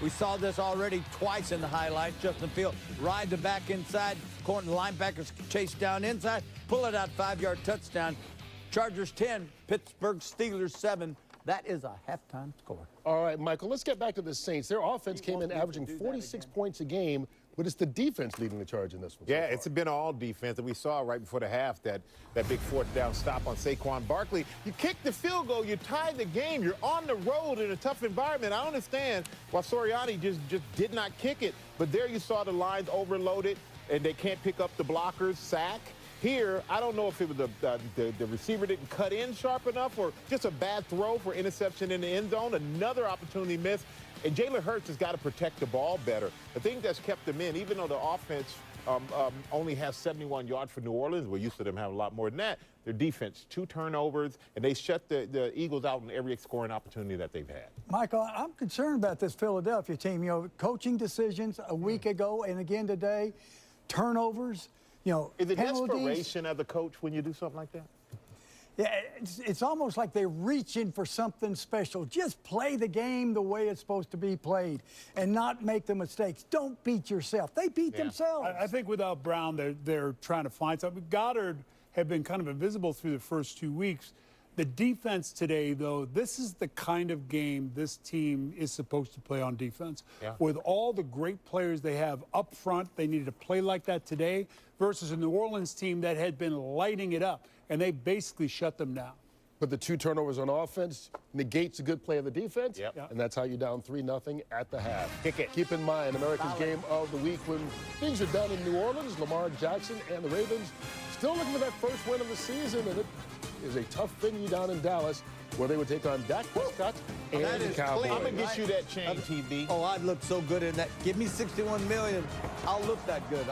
we saw this already twice in the highlight. Justin Fields ride the back inside. Corner linebackers chase down inside. Pull it out, 5-yard touchdown. Chargers 10, Pittsburgh Steelers 7. That is a halftime score. All right, Michael, let's get back to the Saints. Their offense came in averaging 46 points a game, but it's the defense leading the charge in this one. Yeah, it's been all defense. And we saw right before the half that big 4th down stop on Saquon Barkley. You kick the field goal, you tie the game, you're on the road in a tough environment. I understand why Soriani just did not kick it, but there you saw the lines overloaded, and they can't pick up the blockers, sack. Here, I don't know if it was the receiver didn't cut in sharp enough or just a bad throw for interception in the end zone. Another opportunity missed. And Jalen Hurts has got to protect the ball better. The thing that's kept them in, even though the offense only has 71 yards for New Orleans, we're used to them having a lot more than that, their defense, 2 turnovers, and they shut the Eagles out in every scoring opportunity that they've had. Michael, I'm concerned about this Philadelphia team. You know, coaching decisions a week ago and again today, turnovers. You know, is it penalties. desperation as a coach when you do something like that? Yeah, it's almost like they're reaching for something special. Just play the game the way it's supposed to be played and not make the mistakes. Don't beat yourself. They beat themselves. I think without Brown, they're trying to find something. Goddard had been kind of invisible through the first 2 weeks. The defense today, though, this is the kind of game this team is supposed to play on defense. Yeah. With all the great players they have up front, they needed to play like that today versus a New Orleans team that had been lighting it up, and they basically shut them down. But the 2 turnovers on offense negates a good play of the defense, and that's how you down 3-0 at the half. Kick it. Keep in mind, America's game of the week when things are done in New Orleans, Lamar Jackson and the Ravens still looking for that first win of the season, and it is a tough venue down in Dallas where they would take on Dak Prescott and the Cowboys. I'm going to get you that chain, TB. Oh, I'd look so good in that. Give me $61 million. I'll look that good.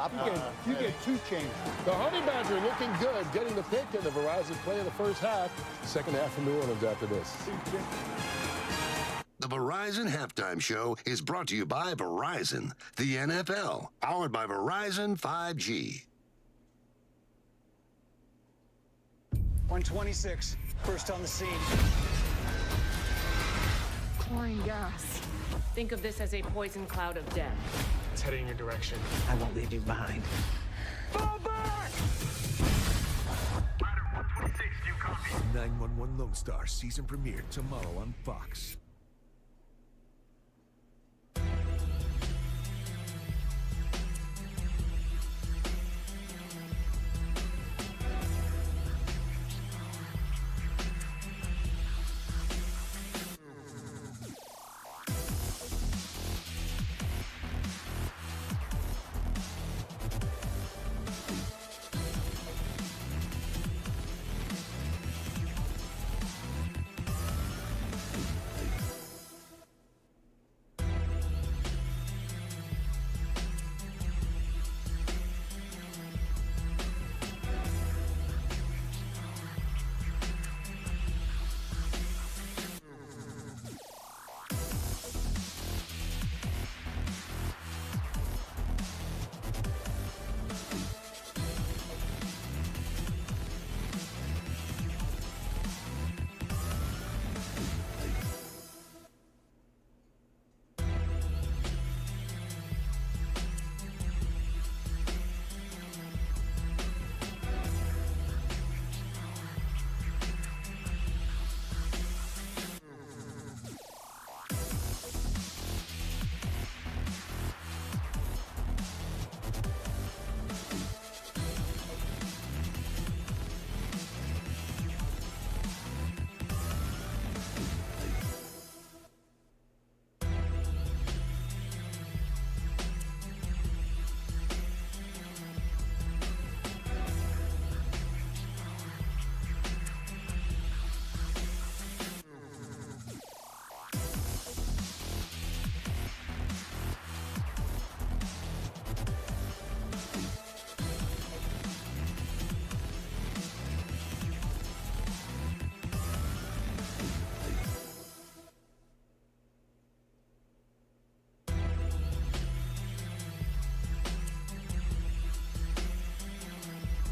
You get 2 chains. The Honey Badger looking good, getting the pick in the Verizon play in the first half. Second half from New Orleans after this. The Verizon Halftime Show is brought to you by Verizon, the NFL, powered by Verizon 5G. 126, first on the scene. Chlorine gas. Think of this as a poison cloud of death. It's heading in your direction. I won't leave you behind. Fall back! 911 Lone Star season premiere tomorrow on Fox.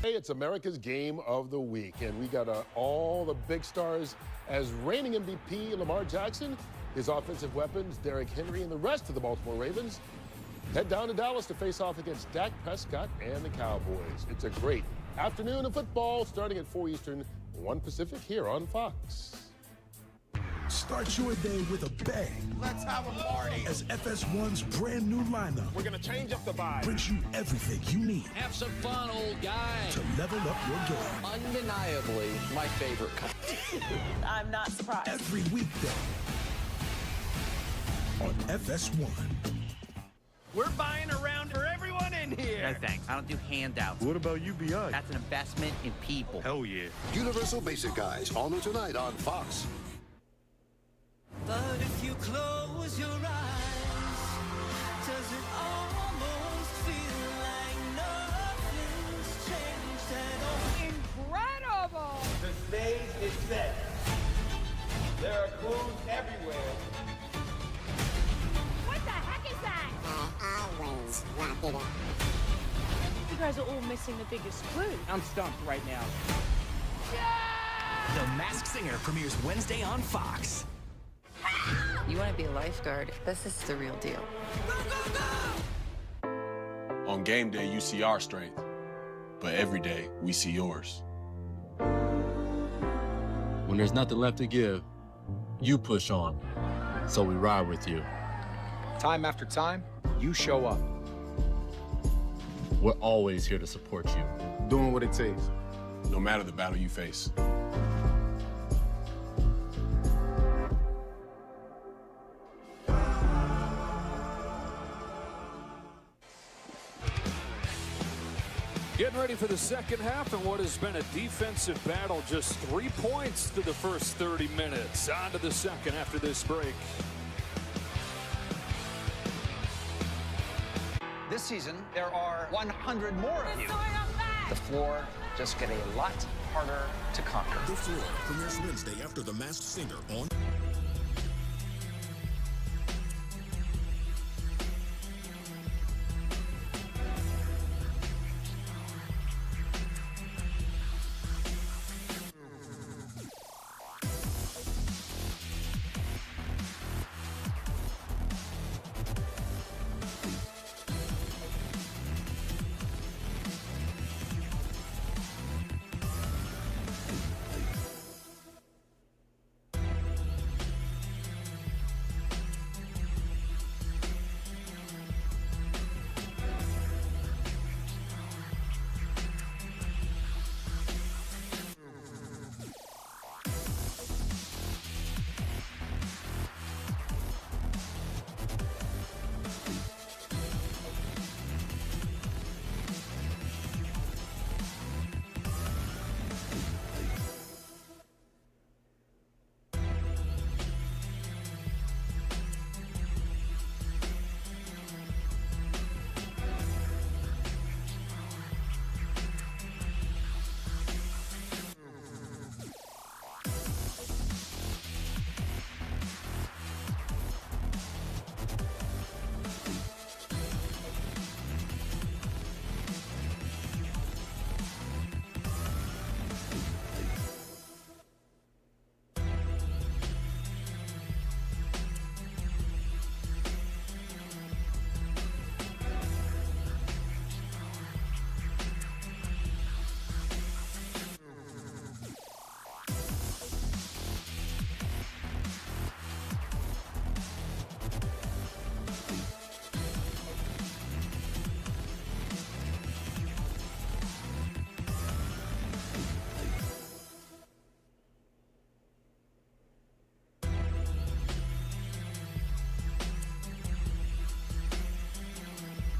Hey, it's America's Game of the Week, and we got all the big stars as reigning MVP Lamar Jackson, his offensive weapons Derrick Henry, and the rest of the Baltimore Ravens head down to Dallas to face off against Dak Prescott and the Cowboys. It's a great afternoon of football starting at 4 Eastern, 1 Pacific here on Fox. Start your day with a bang. Let's have a party. As FS1's brand new lineup We're gonna change up the vibe. brings you everything you need Have some fun, old guy. to level up your game. Undeniably, my favorite country. I'm not surprised. Every weekday on FS1. We're buying a round for everyone in here. No thanks. I don't do handouts. What about UBI? That's an investment in people. Hell yeah. Universal Basic Guys, all new tonight on Fox. But if you close your eyes, does it almost feel like nothing's changed at all? Incredible! The stage is set. There are clues everywhere. What the heck is that? Always wrap it up. You guys are all missing the biggest clue. I'm stumped right now. The Masked Singer premieres Wednesday on Fox. You want to be a lifeguard? This is the real deal. On game day, you see our strength, but every day, we see yours. When there's nothing left to give, you push on, so we ride with you. Time after time, you show up. We're always here to support you. Doing what it takes, no matter the battle you face. Getting ready for the second half and what has been a defensive battle. Just 3 points to the first 30 minutes. On to the second after this break. This season, there are 100 more of you. The floor just get a lot harder to conquer. The Floor premieres Wednesday after The Masked Singer on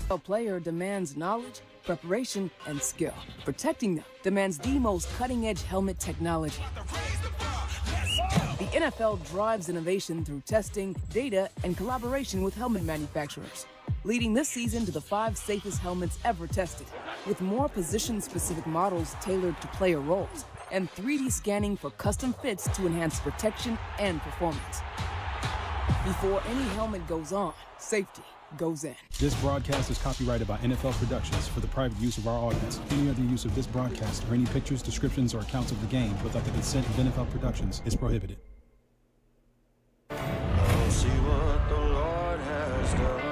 A player demands knowledge, preparation, and skill. Protecting them demands the most cutting-edge helmet technology. The NFL drives innovation through testing, data, and collaboration with helmet manufacturers, leading this season to the 5 safest helmets ever tested, with more position-specific models tailored to player roles, and 3D scanning for custom fits to enhance protection and performance. Before any helmet goes on, safety goes in. This broadcast is copyrighted by NFL Productions for the private use of our audience. Any other use of this broadcast or any pictures, descriptions, or accounts of the game without the consent of NFL Productions is prohibited. Oh, see what the Lord has done.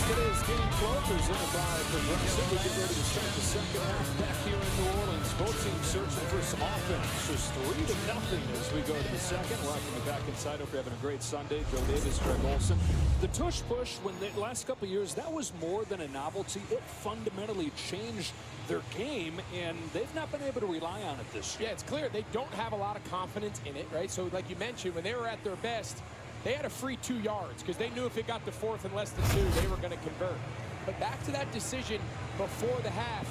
Today's game flow presented by Progressive. We get ready to start the second half back here in New Orleans. Both teams searching for some offense. Just 3-0 as we go to the second. Welcome you back inside. Hope you're having a great Sunday. Joe Davis, Greg Olson. The tush push, when the last couple of years, that was more than a novelty. It fundamentally changed their game, and they've not been able to rely on it this year. Yeah, it's clear they don't have a lot of confidence in it, right? So like you mentioned, when they were at their best, they had a free 2 yards because they knew if it got to 4th and less than 2, they were going to convert. But back to that decision before the half,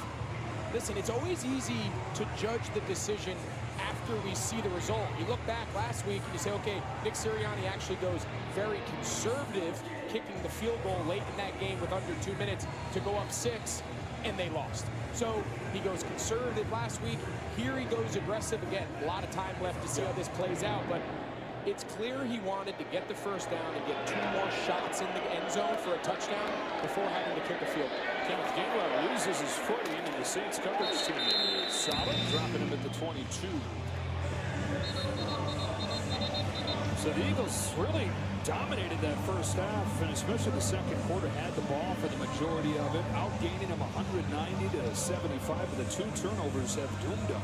listen, it's always easy to judge the decision after we see the result. You look back last week and you say, okay, Nick Sirianni actually goes very conservative, kicking the field goal late in that game with under 2 minutes to go up 6, and they lost. So he goes conservative last week. Here he goes aggressive again. A lot of time left to see how this plays out, but it's clear he wanted to get the first down and get 2 more shots in the end zone for a touchdown before having to kick a field goal. Kenneth Gainwell loses his footing, and the Saints coverage team is solid, dropping him at the 22. So the Eagles really dominated that first half, and especially the second quarter, had the ball for the majority of it, outgaining them 190-75, but the 2 turnovers have doomed them.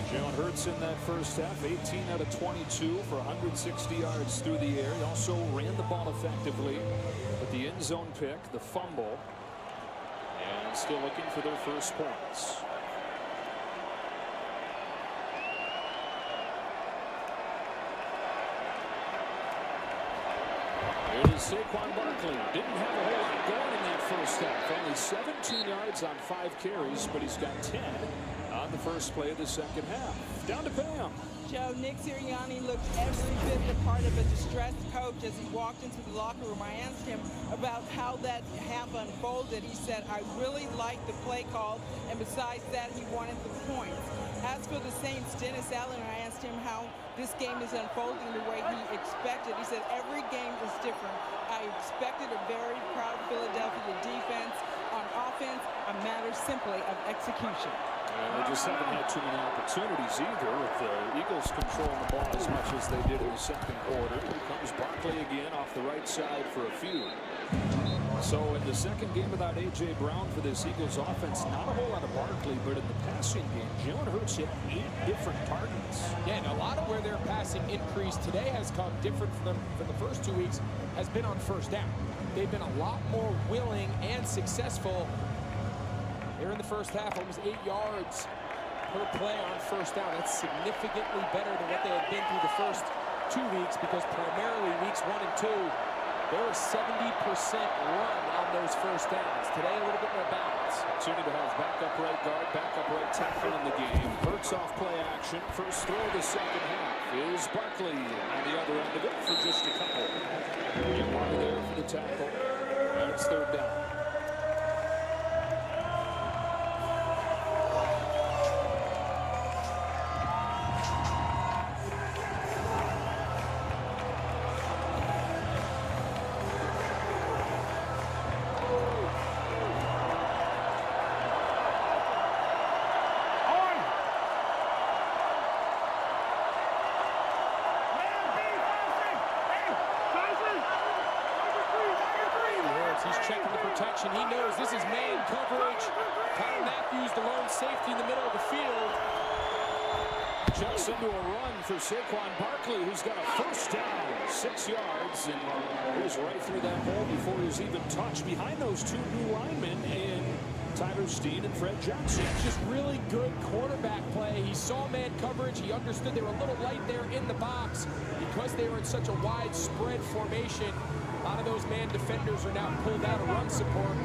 Jalen Hurts in that first half, 18 out of 22 for 160 yards through the air. He also ran the ball effectively with the end zone pick, the fumble, and still looking for their first points. It is Saquon Barkley. Didn't have a whole lot going in that first half. Only 17 yards on 5 carries, but he's got 10 on the first play of the second half. Down to Pam. Joe, Nick Sirianni looked every bit the part of a distressed coach as he walked into the locker room. I asked him about how that half unfolded. He said, I really liked the play call, and besides that, he wanted the points. As for the Saints, Dennis Allen, I asked him how this game is unfolding the way he expected. He said, every game is different. I expected a very proud Philadelphia defense. On offense, a matter simply of execution. And they just haven't had too many opportunities either, with the Eagles controlling the ball as much as they did in the second quarter. Here comes Barkley again off the right side for a few. So in the second game without A.J. Brown for this Eagles offense, not a whole lot of Barkley, but in the passing game, Jalen Hurts hit 8 different targets. Yeah, and a lot of where their passing increase today has come different from them for the first 2 weeks has been on first down. They've been a lot more willing and successful. They're in the first half, almost 8 yards per play on first down. That's significantly better than what they had been through the first 2 weeks, because primarily weeks 1 and 2, they were 70% run on those first downs. Today, a little bit more balance. Opportunity to have backup right guard, backup right tackle in the game. Hurts off play action. First throw of the second half is Barkley on the other end of it for just a couple. Gilmore there for the tackle. And it's third down. He knows this is man coverage. Tyrann Mathieu, the lone safety in the middle of the field. checks into a run for Saquon Barkley, who's got a first down, 6 yards, and goes right through that hole before he was even touched. Behind those two new linemen in Tyler Steen and Fred Jackson. Just really good quarterback play. He saw man coverage. He understood they were a little light there in the box. Because they were in such a wide spread formation, a lot of those man defenders are now pulled out of run support.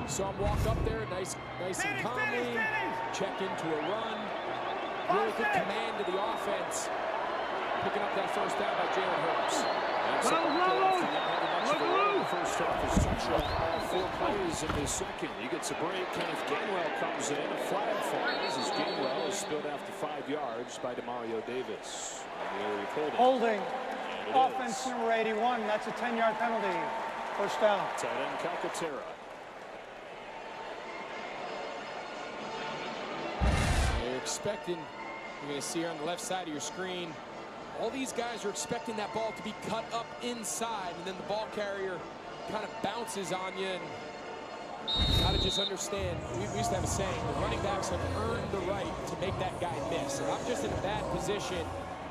Saw him walk up there, nice and calmly, check into a run. Really good command to the offense. Picking up that first down by Jalen Hurts. First half is touchdown. All 4 plays in the second. He gets a break. Kenneth Gainwell comes in. A flag falls as Gainwell is spilled after 5 yards by DeMario Davis. Holding. Offense number 81. That's a 10-yard penalty. First down. Tight end Calcaterra. They're expecting, you're going to see here on the left side of your screen, all these guys are expecting that ball to be cut up inside, and then the ball carrier kind of bounces on you. And you got to just understand, we used to have a saying, the running backs have earned the right to make that guy miss. If I'm just in a bad position,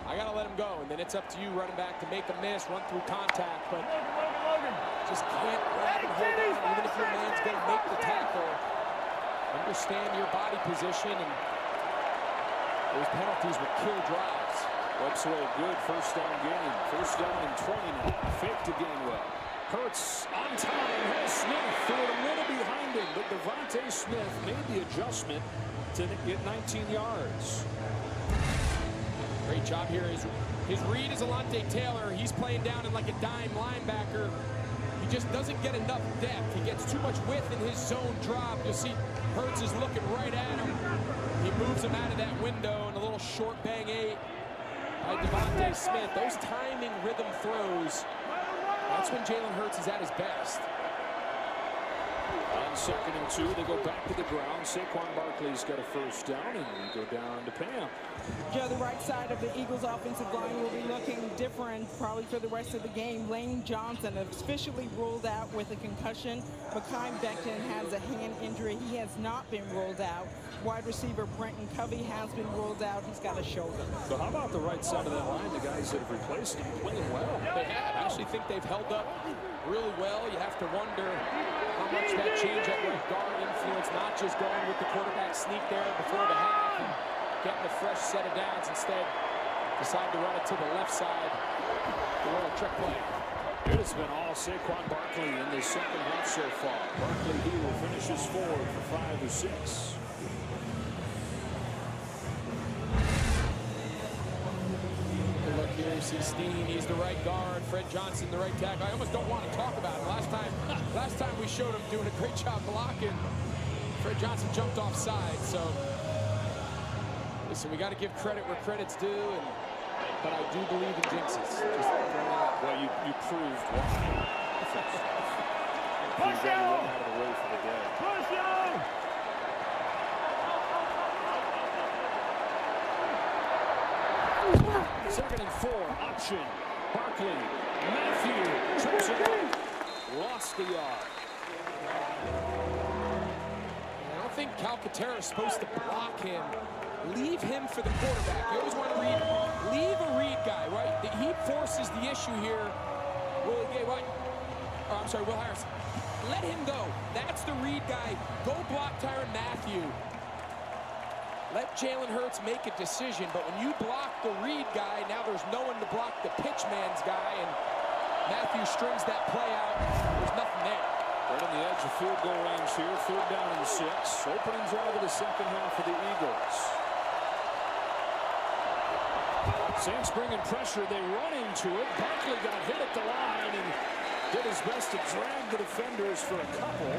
I got to let him go, and then it's up to you, running back, to make a miss, run through contact, but just can't grab and hold on. Even if your man's going to make the tackle, understand your body position, and those penalties will kill drives. Wipes away a good first down gain. First down and 20 now. Fake to Gainwell. Hurts on time. Has Smith threw it a little behind him, but Devontae Smith made the adjustment to get 19 yards. Great job here. His read is Alontae Taylor. He's playing down in like a dime linebacker. He just doesn't get enough depth. He gets too much width in his zone drop. You'll see Hurts is looking right at him. He moves him out of that window, and a little short bang 8 by Devontae Smith. Those timing rhythm throws, that's when Jalen Hurts is at his best. On 2nd and 2, they go back to the ground. Saquon Barkley's got a first down, and we go down to Pam. Joe, the right side of the Eagles offensive line will be looking different probably for the rest of the game. Lane Johnson officially ruled out with a concussion. Mekhi Becton has a hand injury. He has not been ruled out. Wide receiver Brenton Covey has been ruled out. He's got a shoulder. So how about the right side of that line? The guys that have replaced him playing well. They have. I actually think they've held up really well. You have to wonder how much that change at right guard influence, not just going with the quarterback sneak there before the half and getting a fresh set of downs. Instead, decide to run it to the left side. The little trick play. It has been all Saquon Barkley in the second half so far. Barkley here finishes forward for 5 or 6. Look here, you see Steen, he's the right guard. Fred Johnson, the right tackle. I almost don't want to talk about him. Last time we showed him doing a great job blocking. Fred Johnson jumped offside, so listen, we got to give credit where credit's due, but I do believe in jinxes. Well, you proved why. Push out of the way for the day. Push out. Second and 4, option. Barkley, Matthew, trips it up, lost the yard. I don't think Calcaterra is supposed to block him. Leave him for the quarterback. You always want to leave a read guy, right? He forces the issue here. Will Harris. Let him go. That's the read guy. Go block Tyrann Mathieu. Let Jalen Hurts make a decision, but when you block the read guy, now there's no one to block the pitch man's guy, and Mathieu strings that play out. There's nothing there. Right on the edge of field goal range here, 3rd down and 6. Opening drive of the second half for the Eagles. Saints bringing pressure, they run into it. Barkley got hit at the line and did his best to drag the defenders for a couple.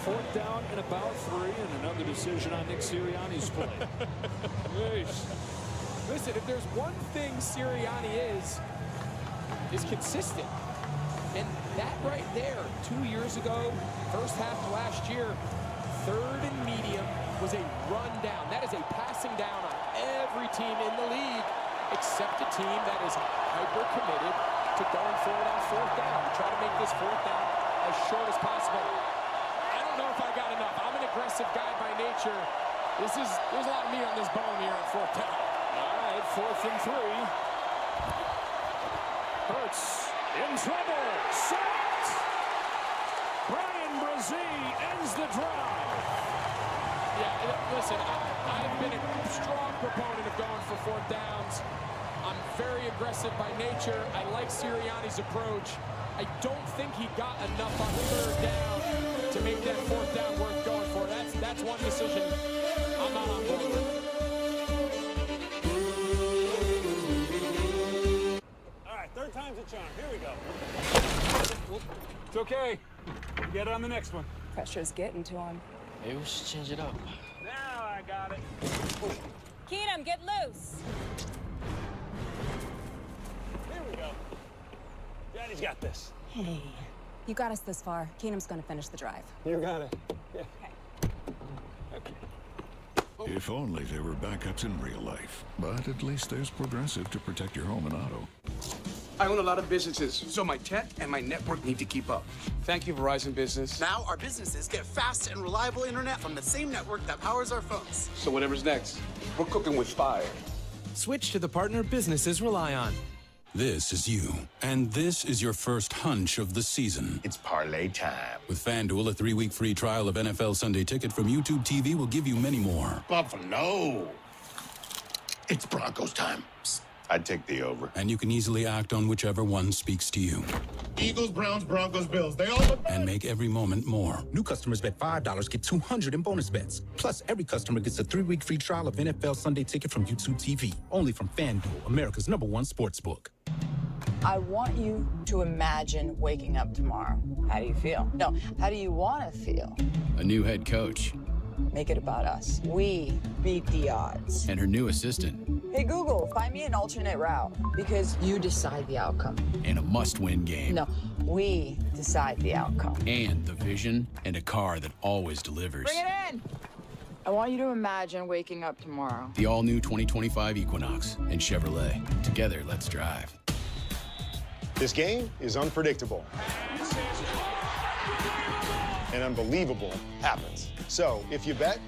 4th down and about 3, and another decision on Nick Sirianni's play. Listen, if there's one thing Sirianni is consistent. And that right there, 2 years ago, first half of last year, 3rd and medium was a run down. That is a passing down on every team in the league, except a team that is hyper committed to going for it on 4th down. Try to make this 4th down as short as possible. I don't know if I got enough. I'm an aggressive guy by nature. There's a lot of meat on this bone here on 4th down. right, 4th and 3. Hurts in trouble. Sacked. Brian Brzee ends the drive. Yeah, listen, I've been a strong proponent of going for 4th downs. I'm very aggressive by nature. I like Sirianni's approach. I don't think he got enough on 3rd down to make that 4th down worth going for. That's one decision I'm not on board with. All right, 3rd time's a charm. Here we go. It's okay. We'll get on the next one. Pressure's getting to him. Maybe we should change it up. Now I got it. Keenum, get loose. Here we go. Daddy's got this. Hey, you got us this far. Keenum's gonna finish the drive. You got it. Yeah. If only there were backups in real life. But at least there's Progressive to protect your home and auto. I own a lot of businesses, so my tech and my network need to keep up. Thank you, Verizon Business. Now our businesses get fast and reliable internet from the same network that powers our phones. So whatever's next, we're cooking with fire. Switch to the partner businesses rely on. This is you, and this is your first hunch of the season. It's parlay time. With FanDuel, a 3-week free trial of NFL Sunday Ticket from YouTube TV will give you many more. Buffalo. It's Broncos time. Psst, I'd take the over. And you can easily act on whichever one speaks to you. Eagles, Browns, Broncos, Bills, they all... And make every moment more. New customers bet $5 get $200 in bonus bets. Plus, every customer gets a 3-week free trial of NFL Sunday Ticket from YouTube TV. Only from FanDuel, America's #1 sportsbook. I want you to imagine waking up tomorrow. How do you feel? No, how do you want to feel? A new head coach. Make it about us. We beat the odds. And her new assistant. Hey, Google, find me an alternate route, because you decide the outcome. And a must-win game. No, we decide the outcome. And the vision and a car that always delivers. Bring it in! I want you to imagine waking up tomorrow. The all-new 2025 Equinox and Chevrolet. Together, let's drive. This game is unpredictable. And unbelievable happens. So, if you bet,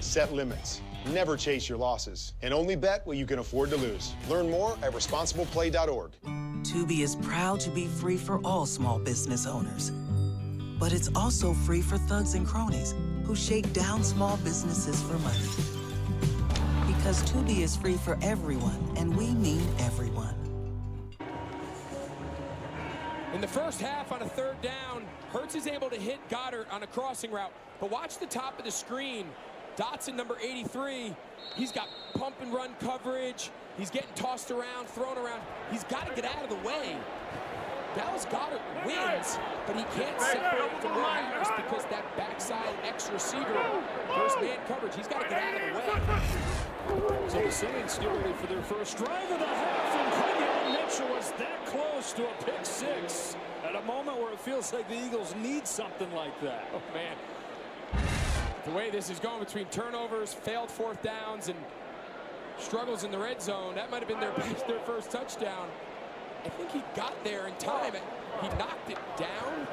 set limits. Never chase your losses. And only bet what you can afford to lose. Learn more at responsibleplay.org. Tubi is proud to be free for all small business owners. But it's also free for thugs and cronies who shake down small businesses for money. Because Tubi is free for everyone, and we mean everyone. In the first half on a 3rd down, Hurts is able to hit Goddard on a crossing route. But watch the top of the screen. Dotson, number 83, he's got pump and run coverage. He's getting tossed around, thrown around. He's got to get out of the way. Dallas Goedert wins, but he can't separate from Will Harris because that backside X receiver, first man coverage, he's got to get out of the way. So the Saints get ready for their first drive of the half, and Quinion Mitchell was that close to a pick 6 at a moment where it feels like the Eagles need something like that. Oh, man. The way this is going between turnovers, failed 4th downs, and struggles in the red zone, that might have been their first touchdown. I think he got there in time. He knocked it down.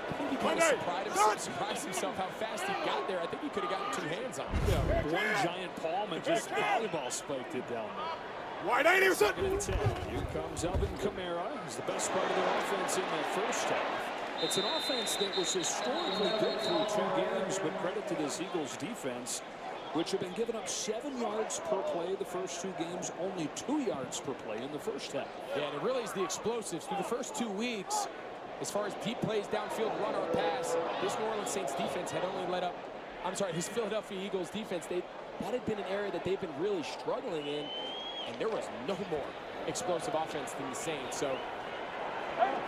I think he kind of surprised himself how fast he got there. I think he could have gotten 2 hands on it. Yeah, one giant palm and just volleyball spiked it down there. Why ain't even Second and 10. Here comes Alvin Kamara. He's the best part of their offense in that first half. It's an offense that was historically good through 2 games, but credit to this Eagles defense, which have been giving up 7 yards per play the first 2 games, only 2 yards per play in the first half. Yeah, and it really is the explosives. Through the first 2 weeks, as far as deep plays downfield, run or pass, this New Orleans Saints defense had only let up, this Philadelphia Eagles defense, that had been an area that they've been really struggling in, and there was no more explosive offense than the Saints. So,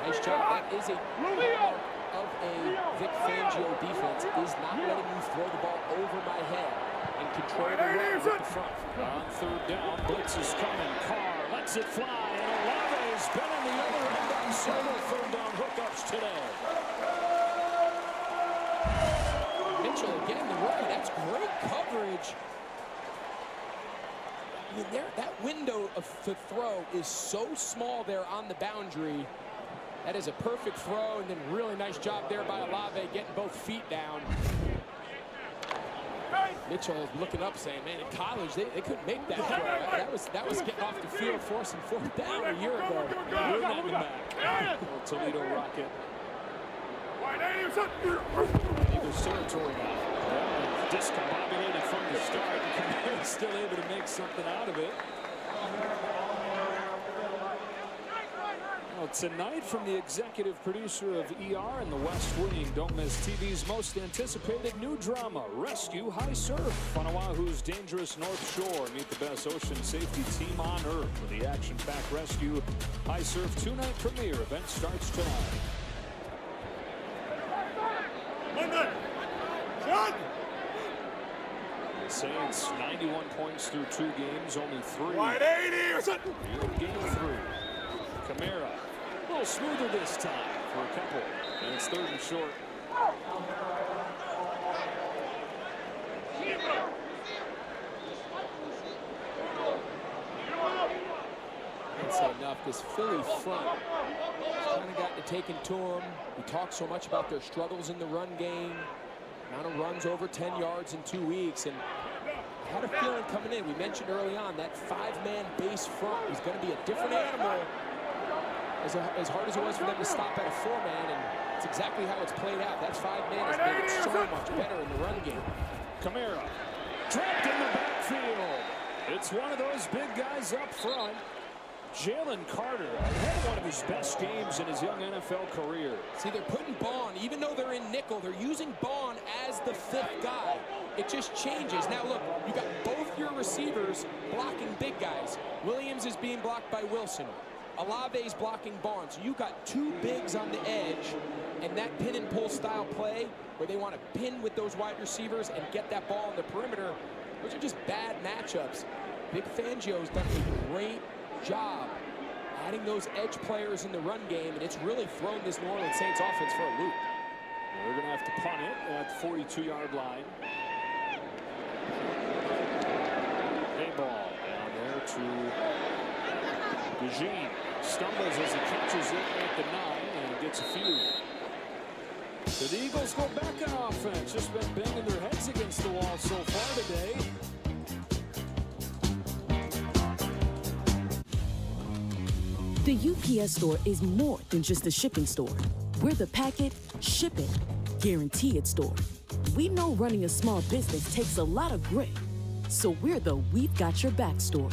nice job. That is a hallmark of a Vic Fangio defense, is not letting you throw the ball over my head and control the run with the front. On 3rd down, blitz is coming. Carr lets it fly, and Olave's been on the other end on several 3rd down hookups today. Mitchell again, the rookie. That's great coverage. I mean, that window to throw is so small there on the boundary. That is a perfect throw, and then really nice job there by Olave getting both feet down. Mitchell looking up saying, man, in college, they couldn't make that throw. That was getting off the field, forcing fourth down a year ago. Room on the back. Toledo Rocket. Eagles territory now. Discombobulated from the start. And still able to make something out of it. Well, tonight from the executive producer of ER and the West Wing, don't miss TV's most anticipated new drama, Rescue High Surf. On Oahu's dangerous North Shore, meet the best ocean safety team on Earth with the action-packed Rescue High Surf 2-night premiere. Event starts tonight. The Saints 91 points through 2 games, only 3. Wide 80 or something. Game 3. Kamara. A little smoother this time for a couple. And it's 3rd and short. Can't say enough. This Philly front has kind of gotten it taken to them. We talk so much about their struggles in the run game. Amount of runs over 10 yards in 2 weeks. And I had a feeling coming in. We mentioned early on that 5-man base front was going to be a different animal. As hard as it was for them to stop at a 4-man, and it's exactly how it's played out. That 5-man has made it so much better in the run game. Kamara trapped in the backfield. It's one of those big guys up front. Jalen Carter had one of his best games in his young NFL career. See, they're putting Bond, even though they're in nickel, they're using Bond as the 5th guy. It just changes. Now look, you got both your receivers blocking big guys. Williams is being blocked by Wilson. Olave's blocking Barnes. So you got 2 bigs on the edge, and that pin and pull style play where they want to pin with those wide receivers and get that ball on the perimeter, those are just bad matchups. Big Fangio's done a great job adding those edge players in the run game, and it's really thrown this New Orleans Saints offense for a loop. They're going to have to punt it at the 42-yard line. A ball down there to Eugene. Stumbles as he catches it at the 9 and gets a few. So the Eagles go back on offense. Just been banging their heads against the wall so far today. The UPS store is more than just a shipping store. We're the packet, ship it, guarantee it store. We know running a small business takes a lot of grit. So we're the We've Got Your Back store.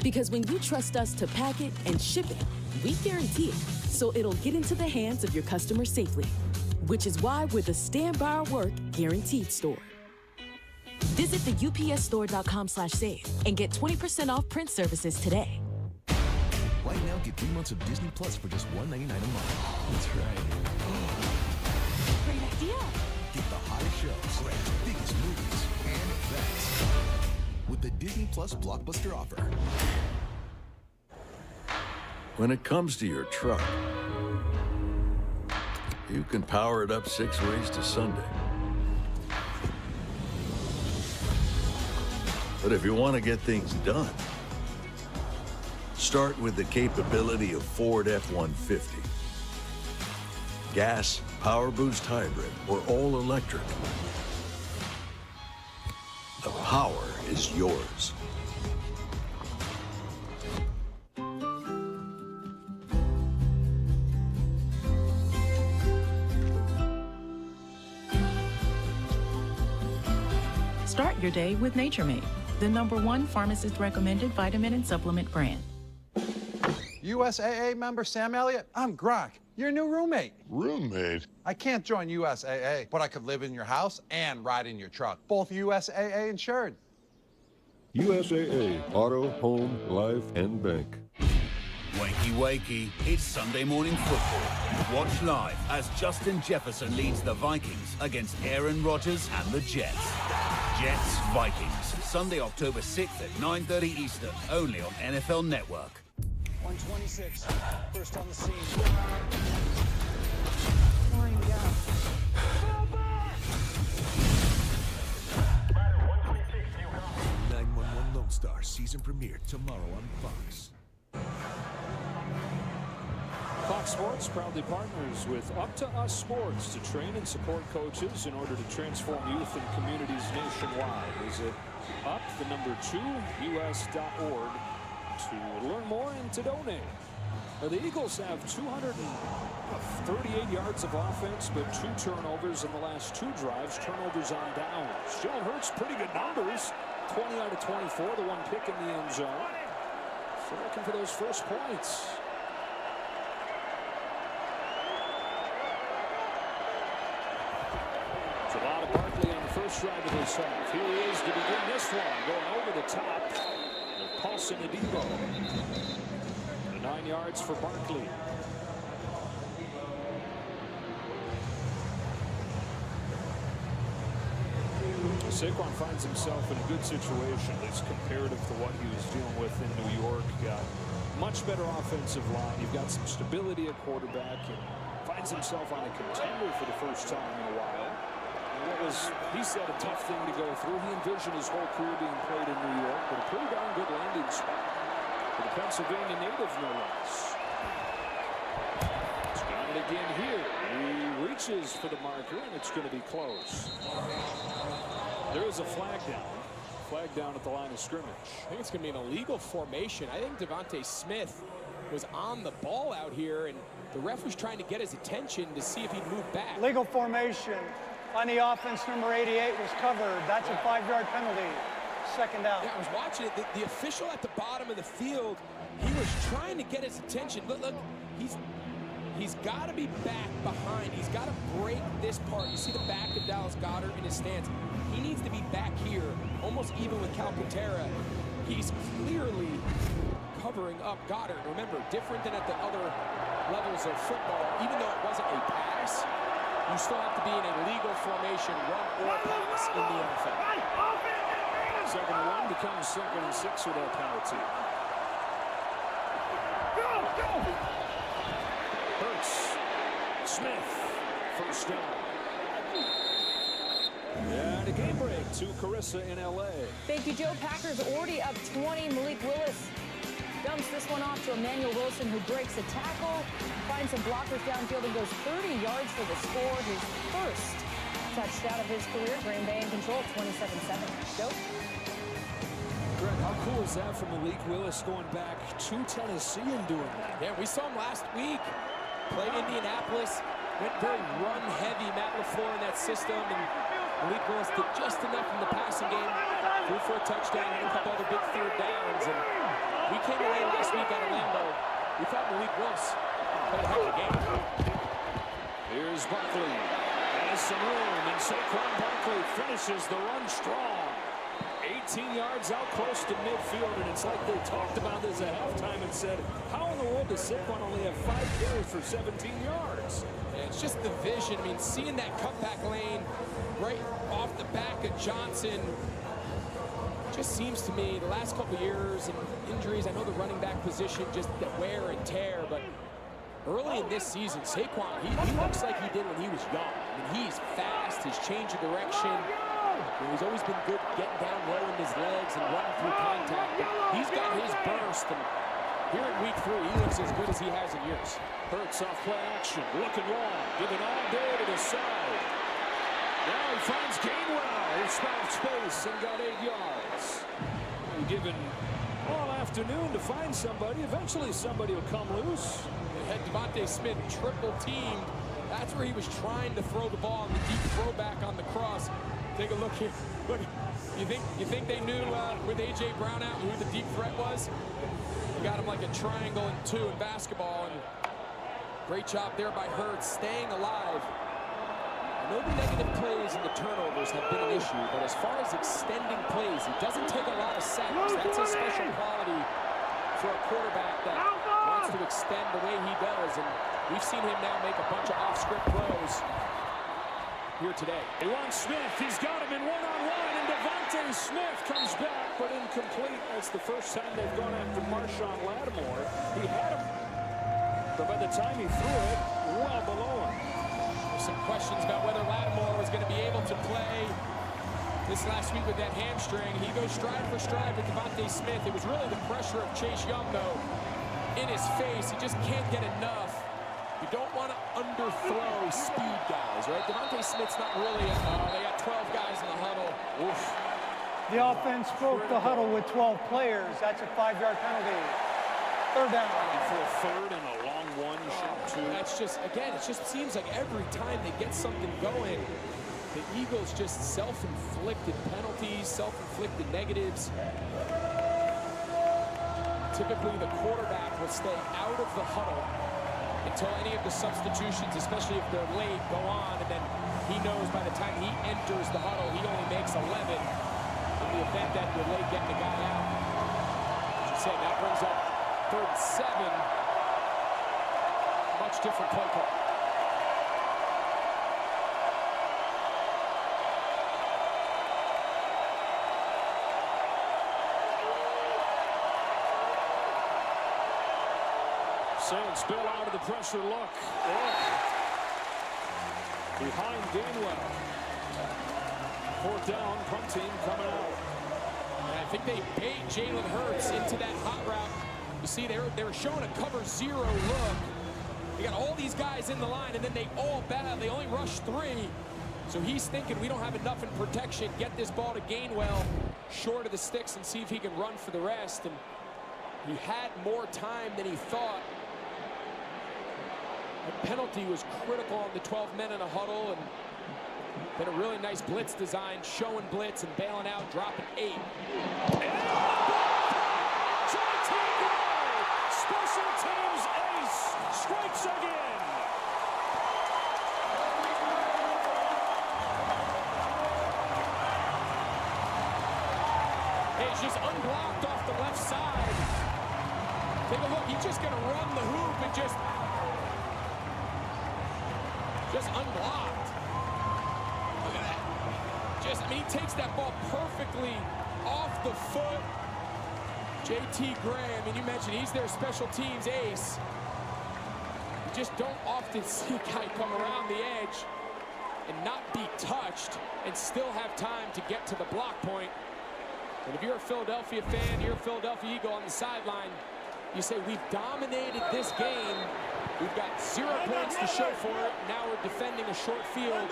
Because when you trust us to pack it and ship it, we guarantee it, so it'll get into the hands of your customers safely. Which is why we're the Stand By Our Work guaranteed store. Visit theupsstore.com/save and get 20% off print services today. Right now, get 3 months of Disney Plus for just $1.99 a month. That's right. Great idea. Get the hottest shows, biggest movies, and effects with the Disney Plus Blockbuster offer. When it comes to your truck, you can power it up 6 ways to Sunday. But if you want to get things done, start with the capability of Ford F-150. Gas, power boost hybrid, or all electric. The power is yours. Start your day with Nature Made, the #1 pharmacist-recommended vitamin and supplement brand. USAA member Sam Elliott? I'm Gronk, your new roommate. Roommate? I can't join USAA, but I could live in your house and ride in your truck. Both USAA insured. USAA, auto, home, life, and bank. Wakey, wakey, it's Sunday morning football. Watch live as Justin Jefferson leads the Vikings against Aaron Rodgers and the Jets. Jets, Vikings, Sunday, October 6th at 9:30 Eastern, only on NFL Network. 126, first on the scene. Pouring down. 911 Lone Star season premiere tomorrow on Fox. Fox Sports proudly partners with Up to Us Sports to train and support coaches in order to transform youth and communities nationwide. Visit up2us.org to learn more and to donate. Now, the Eagles have 238 yards of offense, but 2 turnovers in the last 2 drives, turnovers on downs. Jalen Hurts, pretty good numbers, 20 out of 24, the 1 pick in the end zone. So looking for those first points. It's a lot of Barkley on the first drive of this half. Here he is to begin this one, going over the top with Paulson Adebo. 9 yards for Barkley. Saquon finds himself in a good situation, at least comparative to what he was dealing with in New York. Got much better offensive line. You've got some stability at quarterback, and finds himself on a contender for the first time in a while. And what was, he said, a tough thing to go through. He envisioned his whole career being played in New York, but a pretty darn good landing spot for the Pennsylvania native, no less. It's got it again here. He reaches for the marker, and it's going to be close. There is a flag down. Flag down at the line of scrimmage. I think it's going to be an illegal formation. I think Devontae Smith was on the ball out here, and the ref was trying to get his attention to see if he'd move back. Legal formation on the offense. Number 88 was covered. That's a 5-yard penalty. Second down. Yeah, I was watching it. The official at the bottom of the field, he was trying to get his attention. But look, he's got to be back behind. He's got to break this part. You see the back of Dallas Goedert in his stance. He needs to be back here, almost even with Calcaterra. He's clearly covering up Goedert. Remember, different than at the other levels of football, even though it wasn't a pass, you still have to be in a legal formation, run or pass in the NFL. 2nd and 1 becomes 2nd and 6 with that penalty. Hurts. Smith. First down. And a game break to Carissa in L.A. Thank you, Joe. Packers already up 20. Malik Willis dumps this one off to Emmanuel Wilson, who breaks a tackle, finds some blockers downfield, and goes 30 yards for the score. His first touchdown of his career. Green Bay in control, 27-7. Joe? Greg, how cool is that from Malik Willis going back to Tennessee and doing that? Yeah, we saw him last week. Played Indianapolis. Went very run-heavy, Matt LaFleur in that system, and Malik Willis did just enough in the passing game. Threw for a touchdown and a couple other big 3rd downs. And we came away last week out of Lambeau. We thought Malik Willis played a heck of a game. Here's Barkley. Has some room, and Saquon Barkley finishes the run strong. 18 yards out close to midfield, and it's like they talked about this at halftime and said, how in the world does Saquon only have 5 carries for 17 yards? And it's just the vision. I mean, seeing that cutback lane right off the back of Johnson just seems to me the last couple of years and injuries, I know the running back position, just the wear and tear, but early in this season, Saquon, he looks like he did when he was young. I mean, he's fast, his change of direction. He's always been good getting down low in his legs and running through contact, but he's got his burst, and here in week 3, he looks as good as he has in years. Hurts off play action, looking long, giving all day to the side. Now he finds Gainwell, who found space and got 8 yards. Given all afternoon to find somebody, eventually somebody will come loose. They had Devontae Smith triple teamed. That's where he was trying to throw the ball in the deep throwback on the cross. Take a look here. Look, you think they knew with A.J. Brown out who the deep threat was? They got him like a triangle and 2 in basketball, and great job there by Hurts, staying alive. I know the negative plays and the turnovers have been an issue, but as far as extending plays, he doesn't take a lot of sacks. That's a special quality for a quarterback that wants to extend the way he does, and we've seen him now make a bunch of off-script throws here today. He wants Smith. He's got him in one-on-one, and Devontae Smith comes back, but incomplete. That's the first time they've gone after Marshawn Lattimore. He had him, but by the time he threw it, well below him. There's some questions about whether Lattimore was going to be able to play this last week with that hamstring. He goes stride for stride with Devontae Smith. It was really the pressure of Chase Young, though, in his face. He just can't get enough You don't want to underthrow speed guys, right? Devontae Smith's not really, they got 12 guys in the huddle. Oof. The offense broke the huddle with 12 players. That's a 5-yard penalty. Third down. For a third and a long one, shot two. That's just, again, it just seems like every time they get something going, the Eagles just self-inflicted penalties, self-inflicted negatives. Typically, the quarterback will stay out of the huddle until any of the substitutions, especially if they're late, go on, and then he knows by the time he enters the huddle, he only makes 11 in the event that you're late getting the guy out. As you said, that brings up 3rd and 7. Much different play call. Saints bail out of the pressure look. Behind Gainwell. 4th down, punt team coming out. And I think they paid Jalen Hurts into that hot route. You see, they were showing a cover 0 look. They got all these guys in the line, and then they all bail. They only rush 3. So he's thinking, we don't have enough in protection. Get this ball to Gainwell, short of the sticks, and see if he can run for the rest. And he had more time than he thought. The penalty was critical on the 12 men in a huddle, and then a really nice blitz design, showing blitz and bailing out, dropping 8. Special teams ace strikes again. He's just unblocked off the left side. Take a look, he's just going to run the hoop and just unblocked. Look at that. I mean, he takes that ball perfectly off the foot. JT Gray, I mean, you mentioned he's their special teams ace. You just don't often see a guy come around the edge and not be touched and still have time to get to the block point. And if you're a Philadelphia fan, you're a Philadelphia Eagle on the sideline, you say, we've dominated this game. We've got 0 points to show for it. Now we're defending a short field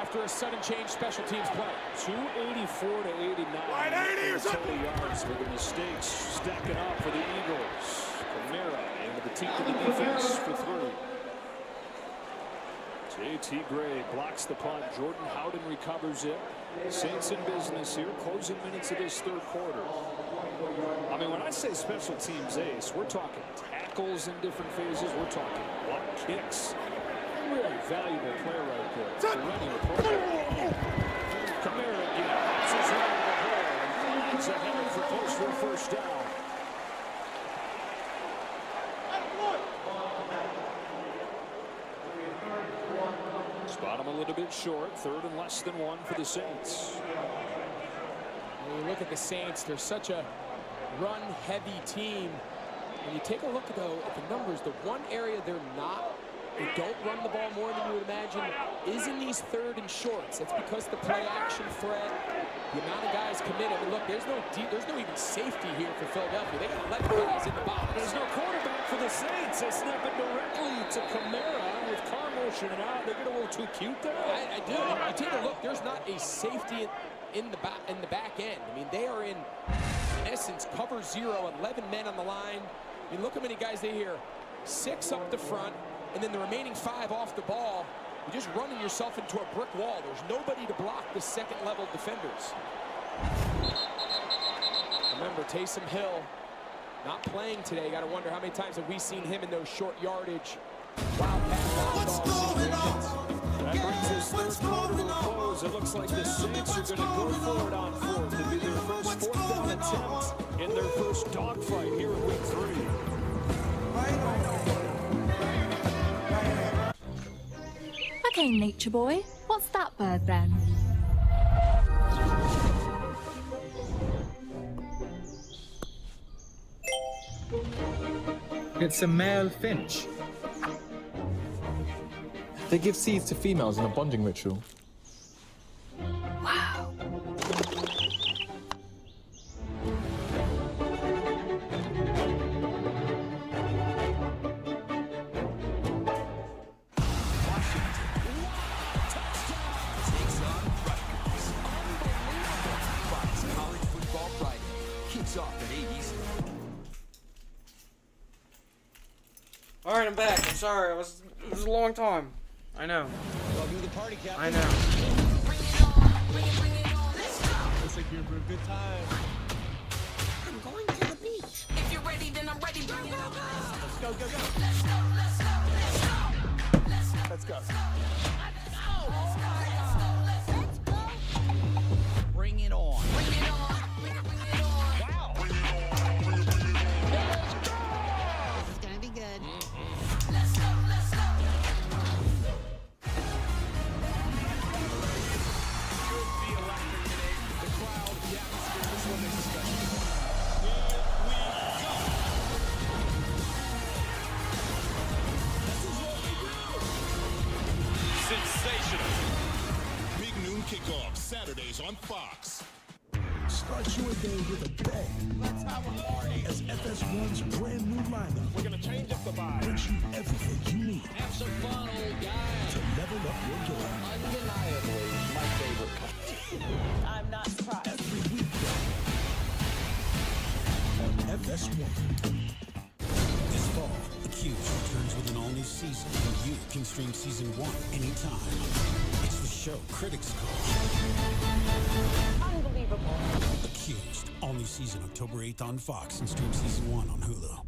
after a sudden change special teams play. 284 to 89 total yards with the mistakes stacking up for the Eagles. Camara into the teeth of the defense for 3. JT Gray blocks the punt. Jordan Howden recovers it. Saints in business here, closing minutes of this 3rd quarter. I mean, when I say special teams ace, we're talking tackles in different phases. We're talking block kicks. Really valuable player right there. Camara again. Hops his way to the hole and finds ahead for close to a 1st down. Spot him a little bit short. 3rd and less than 1 for the Saints. When you look at the Saints, they're such a run-heavy team. When you take a look, though, at the numbers, the one area they don't run the ball more than you would imagine, is in these 3rd and shorts. That's because the play-action threat, the amount of guys committed. I mean, look, there's no even safety here for Philadelphia. They got 11 guys in the box. There's no quarterback for the Saints. They snap it directly to Camara with car motion and out. They get a little too cute there. I do. You take a look. There's not a safety in the back end. I mean, they are in essence cover 0, 11 men on the line. I mean, look how many guys they hear. 6 up the front, and then the remaining 5 off the ball. You're just running yourself into a brick wall. There's nobody to block the 2nd-level defenders. Remember, Taysom Hill not playing today. Got to wonder how many times have we seen him in those short yardage wild pass situations. That brings this 3rd quarter to a close. It looks like the Saints are going to go for it on 4th. It'll be their first 4th down attempt in their first dogfight here in week 3. Okay, Nature Boy, what's that bird then? It's a male finch. They give seeds to females in a bonding ritual. Wow. kicks off at 8 Eastern. All right, I'm back. I'm sorry. It was a long time. I know. Welcome to the party, Captain. I know. Looks like you're in for a good time. I'm going to the beach. If you're ready, then I'm ready. Bring it on. Let's go, go, go. Let's go, let's go, let's go. Let's go. Bring it on. Bring it on. Bring it on. Wow. This is gonna be good. Let's go, let's go. Should be electric today. The crowd, the atmosphere, this is what makes it special. Sensational. Big noon kickoff, Saturdays on Fox. Start your day with a bang. Let's have a party. As FS1's brand new lineup We're gonna change up the vibe. brings you everything you need Have some fun, old guy. to level up your game. Undeniably, my favorite country. I'm not surprised. Every weekday on FS1. This fall, Accused returns with an all-new season, and you can stream season 1 anytime. It's the show critics call Unbelievable. Accused. All-new season October 8th on Fox, and stream season 1 on Hulu.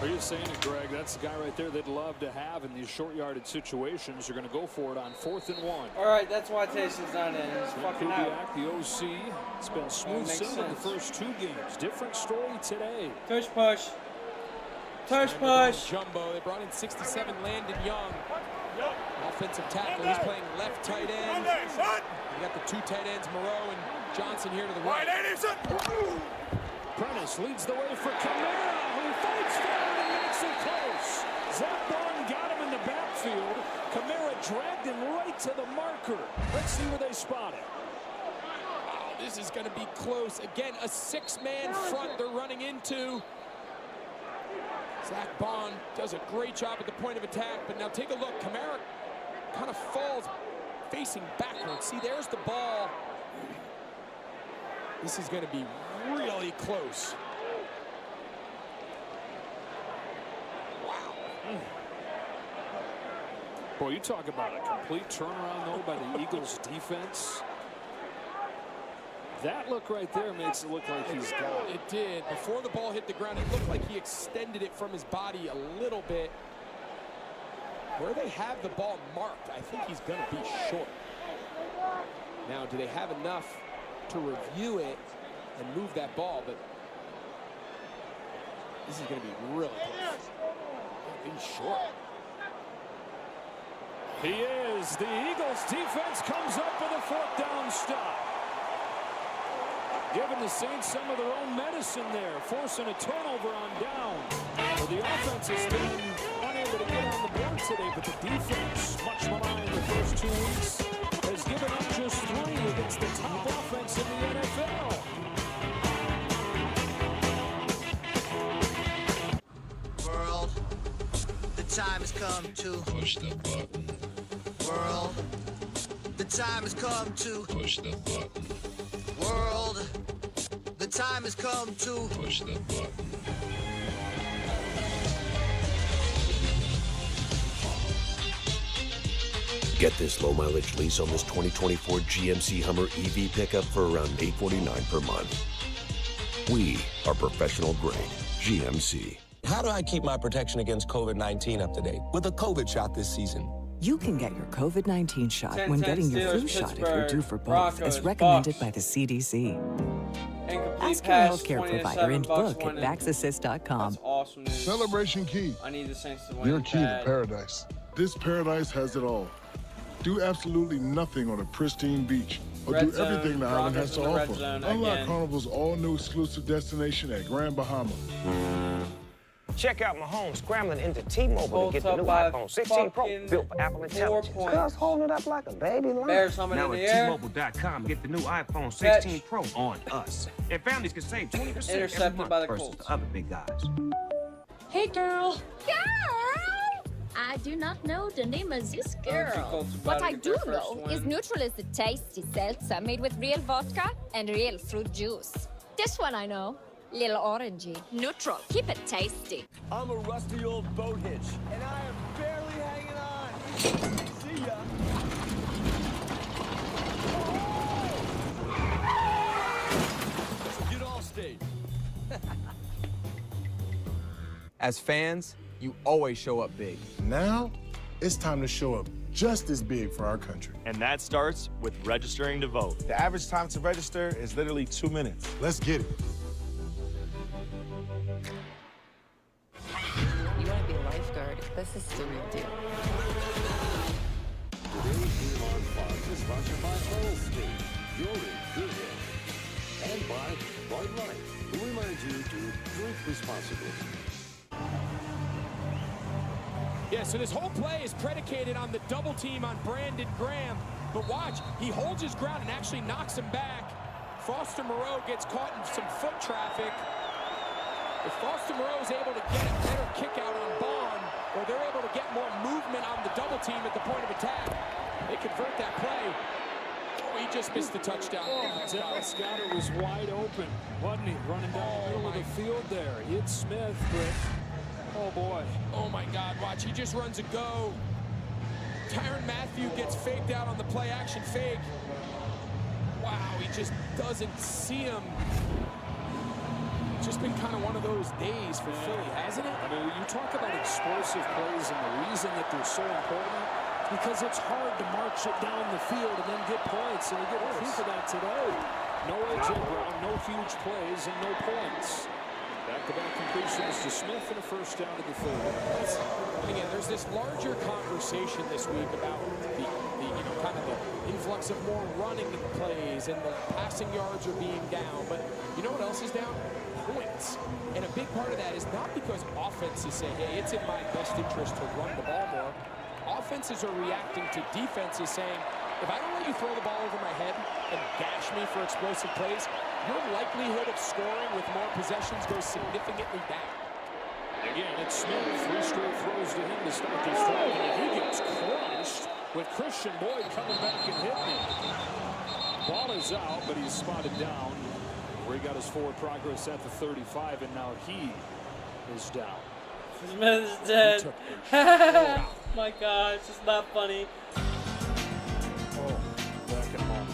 Are you saying it, Greg? That's the guy right there they'd love to have in these short-yarded situations. They're going to go for it on 4th and 1. All right, that's why Tayson's not in. He's fucking out. Kubiak, the OC. It's been smooth sailing the first 2 games. Different story today. Tush push. Tush push. Jumbo. They brought in 67 Landon Young. Offensive tackle. He's playing left tight end. You got the 2 tight ends, Moreau and Johnson here to the right. Prentice leads the way for Kamara, who fights for it and makes it close. Zach Bond got him in the backfield. Kamara dragged him right to the marker. Let's see where they spot it. Wow, this is going to be close. Again, a 6-man front they're running into. Zach Bond does a great job at the point of attack, but now take a look. Kamara kind of falls facing backwards. See, there's the ball. This is going to be really close. Wow. Boy, you talk about a complete turnaround, though, by the Eagles' defense. That look right there makes it look like he's got it. It did. Before the ball hit the ground, it looked like he extended it from his body a little bit. Where they have the ball marked, I think he's going to be short. Now, do they have enough to review it and move that ball? But this is going to be really close. He's short. He is. The Eagles' defense comes up with a 4th down stop. Giving the Saints some of their own medicine there, forcing a turnover on down. Well, the offense has been unable to get on the board today, but the defense, much maligned the first 2 weeks, has given up just 3 against the top offense in the NFL. World, the time has come to push the button. World, the time has come to Push the button. World, the time has come to Push the button. Get this low-mileage lease on this 2024 GMC Hummer EV pickup for around $849 per month. We are professional grade GMC. How do I keep my protection against COVID-19 up to date? With a COVID shot this season. You can get your COVID-19 shot 10-10 when getting your flu Steelers, shot if you're due for both, Broncos, as recommended Bucks. by the CDC. Incomplete Ask your pass, healthcare 20 to provider 7, and Bucks book at winning. vaxassist.com. That's awesome news. Celebration Key. I need the Saints to win. Your key to bad. paradise. This paradise has it all. Do absolutely nothing on a pristine beach, or Red do zone, everything the island has to Broncos in the red offer. zone Unlock again. Carnival's all-new exclusive destination at Grand Bahama. Check out Mahomes scrambling into T-Mobile Colts to get the new up by iPhone 16 Pro fucking built for Apple 4 Intelligence. points. Cuz holding it up like a baby lion. Bears humming now in the at air. T-Mobile.com, get the new iPhone Catch. 16 Pro on us. And families can save 20% every Intercepted month by the versus Colts. the other big guys. Hey, girl. Girl! I do not know the name of this girl. What I do know is Neutral is a tasty seltzer made with real vodka and real fruit juice. This one I know. Little orangey. Neutral. Keep it tasty. I'm a rusty old boat hitch, and I am barely hanging on. See ya. So get all state. As fans, you always show up big. Now, it's time to show up just as big for our country. And that starts with registering to vote. The average time to register is literally 2 minutes. Let's get it. You want to be a lifeguard? This is the real deal. Today's Game on Fox is sponsored by Allstate. You're in good hands. And by Bud Light, who reminds you to drink responsibly. Yeah, so this whole play is predicated on the double team on Brandon Graham. But watch, he holds his ground and actually knocks him back. Foster Moreau gets caught in some foot traffic. If Foster Moreau is able to get a better kick out on Bond, or they're able to get more movement on the double team at the point of attack, they convert that play. Oh, he just missed the touchdown. Dallas Goedert was wide open, wasn't he? Running down the middle of the field there. He hit Smith, but oh boy. Oh my God, watch, he just runs a go. Tyrann Mathieu gets faked out on the play action fake. Wow, he just doesn't see him. It's just been kind of one of those days for Philly, hasn't it? I mean, you talk about explosive plays, and the reason that they're so important is because it's hard to march it down the field and then get points, and you get proof of that today. No A.J. Brown, no huge plays, and no points. Back-to-back completions to Smith and a first down to the 30. Again, there's this larger conversation this week about the kind of the influx of more running plays and the passing yards are being down. But you know what else is down? Points. And a big part of that is not because offenses say, hey, it's in my best interest to run the ball more. Offenses are reacting to defenses saying, if I don't let you throw the ball over my head and gash me for explosive plays, your likelihood of scoring with more possessions goes significantly down. Again, it's Smith. 3 straight throws to him to start this drive, and he gets crunched with Christian Boyd coming back and hitting him. Ball is out, but he's spotted down where he got his forward progress at the 35, and now he is down. Smith is dead. My God, it's just not funny. Oh, back at home.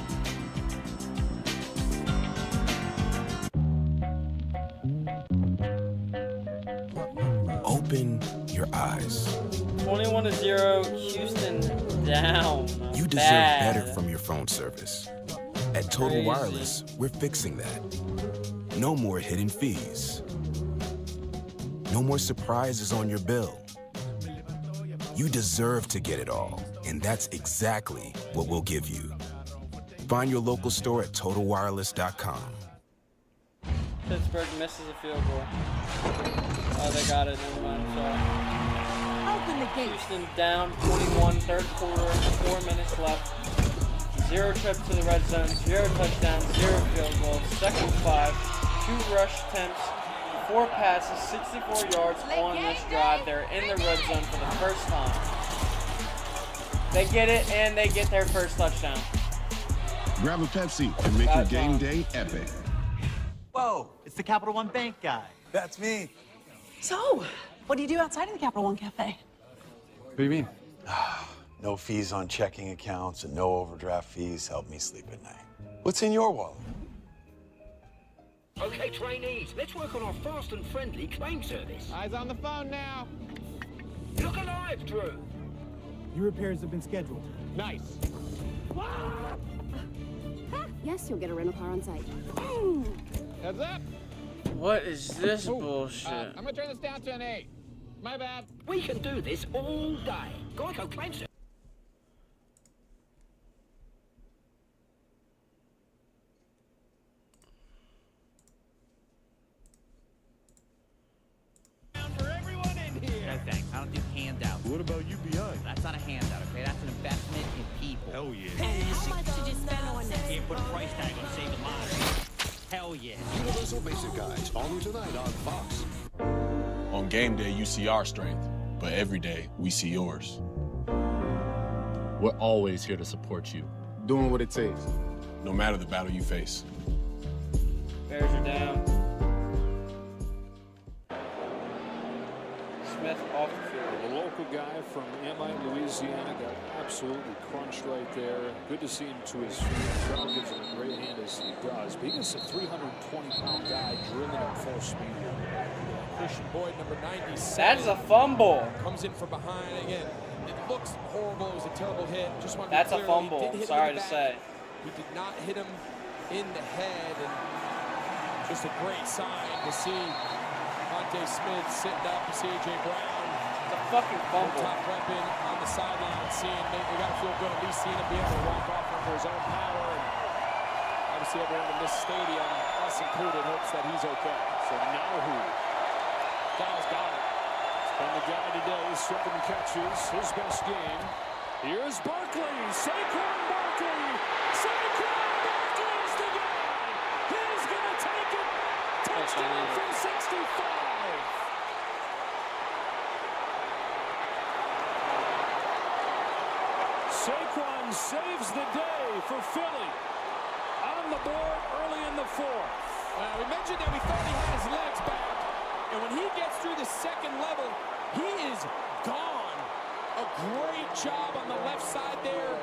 Open your eyes. 21-0, Houston down. You deserve better from your phone service. At Total Wireless, we're fixing that. No more hidden fees. No more surprises on your bill. You deserve to get it all, and that's exactly what we'll give you. Find your local store at TotalWireless.com. Pittsburgh misses a field goal. Oh, they got it. Never mind. Sorry. Open the gate. Houston down 21, third quarter, 4 minutes left. 0 trips to the red zone, 0 touchdowns, 0 field goals, second 5, 2 rush attempts, 4 passes, 64 yards on this drive. They're in the red zone for the first time. They get it, and they get their first touchdown. Grab a Pepsi and make your game day epic. Whoa, it's the Capital One Bank guy. That's me. So, what do you do outside of the Capital One Cafe? What do you mean? No fees on checking accounts and no overdraft fees help me sleep at night. What's in your wallet? Okay, trainees, let's work on our fast and friendly claim service. Eyes on the phone now. Look alive, Drew. Your repairs have been scheduled. Nice. Yes, you'll get a rental car on site. Heads up. What is this bullshit? I'm gonna turn this down to an 8. My bad. We can do this all day. Geico claim service. For everyone in here. No thanks, I don't do handouts. What about UBI? That's not a handout, okay? That's an investment in people. Hell yeah. Hey, how much did you spend on this? Can't put a price tag on saving lives. Hell yeah. Universal Basic Guides, all new tonight on Fox. On game day, you see our strength, but but every day we see yours. We're always here to support you, doing what it takes, no matter the battle you face. Bears are down. Smith off the field. The local guy from Amite, Louisiana, got absolutely crunched right there. Good to see him to his feet. The crowd gives him a great hand as he does. But he is a 320-pound guy drilling at full speed. Christian Boyd, number 97. That's a fumble. Comes in from behind again. It looks horrible. It was a terrible hit. Just want to That's be a clear, fumble. Sorry to say. He did not hit him in the head, and just a great sign to see Monte Smith sitting up. You see A.J. Brown. It's a fucking fumble. Top weapon on the sideline, seeing they got to feel good at least seeing him be able to walk off under his own power. And obviously, everyone in this stadium, us included, hopes that he's okay. So now who? Kyle's got it. He's been the guy today. 7 catches, his best game. Here's Barkley. Saquon Barkley. Saquon Barkley's the guy. He's going to take it. Touchdown for 65. Saquon saves the day for Philly. On the board early in the 4th. We mentioned that we thought he had his legs back. And when he gets through the second level, he is gone. A great job on the left side there.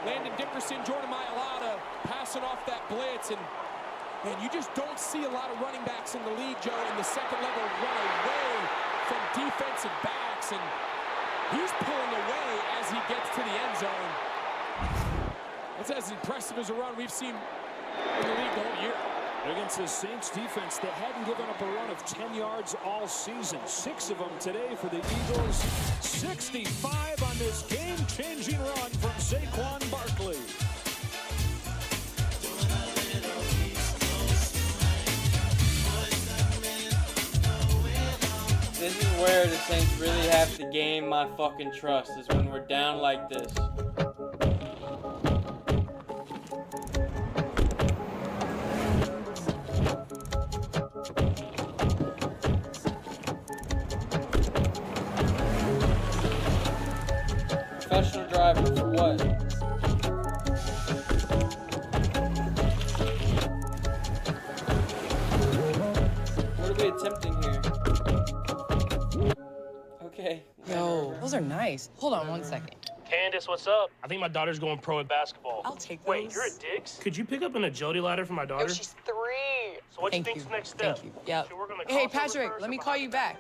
Landon Dickerson, Jordan Mailata passing off that blitz. And man, you just don't see a lot of running backs in the league, Joe, in the second level run away from defensive backs. And he's pulling away as he gets to the end zone. That's as impressive as a run we've seen in the league the whole year. Against the Saints defense that hadn't given up a run of 10 yards all season. 6 of them today for the Eagles. 65 on this game-changing run from Saquon Barkley. This is where the Saints really have to gain my fucking trust, is when we're down like this. Professional driver for what? What are we attempting here? Okay. Yo, those are nice. Hold on one second. Candace, what's up? I think my daughter's going pro at basketball. I'll take Wait, those. you're at Diggs? Could you pick up an agility ladder for my daughter? Yo, she's 3. So what do you think's the next step? Thank you. Yep. Should we work on the Hey, crossover Patrick, first let or me call you back.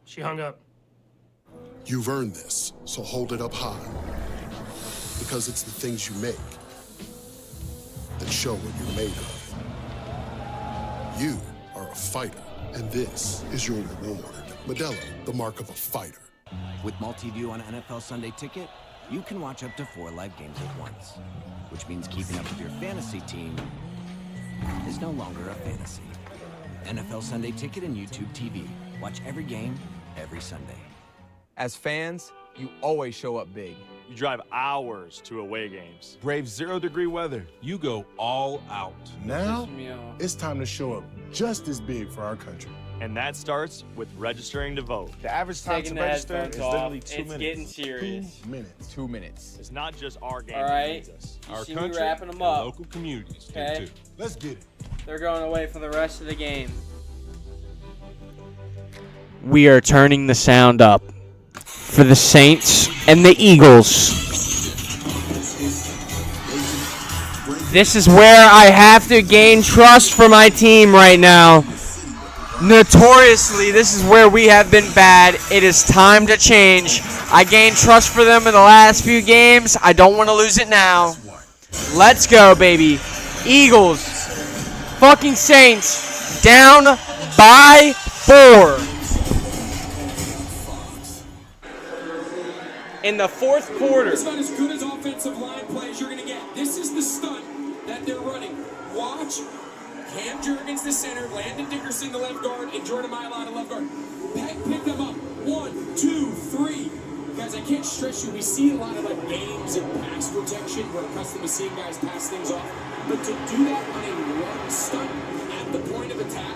She hung up. You've earned this, so hold it up high. Because it's the things you make that show what you're made of. You are a fighter, and this is your reward. Modelo, the mark of a fighter. With multi-view on NFL Sunday Ticket, you can watch up to 4 live games at once, which means keeping up with your fantasy team is no longer a fantasy. NFL Sunday Ticket and YouTube TV. Watch every game, every Sunday. As fans, you always show up big. You drive hours to away games. Brave 0-degree weather. You go all out. Now, it's time to show up just as big for our country. And that starts with registering to vote. The average time to register is literally 2 minutes. It's getting serious. 2 minutes. 2 minutes. It's not just our game. All right. Our You see country me wrapping them and up. local communities do Okay. too. Let's get it. They're going away for the rest of the game. We are turning the sound up for the Saints and the Eagles. This is where I have to gain trust for my team right now. Notoriously, this is where we have been bad. It is time to change. I gained trust for them in the last few games. I don't want to lose it now. Let's go, baby. Eagles. Fucking Saints. Down by 4. In the 4th quarter. It's about as good as offensive line play as you're going to get. This is the stunt that they're running. Watch. Cam Jurgens, the center, Landon Dickerson, the left guard, and Jordan Mailata, left guard. Pick them up. 1, 2, 3. Guys, I can't stress you. We see a lot of like games and pass protection. We're accustomed to seeing guys pass things off. But to do that on a run stunt at the point of attack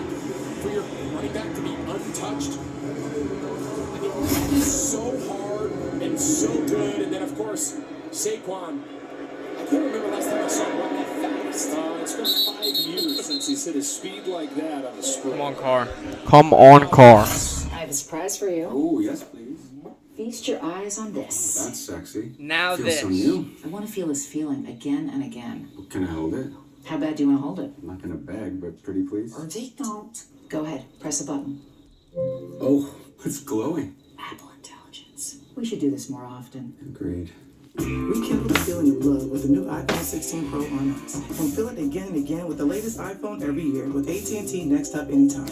for your running back to be untouched, I mean, That is so hard and so good. And then, of course, Saquon. I can't remember last time I saw him run that fast. It's been 5 years since he's hit a speed like that on a sprint. Come on, car. Come on, car. I have a surprise for you. Oh, yes, please. Feast your eyes on this. That's sexy. Now Feels this. so new. I want to feel this feeling again and again. Can I hold it? How bad do you want to hold it? I'm not gonna beg, but pretty please. Urgy, don't. Go ahead. Press a button. Oh, it's glowing. Apple intelligence. We should do this more often. Agreed. Rekindle the feeling of love with the new iPhone 16 Pro on us. And feel it again and again with the latest iPhone every year with AT&T Next Up Anytime.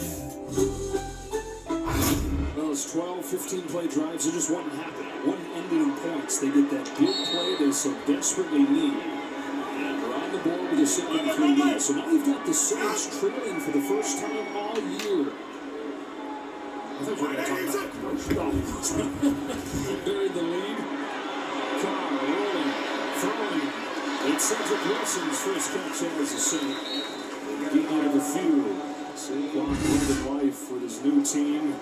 Those 12, 15-play drives, it just wouldn't happen. Wouldn't end in points. They get that big play they so desperately need. And they're on the board with a 7-3 lead. So now you've got the Saints trailing for the first time all year. I think we're going to talk about the commercial. Buried the lead. Carr rolling, throwing. It's Cedric Wilson's first catch as a Saint. Getting out of the field. Saquon living life with his new team.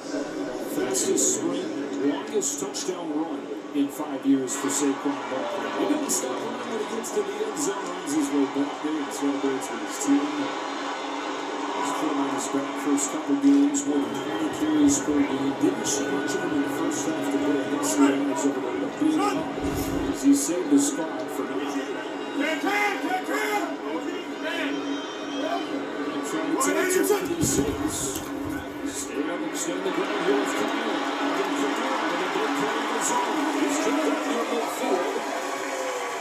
Fastest sprint, longest touchdown run in 5 years for Saquon Barkley. He didn't stop running when he gets to the end zone, runs his way back there and celebrates with his team. He's put him on his back first couple games, more than 20 carries per game. Didn't see much of him in the first half to put against the Rams over the big up as he saved the spot for now. And trying to take it to the Saints. Stay up and extend the ground here with Kyle. Again, Kyle, and a big play in the zone. He's tripped up near midfield.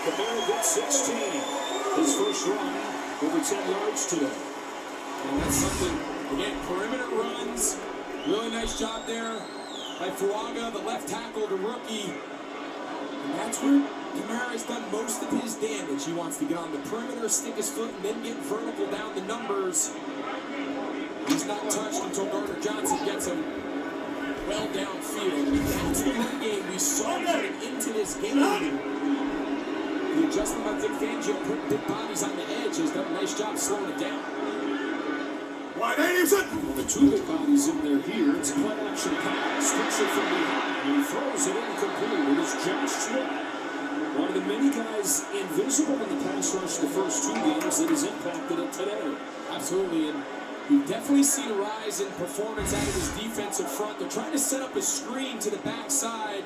Kamara gets 16. His first run, over 10 yards today. And that's something, again, perimeter runs. Really nice job there by Fuaga, the left tackle, the rookie. And that's where Kamara has done most of his damage. He wants to get on the perimeter, stick his foot, and then get vertical down the numbers. He's not touched until Gardner Johnson gets him well downfield. That's the run game we saw coming into this game. The adjustment by Vic Fangio put big bodies on the edge has done a nice job slowing it down. Well, the two big bodies in there here. It's a play action pass. Takes it from behind. He throws it incomplete. It is Josh Sweat. One of the many guys invisible in the pass rush the first 2 games that has impacted it today. Absolutely. And you've definitely seen a rise in performance out of his defensive front. They're trying to set up a screen to the backside.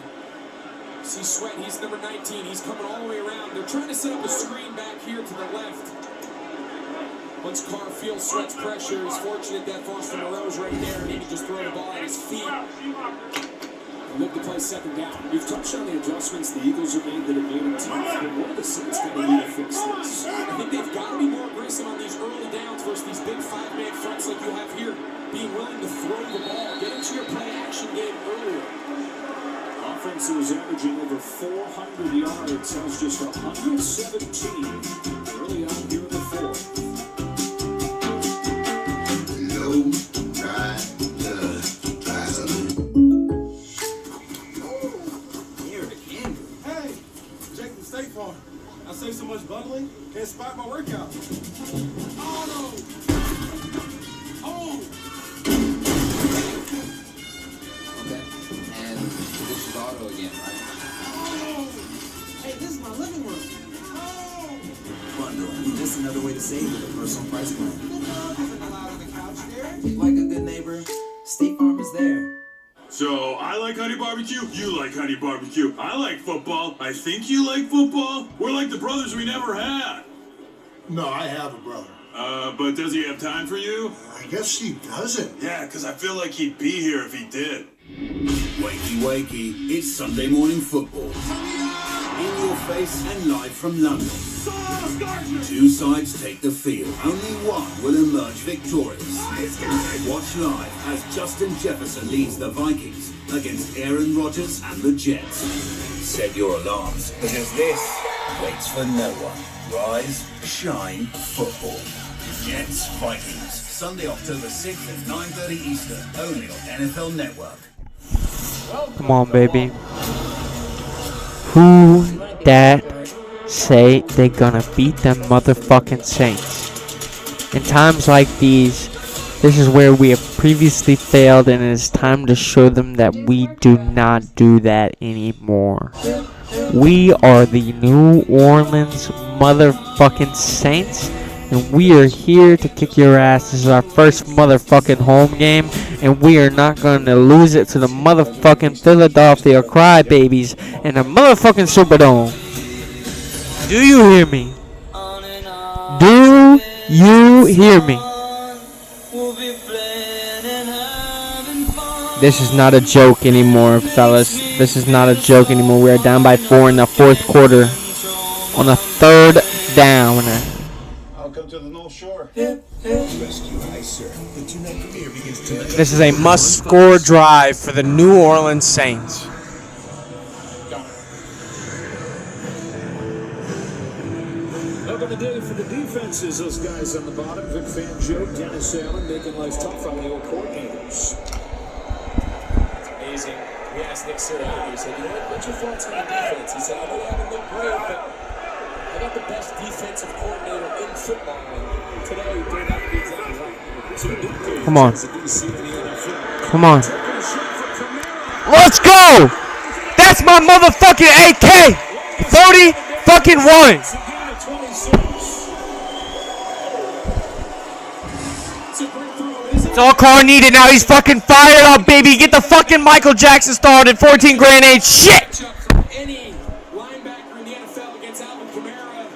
See Sweat, he's number 19. He's coming all the way around. They're trying to set up a screen back here to the left. Once Carr feels Sweat's pressure, he's fortunate that Foster Moreau's right there, and he can just throw the ball at his feet. Look to play second down. You've touched on the adjustments the Eagles have made that have made them tough, but what are the Saints going to need to fix this? I think they've got to be more aggressive on these early downs versus these big 5-man fronts like you have here. Being willing to throw the ball, get into your play-action game earlier. Offense is averaging over 400 yards. That was just 117 early on here in the fourth. Hey, Jake from State Farm. I saved so much bundling, can't spot my workout. Oh no! Oh! Okay, and this is auto again, right? Oh! Hey, this is my living room. Oh! Bundling, just another way to save with a personal price plan. Isn't allowed on the couch there. Like a good neighbor, State Farm is there. So, I like honey barbecue, you like honey barbecue. I like football, I think you like football. We're like the brothers we never had. No, I have a brother. But does he have time for you? I guess he doesn't. Yeah, because I feel like he'd be here if he did. Wakey, wakey, it's Sunday morning football. In your face and live from London. Two sides take the field. Only one will emerge victorious. Watch live as Justin Jefferson leads the Vikings against Aaron Rodgers and the Jets. Set your alarms, because this waits for no one. Rise, shine, football. Jets, Vikings. Sunday, October 6th at 9:30 Eastern. Only on NFL Network. Come on, baby. Who that say they gonna beat them motherfucking Saints? In times like these, this is where we previously failed, and it is time to show them that we do not do that anymore. We are the New Orleans motherfucking Saints, and we are here to kick your ass. This is our first motherfucking home game, and we are not going to lose it to the motherfucking Philadelphia Crybabies in the motherfucking Superdome. Do you hear me? Do you hear me? This is not a joke anymore, fellas. This is not a joke anymore. We are down by 4 in the fourth quarter on a third down. Welcome to the North Shore. This is a must-score drive for the New Orleans Saints. Up in the day for the defenses, those guys on the bottom. Vic Fangio, Dennis Allen, making life tough on the old coordinators. Amazing. We asked Nick Sirianni, he said, you know what, what's your thoughts on the defense? He said, I know they haven't looked great, but I got the best defensive coordinator in football. And today, they're not exactly right. Come on. Come on. Let's go! That's my motherfucking AK! 30 fucking 1! It's all Carr needed. Now he's fucking fired up, baby. Get the fucking Michael Jackson started. 14 grand ain't shit. Any linebacker in the NFL against Alvin Kamara.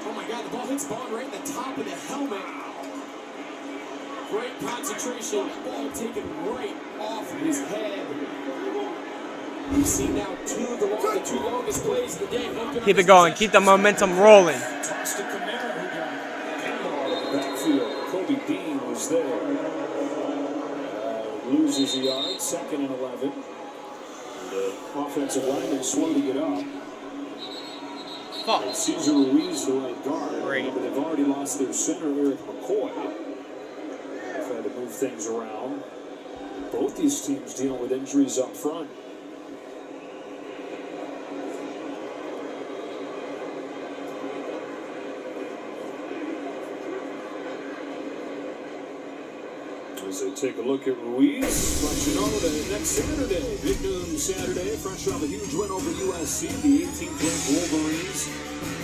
Oh my God, the ball hits Bond right in the top of the helmet. Great concentration. Ball taken right off his head. We've seen now the two longest plays of the game. Keep it going. Keep the momentum rolling. Toss to Kamara, who got pinball in the backfield. Kobe Dean was there. Loses the yard, 2nd and 11. The offensive lineman swung to get up. Fuck. Cesar Ruiz, the right guard. Great. But they've already lost their center, Eric McCoy. They've had to move things around. Both these teams dealing with injuries up front. As they take a look at Ruiz, let you know that next Saturday, big noon Saturday, fresh off a huge win over USC, the 18th ranked Wolverines.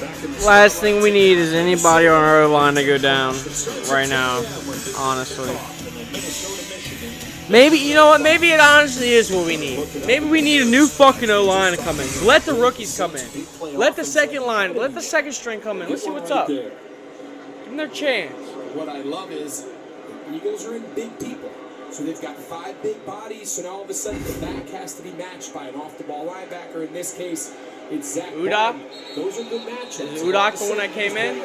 Back in the Last thing we need is anybody on our O-line to go down right now, honestly. Maybe, you know what, maybe it honestly is what we need. Maybe we need a new fucking O-line to come in. So let the rookies come in. Let the second line, let the second string come in. Let's see what's up. Give them their chance. What I love is the Eagles are in big people. So they've got 5 big bodies, so now all of a sudden the back has to be matched by an off-the-ball linebacker. In this case, it's Zach Whodat. Those are good matchups. Is Whodat the one that came in? In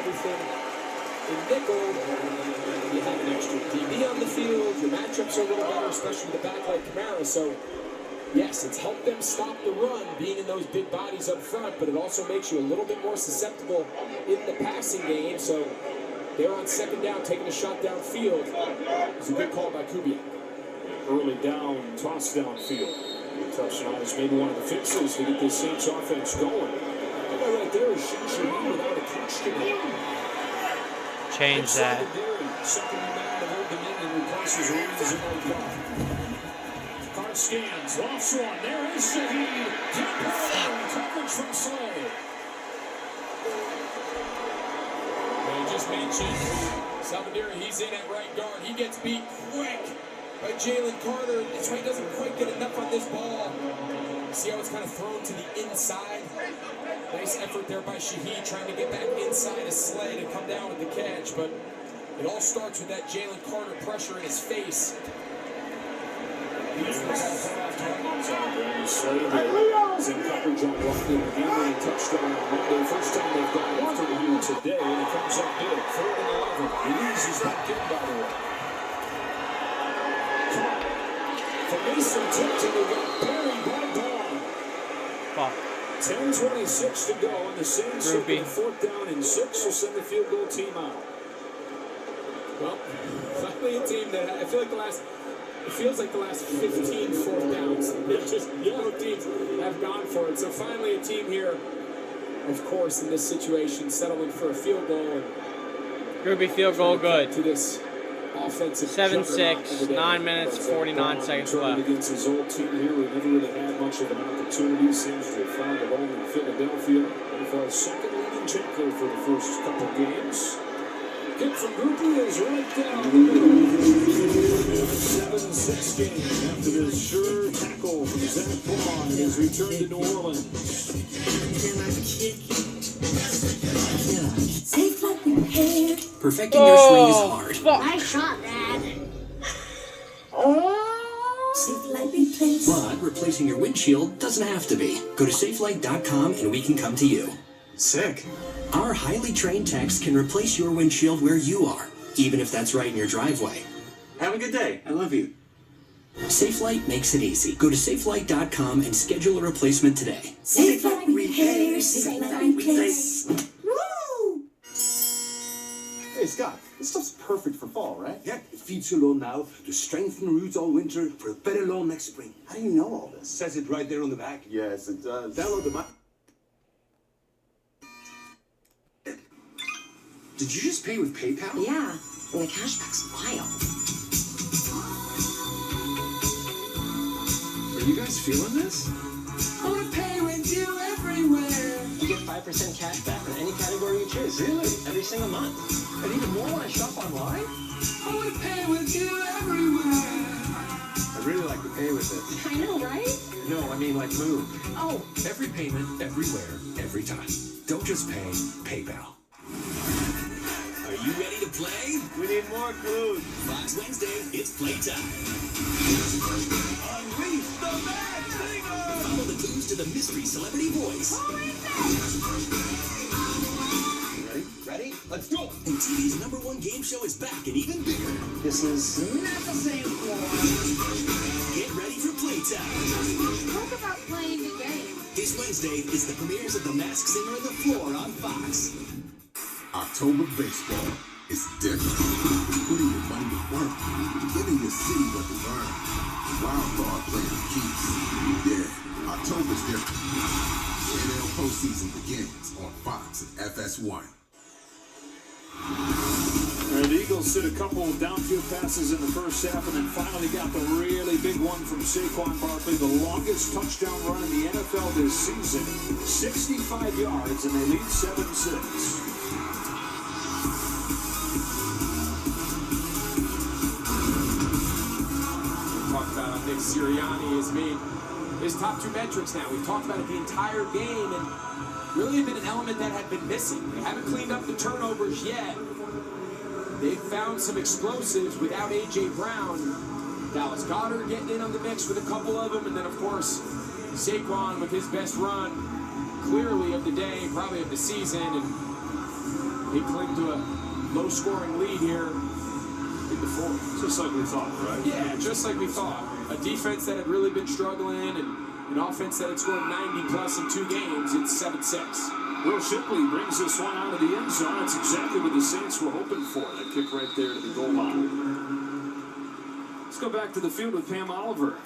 nickel, you have an extra DB on the field. Your matchups are a little better, especially with the back like Kamara. So, yes, it's helped them stop the run, being in those big bodies up front, but it also makes you a little bit more susceptible in the passing game. So they're on 2nd down, taking a shot downfield. It's a good call by Kubiak. Early down, toss downfield. Touchdown is maybe one of the fixes to get this Saints offense going. That guy right there is Shin without a catch today. Change that. Second and 9 of Old Dominion replaces Ruiz in the block. Card scans, lofts one. There is Shaheed. Coverage from Slay. I just mentioned Salvador, he's in at right guard. He gets beat quick by Jalen Carter. That's why he doesn't quite get enough on this ball. See how it's kind of thrown to the inside? Nice effort there by Shaheed trying to get back inside his sled and come down with the catch, but it all starts with that Jalen Carter pressure in his face. Slade is in coverage on Rockland, gaining a touchdown on Monday. First time they've gone after him today, and it comes up big. 3rd and 11. Ruiz is back in, by the way. For Mason Tipton, they got buried by Ball. 10:26 to go, and the Saints will be 4th down and 6 will send the field goal team out. Well, finally a team that I feel like it feels like the last 15 4th downs. Just yellow teams have gone for it. So finally a team here, of course, in this situation, settling for a field goal. And Groupie field goal good. To this offensive 7-6, 9 minutes, 49 seconds left. Against his old team here, we never really had much of an opportunity. Seems to have found a home in Philadelphia. NFL's second leading tackler for the first couple games. Kick from Grupe is right down the middle. 7-6 game after this sure tackle from Zach Braun in his return to New Orleans. Perfecting your swing is hard. Nice shot, Dad. But replacing your windshield doesn't have to be. Go to safelight.com and we can come to you. Sick. Our highly trained techs can replace your windshield where you are, even if that's right in your driveway. Have a good day. I love you. SafeLight makes it easy. Go to safelight.com and schedule a replacement today. SafeLight repairs, SafeLight replace. Woo! Hey, Scott, this stuff's perfect for fall, right? Yeah, it feeds your lawn now to strengthen roots all winter for a better lawn next spring. How do you know all this? Says it right there on the back. Yes, it does. Download the Did you just pay with PayPal? Yeah, and the cashback's wild. Are you guys feeling this? I want to pay with you everywhere. You get 5% cash back on any category you choose. Really? Every single month. And even more when I shop online. I want to pay with you everywhere. I really like to pay with it. I know, right? No, I mean like move. Oh. Every payment, everywhere, every time. Don't just pay, PayPal. Are you ready to play? We need more clues. Fox Wednesday, it's playtime. Unleash the mad singer! Follow the clues to the mystery celebrity voice. Ready? Ready? Let's go! And TV's #1 game show is back and even bigger. This is not the same floor. Get ready for playtime. Talk about playing the game. This Wednesday is the premieres of The Masked Singer and the Floor on Fox. October baseball is different. Putting your money to work, giving your city what to earn. Wild card playing keeps. Yeah, October's different. NL postseason begins on Fox and FS1. And the Eagles hit a couple of downfield passes in the first half and then finally got the really big one from Saquon Barkley, the longest touchdown run in the NFL this season. 65 yards, and they lead 7-6. Talked about Nick Sirianni his top two metrics now. We've talked about it the entire game, and really have been an element that had been missing. They haven't cleaned up the turnovers yet. They've found some explosives without A.J. Brown. Dallas Goedert getting in on the mix with a couple of them, and then, of course, Saquon with his best run, clearly of the day, probably of the season, and they cling to a low-scoring lead here in the fourth. Just like we thought, right? Yeah, just like we thought. A defense that had really been struggling, and an offense that had scored 90-plus in 2 games. It's 7-6. Will Shipley brings this one out of the end zone. That's exactly what the Saints were hoping for. That kick right there to the goal line. Let's go back to the field with Pam Oliver.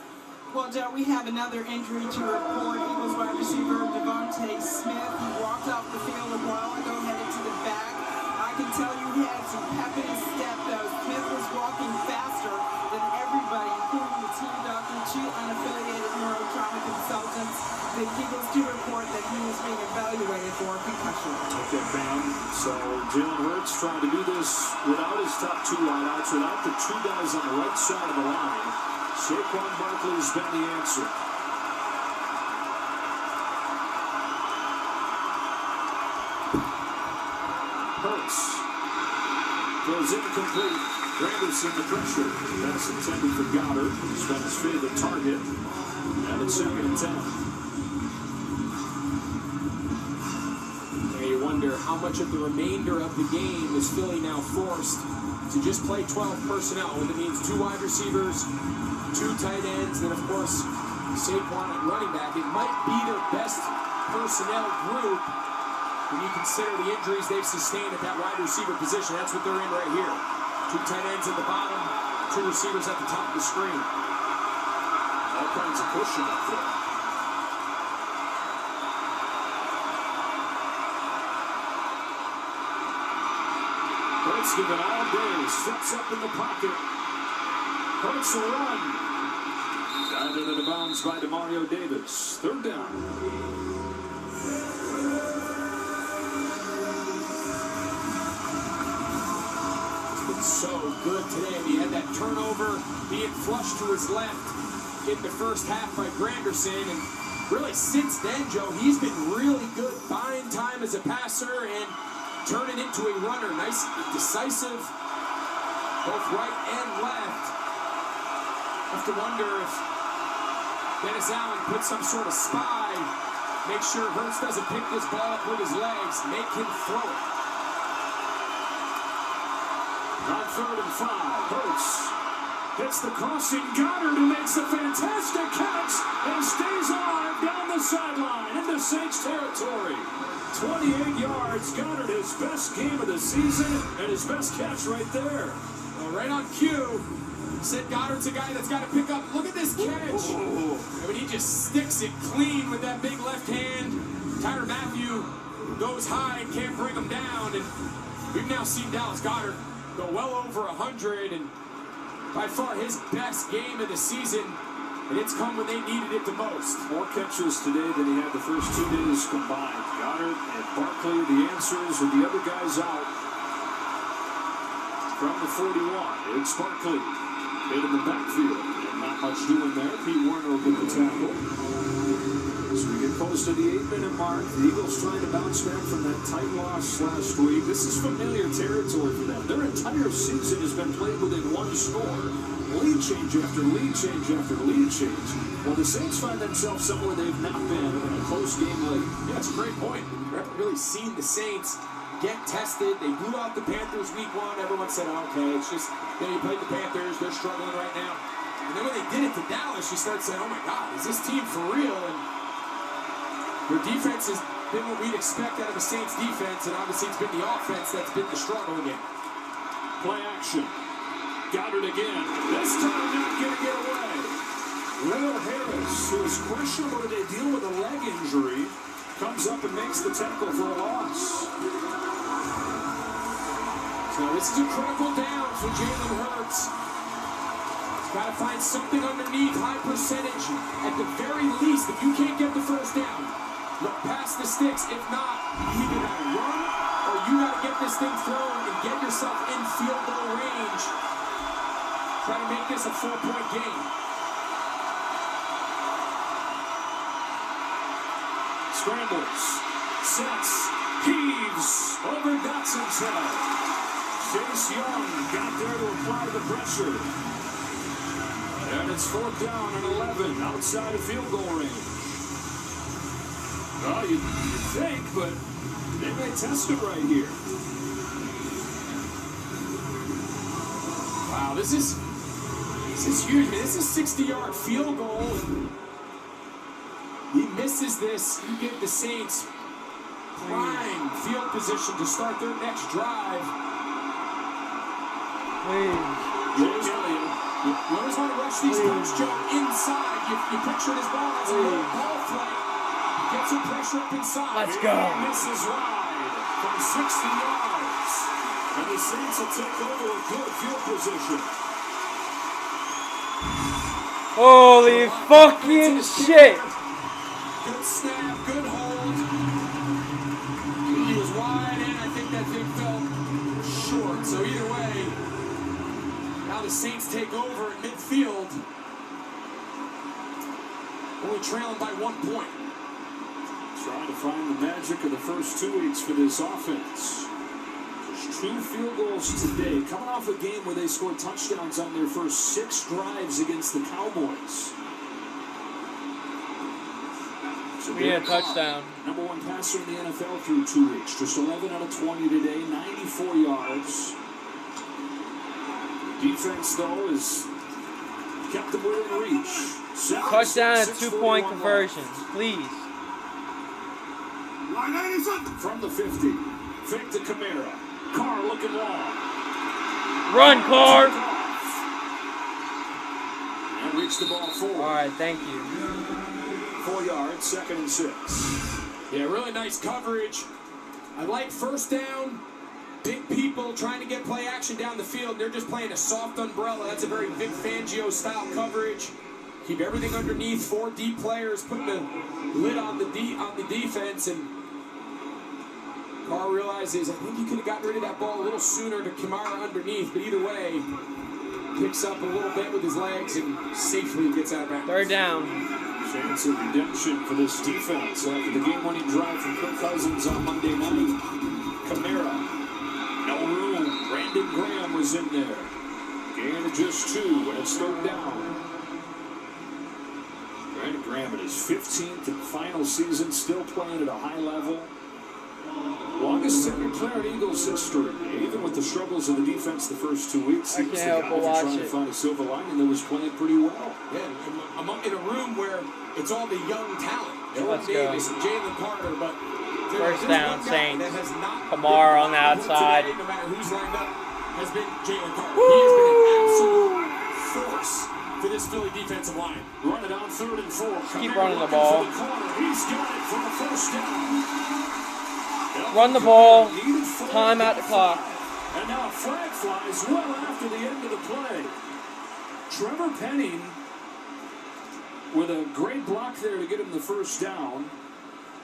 Well, Joe, we have another injury to report. Eagles wide receiver Devontae Smith. He walked off the field a while ago, headed to the back. I can tell you he had some pep in his step, though. Smith was walking faster than everybody, including the team doctor, 2 unaffiliated neurotrauma consultants. The Eagles do report that he was being evaluated for concussion. Okay, Pam. So Jalen Hurts trying to do this without his top 2 wideouts, without the 2 guys on the right side of the line. Saquon Barkley has been the answer. Hurts goes incomplete. Granderson the pressure. That's intended for Goddard. He's been his favorite target. And it's 2nd and 10. You wonder how much of the remainder of the game is Philly now forced to just play 12 personnel, when it means 2 wide receivers, 2 tight ends, and of course Saquon at running back. It might be their best personnel group when you consider the injuries they've sustained at that wide receiver position. That's what they're in right here. 2 tight ends at the bottom, 2 receivers at the top of the screen. All kinds of pushing up there. Saints given all day. Steps up in the pocket. Hurts a run. Guided out of bounds by DeMario Davis. Third down. So good today. He had that turnover being flushed to his left in the first half by Granderson, and really since then, Joe, he's been really good buying time as a passer and turning into a runner. Nice, decisive, both right and left. Have to wonder if Dennis Allen puts some sort of spy, make sure Hurts doesn't pick this ball up with his legs, make him throw it. On 3rd and 5, Hurts hits the crossing. Goddard, who makes a fantastic catch and stays alive down the sideline into Saints territory. 28 yards. Goddard, his best game of the season, and his best catch right there. Well, right on cue. Said Goddard's a guy that's got to pick up. Look at this catch. I mean, he just sticks it clean with that big left hand. Tyrann Mathieu goes high and can't bring him down. And we've now seen Dallas Goedert go well over 100, and by far his best game of the season, and it's come when they needed it the most. More catches today than he had the first 2 days combined. Goddard and Barkley, the answers with the other guys out. From the 41, it's Barkley. Hit in the backfield, and not much doing there. Pete Werner with the tackle. As we get close to the 8-minute mark, the Eagles trying to bounce back from that tight loss last week. This is familiar territory for them. Their entire season has been played within one score. Lead change after lead change after lead change. Well, the Saints find themselves somewhere they've not been in a close game late. Yeah, that's a great point. We haven't really seen the Saints get tested. They blew out the Panthers week 1. Everyone said, okay, it's just, you played the Panthers, they're struggling right now. And then when they did it to Dallas, you start saying, oh my God, is this team for real? And their defense has been what we'd expect out of the Saints defense, and obviously it's been the offense that's been the struggle again. Play action. Goddard again. This time not going to get away. Will Harris, who is questionable today, deal with a leg injury, comes up and makes the tackle for a loss. So this is a critical down for Jalen Hurts. He's got to find something underneath, high percentage. At the very least, if you can't get the first down, look past the sticks. If not, you either got to run or you got to get this thing thrown and get yourself in field goal range. Try to make this a 4-point game. Scrambles, sets, heaves over Dotson's head. Chase Young got there to apply the pressure. And it's 4th down and 11 outside of field goal range. Well, you'd think, but they may test it right here. Wow, this is huge, man. This is a 60-yard field goal. He misses this. You give the Saints prime field position to start their next drive. You always want to rush these punts, Joe, inside. You picture this ball as a little ball flight. Get some pressure up inside. Let's go. Misses wide from 60 yards. And the Saints will take over a good field position. Holy fucking shit. Good snap, good hold. He was wide in. I think that thing fell short. So either way, now the Saints take over at midfield. Only trailing by 1 point. Trying to find the magic of the first 2 weeks for this offense. Just 2 field goals today. Coming off a game where they scored touchdowns on their first 6 drives against the Cowboys. So we need a touchdown. Number 1 passer in the NFL through 2 weeks. Just 11 out of 20 today, 94 yards. The defense, though, is kept them within reach. Touchdown and 2-point conversion, please. From the 50, fake to Kamara. Carr looking long. Run, Carr! And reach the ball forward. All right, thank you. 4 yards, 2nd and 6. Yeah, really nice coverage. I like 1st down. big people trying to get play action down the field. They're just playing a soft umbrella. That's a very Vic Fangio style coverage. Keep everything underneath. 4 deep players putting the lid on the defense, and Carr realizes I think he could have gotten rid of that ball a little sooner to Kamara underneath, but either way, picks up a little bit with his legs and safely gets out of bounds. 3rd down. Chance of redemption for this defense after the game-winning drive from Kirk Cousins on Monday night. Kamara, no room. Brandon Graham was in there. Gain of just 2, and it's 3rd down. Brandon Graham in his 15th and final season, still playing at a high level. Longest tenured player in Eagles history. Even with the struggles of the defense the first 2 weeks, he was the guy trying to find a silver lining that was playing pretty well. Yeah, in a room where it's all the young talent. Let's go. Davis and Jalen Carter, but 1st down, Saints. Kamara on the outside. No matter who's lined up, has been Jalen Carter. He has been an absolute force for this Philly defensive line. Run it on 3rd and 4. Keep running the ball. He's got it for a 1st down. Run the ball. Time out the clock. And now a flag flies well after the end of the play. Trevor Penning with a great block there to get him the 1st down.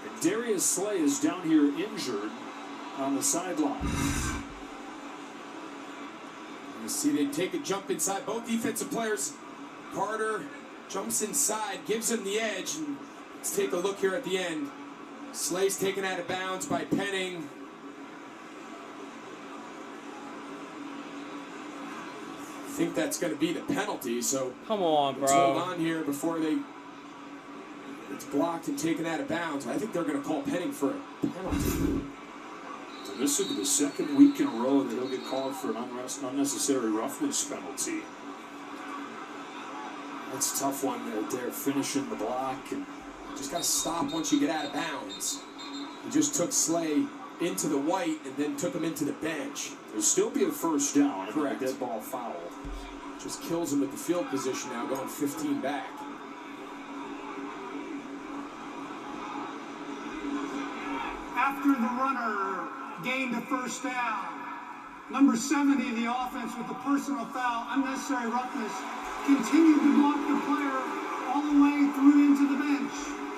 And Darius Slay is down here injured on the sideline. You see they take a jump inside. Both defensive players. Carter jumps inside, gives him the edge. And let's take a look here at the end. Slay's taken out of bounds by Penning. I think that's going to be the penalty, so come on, bro. Let's hold on here before it's blocked and taken out of bounds. I think they're going to call Penning for a penalty. So this will be the 2nd week in a row that he'll get called for an unnecessary roughness penalty. That's a tough one right there, finishing the block. And just got to stop once you get out of bounds. He just took Slay into the white and then took him into the bench. There'll still be a 1st down. Correct. A dead ball foul. Just kills him at the field position now, going 15 back. After the runner gained a 1st down, number 70 of the offense with the personal foul, unnecessary roughness, continued to block the player all the way through into the bench.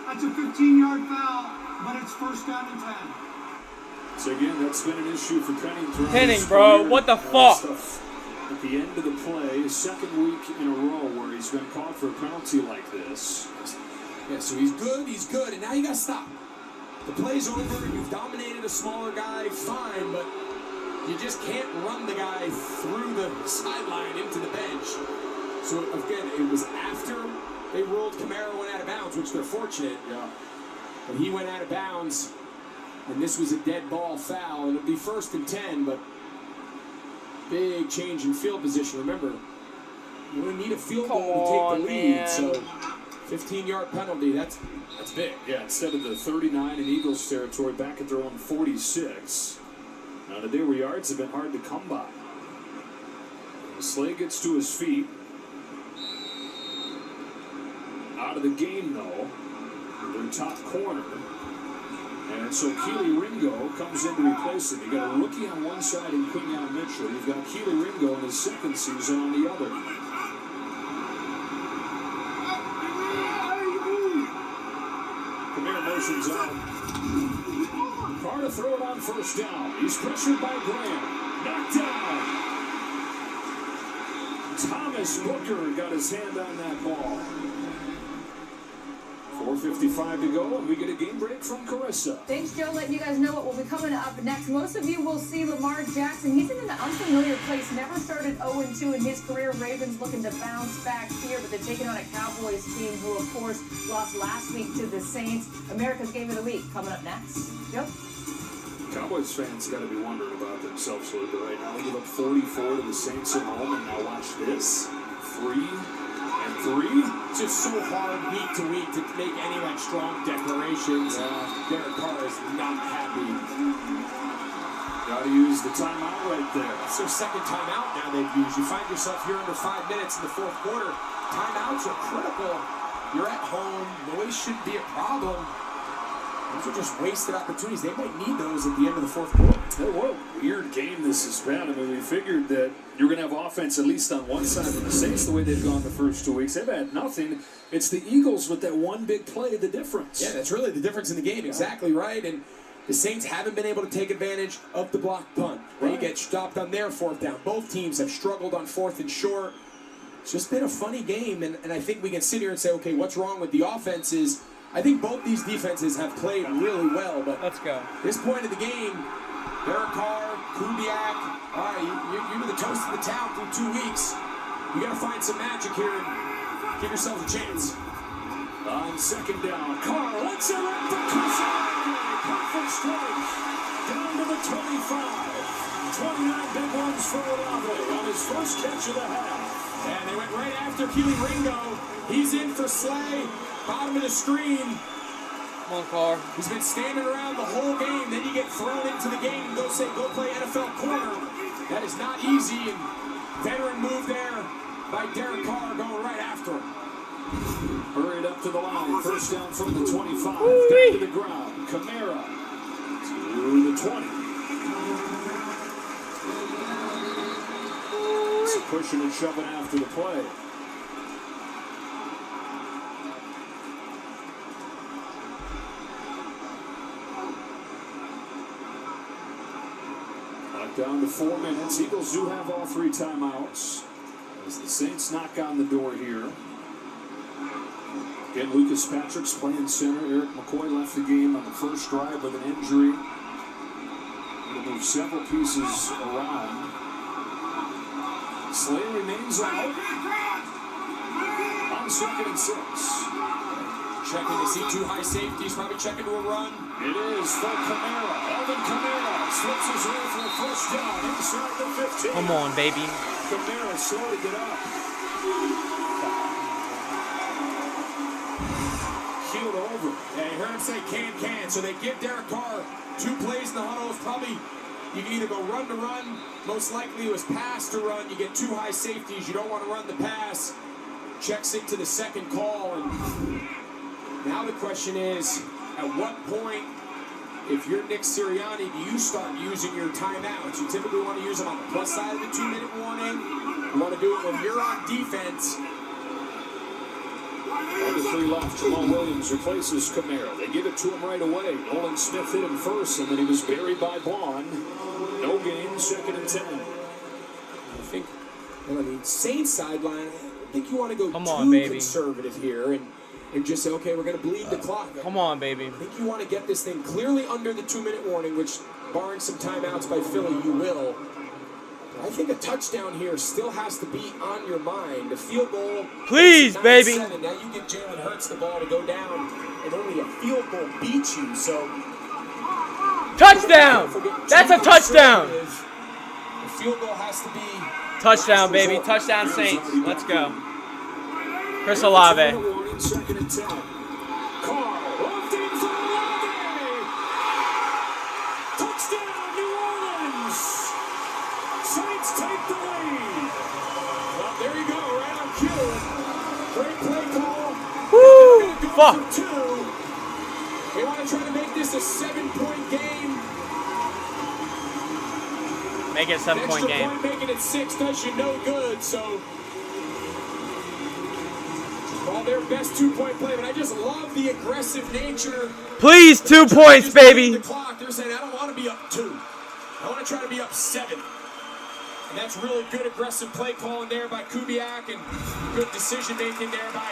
That's a 15-yard foul, but it's 1st down and 10. So again, that's been an issue for Penning throughout Penning, bro, what the fuck? At the end of the play, 2nd week in a row where he's been called for a penalty like this. Yeah, so he's good, and now you gotta stop. The play's over, you've dominated a smaller guy, fine, but you just can't run the guy through the sideline into the bench. So again, it was after they ruled Kamara went out of bounds, which they're fortunate. Yeah. But he went out of bounds, and this was a dead ball foul, and it'll be 1st and 10, but big change in field position. Remember, you only need a field goal to take the lead, man. so 15-yard penalty, that's big. Yeah, instead of the 39 in Eagles territory, back at their own 46. Now today where yards have been hard to come by. Slay gets to his feet. Out of the game, though, their top corner. And so Keely Ringo comes in to replace him. You got a rookie on one side and Quinyon Mitchell. You've got Keely Ringo in his 2nd season on the other. Kamara motions out. Carter throw it on 1st down. He's pressured by Graham. Knocked down. Thomas Booker got his hand on that ball. 4:55 to go, and we get a game break from Carissa. Thanks, Joe. Letting you guys know what will be coming up next. Most of you will see Lamar Jackson. He's in an unfamiliar place. Never started 0-2 in his career. Ravens looking to bounce back here, but they're taking on a Cowboys team who, of course, lost last week to the Saints. America's Game of the Week coming up next. Joe? Cowboys fans got to be wondering about themselves a little bit right now. They give up 44 to the Saints at home, and now watch this. 3-3. It's just so hard week to week to make any like strong declarations. Derek Carr is not happy. Got to use the timeout right there. It's their 2nd timeout now they've used. You find yourself here under 5 minutes in the 4th quarter. Timeouts are critical. You're at home. Noise shouldn't be a problem. Those are just wasted opportunities. They might need those at the end of the fourth quarter. What a weird game this has been. I mean, we figured that you're going to have offense at least on one side of the Saints the way they've gone the first 2 weeks. They've had nothing. It's the Eagles with that one big play, the difference. Yeah, that's really the difference in the game. Exactly right. And the Saints haven't been able to take advantage of the blocked punt. They get stopped on their fourth down. Both teams have struggled on fourth and short. It's just been a funny game. And I think we can sit here and say, okay, what's wrong with the offenses? I think both these defenses have played really well, but let's go. This point of the game, Derek Carr, Kubiak, all right, you're the toast of the town through 2 weeks. You got to find some magic here and give yourselves a chance. On second down, Carr lets it up to Kubiak. Perfect strike. Down to the 25. 29 big ones for Olave on his first catch of the half. And they went right after Keely Ringo. He's in for Slay. Bottom of the screen. Come on, Carr. He's been standing around the whole game. Then you get thrown into the game and go play NFL corner. That is not easy. And veteran move there by Derek Carr going right after him. Hurried up to the line. First down from the 25. Down to the ground. Kamara to the 20. So pushing and shoving after the play. Down to 4 minutes. Eagles do have all 3 timeouts as the Saints knock on the door here. Again, Lucas Patrick's playing center. Eric McCoy left the game on the first drive with an injury. Going to move several pieces around. Slay remains out on 2nd and 6. Checking to see 2 high safeties, probably checking to a run. It is for Kamara. Alvin Kamara slips his way for a first down inside the 15. Come on, baby. Kamara slow to get up. Healed over. Yeah, you heard him say can. So they give Derek Carr 2 plays in the huddle. It's probably, you can either go run to run. Most likely it was pass to run. You get 2 high safeties. You don't want to run the pass. Checks into the second call. And now the question is, at what point, if you're Nick Sirianni, do you start using your timeouts? You typically want to use them on the plus side of the 2-minute warning. You want to do it when you're on defense. Under 3 left, Jamal Williams replaces Kamara. They give it to him right away. Nolan Smith hit him first, and then he was buried by Vaughn. No gain, 2nd and 10. I think, on the Saints sideline, I think you want to go conservative here and just say, okay, we're going to bleed the clock. Come on, baby. I think you want to get this thing clearly under the 2-minute warning, which, barring some timeouts by Philly, you will. I think a touchdown here still has to be on your mind. A field goal. Please, baby. Now you give Jalen Hurts the ball to go down, and only a field goal beats you. So touchdown! That's a touchdown. The field goal has to be touchdown, baby. Touchdown, Saints. Let's go. Chris Olave. 2nd and 10. Carr left in for Olave. Touchdown, New Orleans. Saints take the lead. Well, there you go, right on cue. Great play call. Woo! Fuck. 2. They want to try to make this a 7-point game. Make it a 7-point game. Extra point making it 6 does you no good, so all their best 2-point play, but I just love the aggressive nature. Please, 2 points, baby. The clock. They're saying, I don't want to be up 2. I want to try to be up 7. And that's really good aggressive play calling there by Kubiak and good decision making there by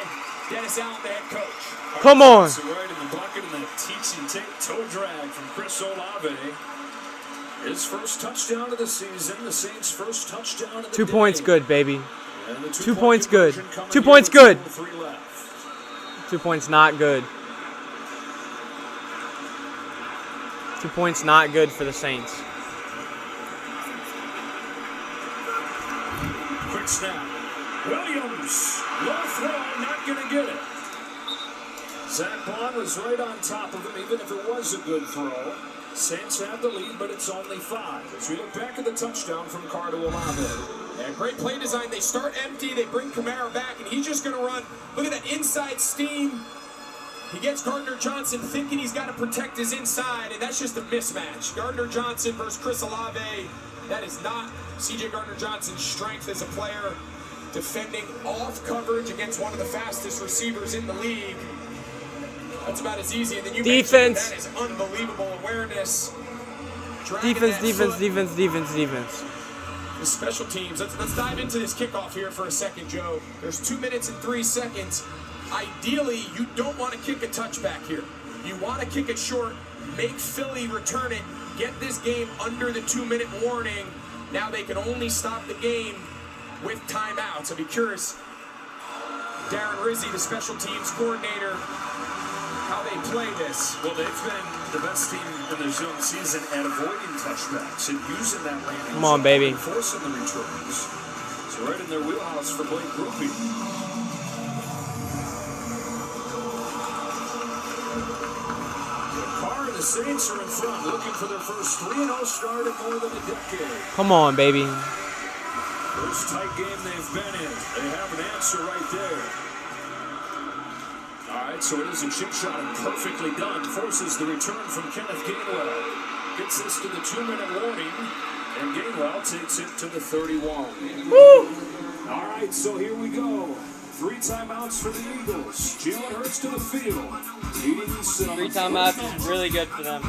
Dennis Allen, the head coach. Come on. So right in the bucket and the teaching toe drag from Chris Olave. His first touchdown of the season. The Saints' first touchdown of the 2 points day. good, baby. 2 points good. 2 points good. 2 points not good. 2 points not good for the Saints. Quick snap. Williams, low throw, not going to get it. Zach Bond was right on top of him, even if it was a good throw. Saints have the lead, but it's only 5. As we look back at the touchdown from Carr to Olave. Yeah, great play design. They start empty. They bring Kamara back, and he's just going to run. Look at that inside steam. He gets Gardner Johnson thinking he's got to protect his inside, and that's just a mismatch. Gardner Johnson versus Chris Olave. That is not C.J. Gardner Johnson's strength as a player. Defending off coverage against one of the fastest receivers in the league. That's about as easy. And then you defense. That is unbelievable awareness. Defense. The special teams. Let's dive into this kickoff here for a second, Joe. There's 2 minutes and 3 seconds. Ideally, you don't want to kick a touchback here. You want to kick it short, make Philly return it, get this game under the 2-minute warning. Now they can only stop the game with timeouts. I'd be curious, Darren Rizzi, the special teams coordinator, how they play this. Well, they've been the best team in this young season at avoiding touchbacks and using that landing. Come on, baby. Forcing the returns. So right in their wheelhouse for Blake Grupe. The Saints are in front, looking for their first 3-0 start in more than a decade. Come on, baby. First tight game they've been in. They have an answer right there. All right, so it is a chip shot and perfectly done. Forces the return from Kenneth Gainwell. Gets this to the 2-minute warning, and Gainwell takes it to the 31. Woo! All right, so here we go. 3 timeouts for the Eagles. Jalen Hurts to the field. 3 timeouts is really good for them.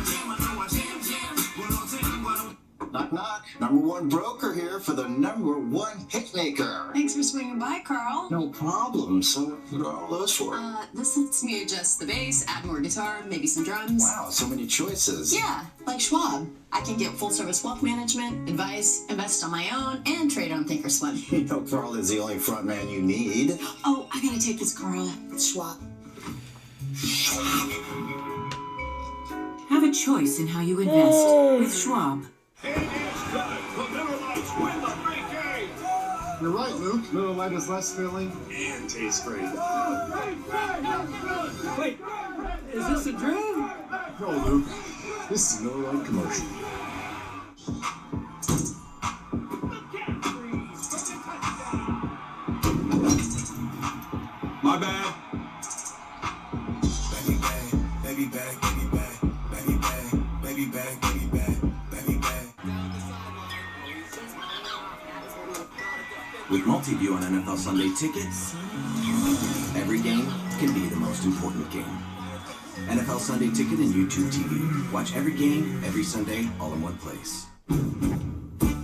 Knock, knock. Number 1 broker here for the number 1 hitmaker. Thanks for swinging by, Carl. No problem. So what are all those for? This lets me adjust the bass, add more guitar, maybe some drums. Wow, so many choices. Yeah, like Schwab. I can get full-service wealth management, advice, invest on my own, and trade on Thinkorswim. You know Carl is the only front man you need. Oh, I gotta take this, Carl. Schwab. Have a choice in how you invest with Schwab. You're right, Luke. Miller Lite is less filling and tastes great. Wait, is this a dream? No, Luke. This is a Miller Lite commercial. My bad. Baby bag, baby bag, baby bag, baby bag, baby bag, baby bag, baby bag. With multi-view on NFL Sunday Tickets, every game can be the most important game. NFL Sunday Ticket and YouTube TV. Watch every game, every Sunday, all in one place.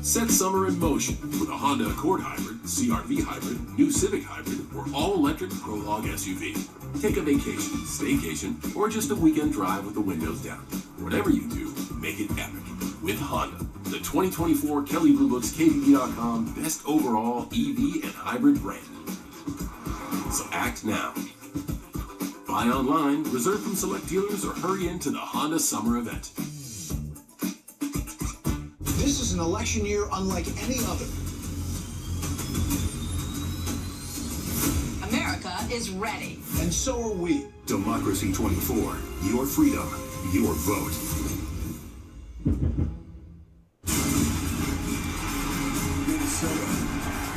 Set summer in motion with a Honda Accord Hybrid, CR-V Hybrid, new Civic Hybrid, or all-electric Prologue SUV. Take a vacation, staycation, or just a weekend drive with the windows down. Whatever you do, make it epic with Honda. The 2024 Kelley Blue Book's KBB.com Best Overall EV and Hybrid Brand. So act now. Buy online, reserve from select dealers, or hurry into the Honda Summer Event. This is an election year unlike any other. America is ready. And so are we. Democracy 24. Your freedom. Your vote. Minnesota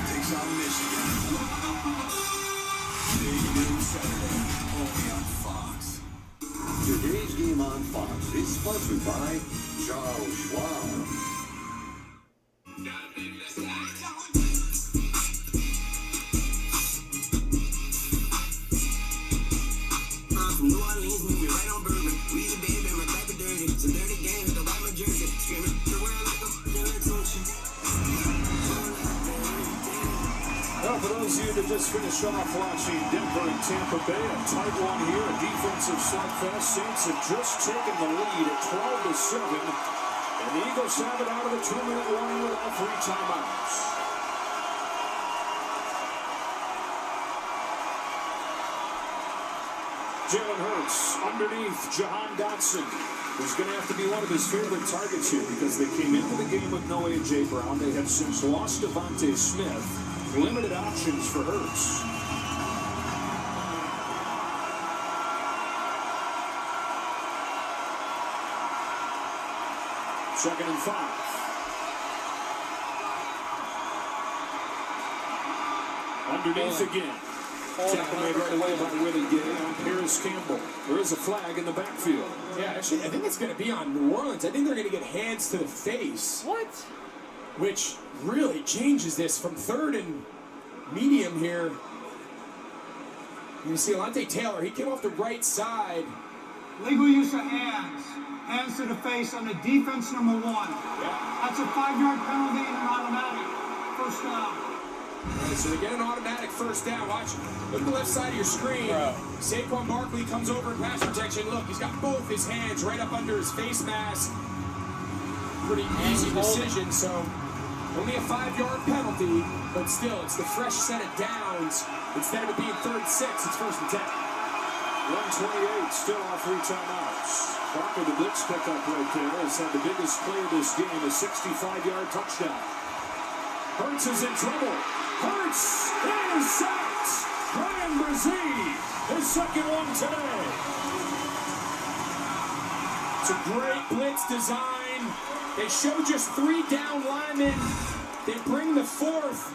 takes on Michigan. Big noon Saturday, only on Fox. Today's game on Fox is sponsored by Charles Schwab. From New Orleans, moving right on Bourbon. We the baby, my type of dirty. Some dirty games, the white my jersey. Screaming the world like a ocean. Well, for those of you that just finished off watching Denver and Tampa Bay, a tight one here, a defensive slugfest. Saints have just taken the lead at 12-7, and the Eagles have it out of the 2-minute warning with all 3 timeouts. Jalen Hurts underneath Jahan Dotson, who's going to have to be one of his favorite targets here because they came into the game with no A.J. Brown. They have since lost Devontae Smith. Limited options for Hurts. Second and 5. Underneath again. Tackle made right away by Willie Gay on Paris Campbell. There is a flag in the backfield. Yeah, actually, I think it's going to be on New Orleans. I think they're going to get hands to the face. What? Which really changes this from 3rd and medium here. You see Alontae Taylor, he came off the right side. Legal use of hands. Hands to the face on the defense, number 1. Yeah. That's a 5-yard penalty and an automatic first down. Right, so they get an automatic first down. Watch, look at the left side of your screen. Bro. Saquon Barkley comes over in pass protection. Look, he's got both his hands right up under his face mask. Pretty easy decision, so only a 5-yard penalty, but still, it's the fresh set of downs. Instead of it being 3rd and 6, it's 1st and 10. 128, still off 3 timeouts. Barkley, the blitz pickup right there, has had the biggest play of this game, a 65-yard touchdown. Hurts is in trouble. Hurts is sacked. Brian Brzee, his second one today. It's a great blitz design. They show just 3 down linemen. They bring the 4th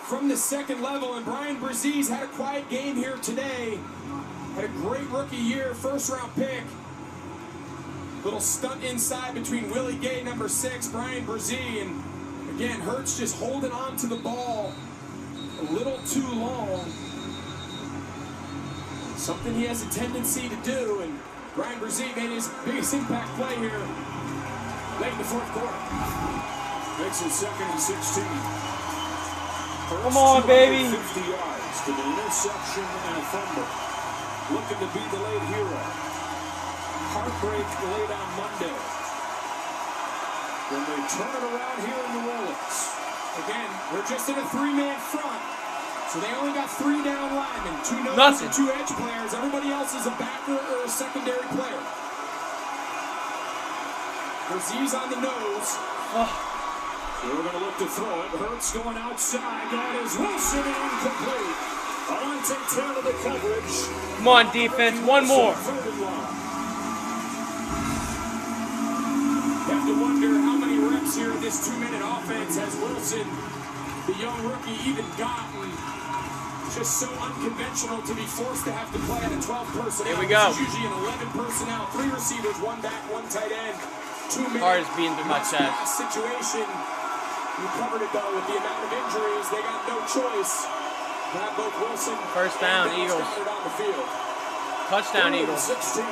from the 2nd level, and Brian Brezee's had a quiet game here today. Had a great rookie year, 1st-round pick. Little stunt inside between Willie Gay, number 6, Brian Brzee, and again, Hurts just holding on to the ball a little too long. Something he has a tendency to do, and Brian Brzee made his biggest impact play here late in the 4th quarter. Makes it 2nd and 16. Come on, baby. 50 yards to the interception and a fumble. Looking to be the late hero. Heartbreak late on Monday. When they turn it around here in New Orleans. Again, we're just in a 3-man front. So they only got 3 down linemen, 2 nose Nothing. and 2 edge players. Everybody else is a backer or a secondary player. Brezee's on the nose. So we're going to look to throw it. Hurts going outside. That is Wilson incomplete. Alontae Taylor the coverage. Come on, defense. One more. You have to wonder how many reps here in this 2-minute offense has Wilson, the young rookie, even gotten. Just so unconventional to be forced to have to play at a 12 personnel. Here we go. This is usually an 11 personnel, 3 receivers, 1 back, 1 tight end. 2-minute Hard is being through my chest. situation. You covered it though with the amount of injuries. They got no choice. Have both Wilson First down, and Eagles. on the field. Touchdown, Eagles. 16.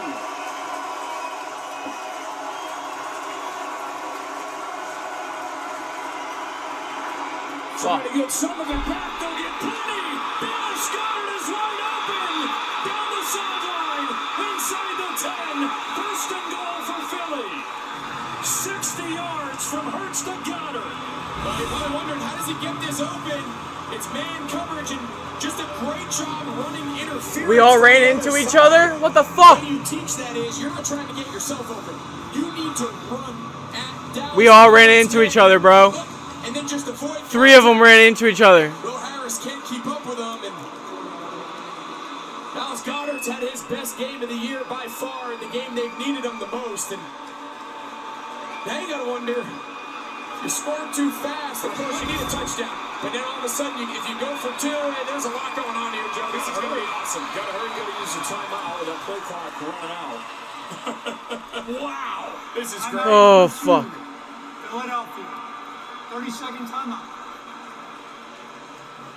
Trying to get some of it back. They'll get plenty. Dallas Goedert is wide open. Down the sideline. Inside the 10. 1st and goal for Philly. 60 yards from Hurts to Goedert. I probably wondered, how does he get this open? It's man coverage and just a great job running interference. We all ran into each other? What the fuck? When you teach that is, you're not trying to get yourself open. You need to run at Dallas. We all ran into each other, bro. And then just avoid 3 of them ran into each other. Will Harris can't keep up with them, and Dallas Goedert's had his best game of the year by far in the game they've needed him the most. And now you gotta wonder, if you score too fast, of course you need a touchdown. But then all of a sudden, if you go for 2, hey, there's a lot going on here, Joe. This is gonna be awesome. Gotta hurry, gotta use the timeout with that play clock running out. Wow, this is great. Oh, fuck. Philadelphia. 30-second timeout.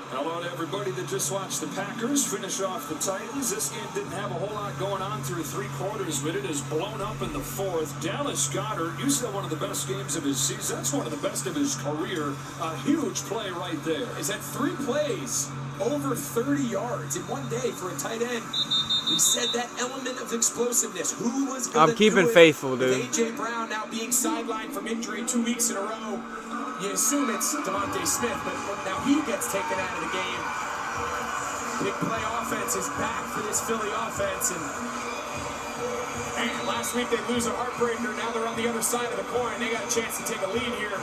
Hello to everybody that just watched the Packers finish off the Titans. This game didn't have a whole lot going on through 3 quarters, but it is blown up in the 4th. Dallas Goedert, you said one of the best games of his season. That's one of the best of his career. A huge play right there. Is that 3 plays, over 30 yards in one day for a tight end. We said that element of explosiveness. Who was going to I'm keeping do it faithful, with dude. A.J. Brown now being sidelined from injury 2 weeks in a row. You assume it's Devontae Smith, but now he gets taken out of the game. Big play offense is back for this Philly offense. And last week they lose a heartbreaker. Now they're on the other side of the coin. They got a chance to take a lead here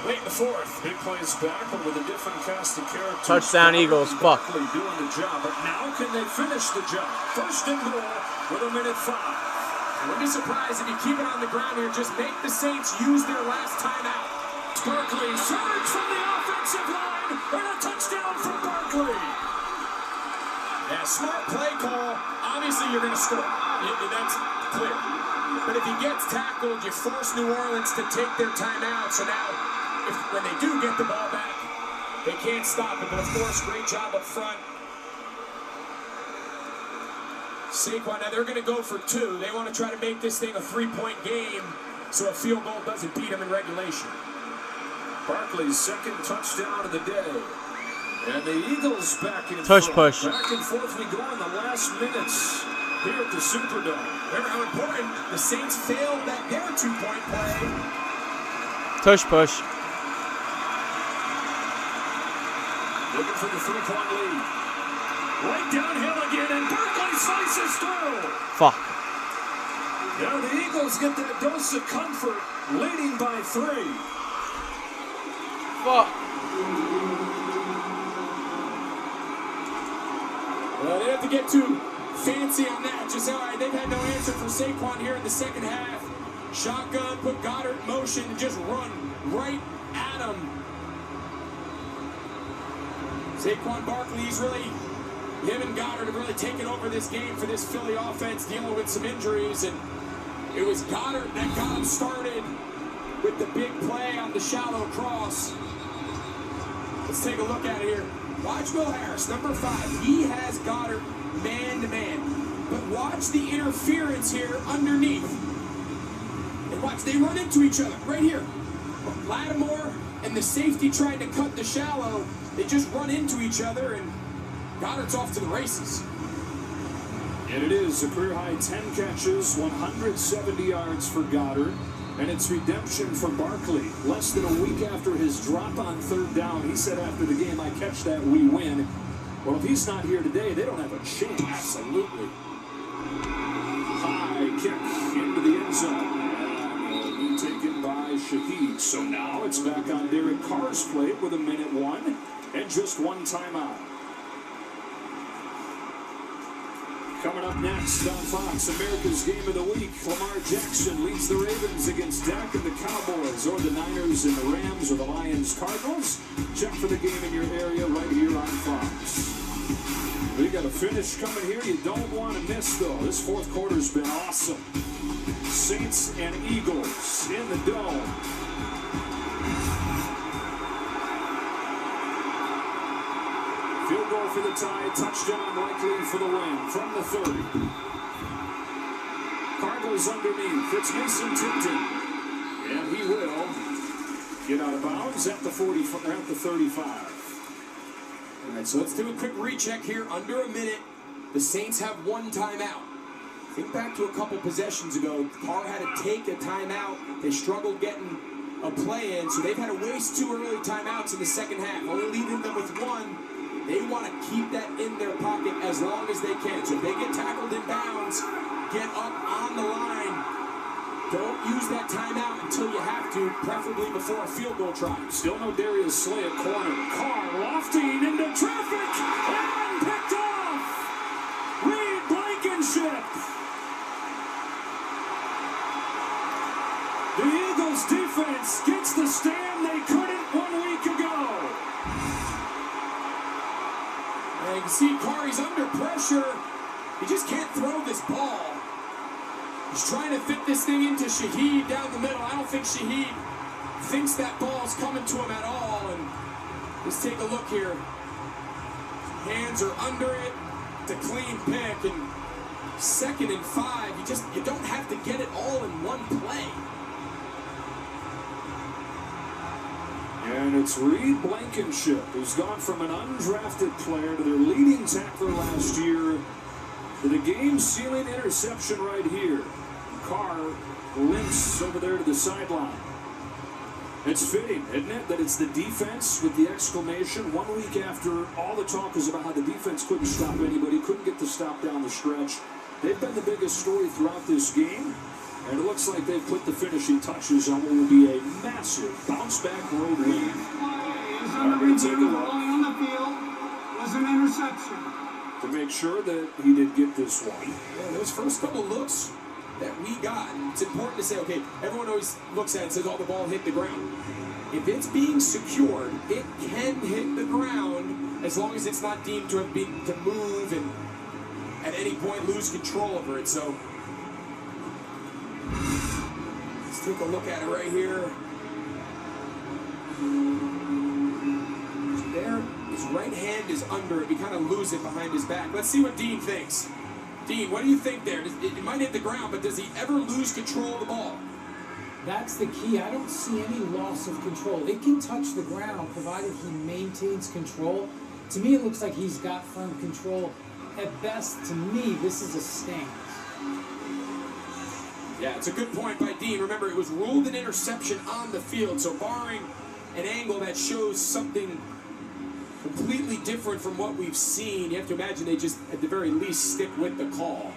late in the 4th. Big plays back, but with a different cast of characters. Touchdown, Eagles. Fuck. Doing the job, but now can they finish the job? 1st and goal with 1:05. I wouldn't be surprised if you keep it on the ground here. Just make the Saints use their last timeout. Barkley. Surge from the offensive line. And a touchdown from Barkley. Yeah, smart play call. Obviously, you're going to score. That's clear. But if he gets tackled, you force New Orleans to take their timeout. So now, when they do get the ball back, they can't stop it. But of course, great job up front. Saquon, now they're going to go for 2. They want to try to make this thing a 3-point game so a field goal doesn't beat them in regulation. Barkley's second touchdown of the day. And the Eagles back in Tush front. push. Back and forth we go in the last minutes here at the Superdome. Remember how important the Saints failed their 2-point play. Tush push. Looking for the 3-point lead. Right downhill again, and Barkley slices through. Fuck. Now the Eagles get that dose of comfort, leading by 3. Fuck. Well, they have to get too fancy on that. Just all right, they've had no answer for Saquon here in the second half. Shotgun, put Goddard in motion, and just run right at him. Saquon Barkley, him and Goddard have really taken over this game for this Philly offense, dealing with some injuries, and it was Goddard that got him started with the big play on the shallow cross. Let's take a look at it here. Watch Will Harris, number 5. He has Goddard man-to-man. But watch the interference here underneath. And watch, they run into each other right here. Lattimore and the safety trying to cut the shallow. They just run into each other, and Goddard's off to the races. And it is a career-high 10 catches, 170 yards for Goddard. And it's redemption for Barkley. Less than a week after his drop on 3rd down, he said after the game, I catch that, we win. Well, if he's not here today, they don't have a chance. Absolutely. High kick into the end zone. And will be taken by Shaheed. So now it's back on Derek Carr's plate with 1:01 and just 1 timeout. Coming up next on Fox, America's Game of the Week, Lamar Jackson leads the Ravens against Dak and the Cowboys, or the Niners and the Rams, or the Lions Cardinals. Check for the game in your area right here on Fox. We got a finish coming here you don't want to miss, though. This 4th quarter's been awesome. Saints and Eagles in the Dome. Field goal for the tie, touchdown likely for the win from the 30. Cardinals underneath, it's Mason Tipton. And he will get out of bounds at the 35. All right, so let's do a quick recheck here. Under a minute, the Saints have 1 timeout. Think back to a couple possessions ago. Carr had to take a timeout. They struggled getting a play in, so they've had to waste 2 early timeouts in the second half, only leaving them with 1. They want to keep that in their pocket as long as they can. So if they get tackled in bounds, get up on the line. Don't use that timeout until you have to, preferably before a field goal try. Still no Darius Slay at corner. Carr lofting into traffic and picked off. Reed Blankenship. The Eagles defense gets the stand they couldn't 1 week ago. And you can see Carr, he's under pressure. He just can't throw this ball. He's trying to fit this thing into Shaheed down the middle. I don't think Shaheed thinks that ball's coming to him at all. And let's take a look here. Hands are under it. It's a clean pick. And 2nd and 5. You don't have to get it all in one play. And it's Reed Blankenship, who's gone from an undrafted player to their leading tackler last year to the game-sealing interception right here. Carr limps over there to the sideline. It's fitting, isn't it, that it's the defense with the exclamation 1 week after all the talk was about how the defense couldn't stop anybody, couldn't get the stop down the stretch. They've been the biggest story throughout this game. And it looks like they've put the finishing touches on what will be a massive bounce-back road win. On the field was an interception. To make sure that he did get this one. Yeah, those first couple looks that we got, it's important to say, okay, everyone always looks at it and says, oh, the ball hit the ground. If it's being secured, it can hit the ground as long as it's not deemed to have been to move and at any point lose control over it. So let's take a look at it right here. There, his right hand is under it. We kind of lose it behind his back. Let's see what Dean thinks. Dean, what do you think there? It might hit the ground, but does he ever lose control of the ball? That's the key. I don't see any loss of control. It can touch the ground, provided he maintains control. To me, it looks like he's got firm control. At best, to me, this is a stance. Yeah, it's a good point by Dean. Remember, it was ruled an interception on the field, so barring an angle that shows something completely different from what we've seen, you have to imagine they just, at the very least, stick with the call.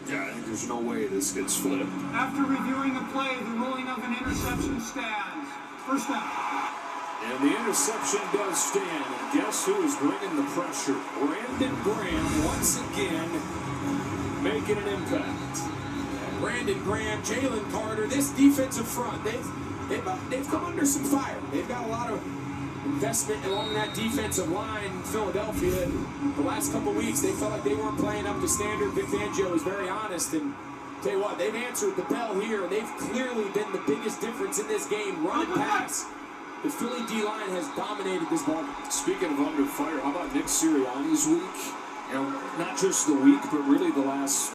Yeah, I think there's no way this gets flipped. After reviewing the play, the ruling of an interception stands. First down. And the interception does stand. And guess who is bringing the pressure? Brandon Graham once again making an impact. Brandon Graham, Jalen Carter, this defensive front, they've come under some fire. They've got a lot of investment along that defensive line in Philadelphia. And the last couple weeks, they felt like they weren't playing up to standard. Vic Fangio was very honest. And tell you what, they've answered the bell here. They've clearly been the biggest difference in this game. Run and pass. The Philly D-line has dominated this ball game. Speaking of under fire, how about Nick Sirianni's week? You know, not just the week, but really the last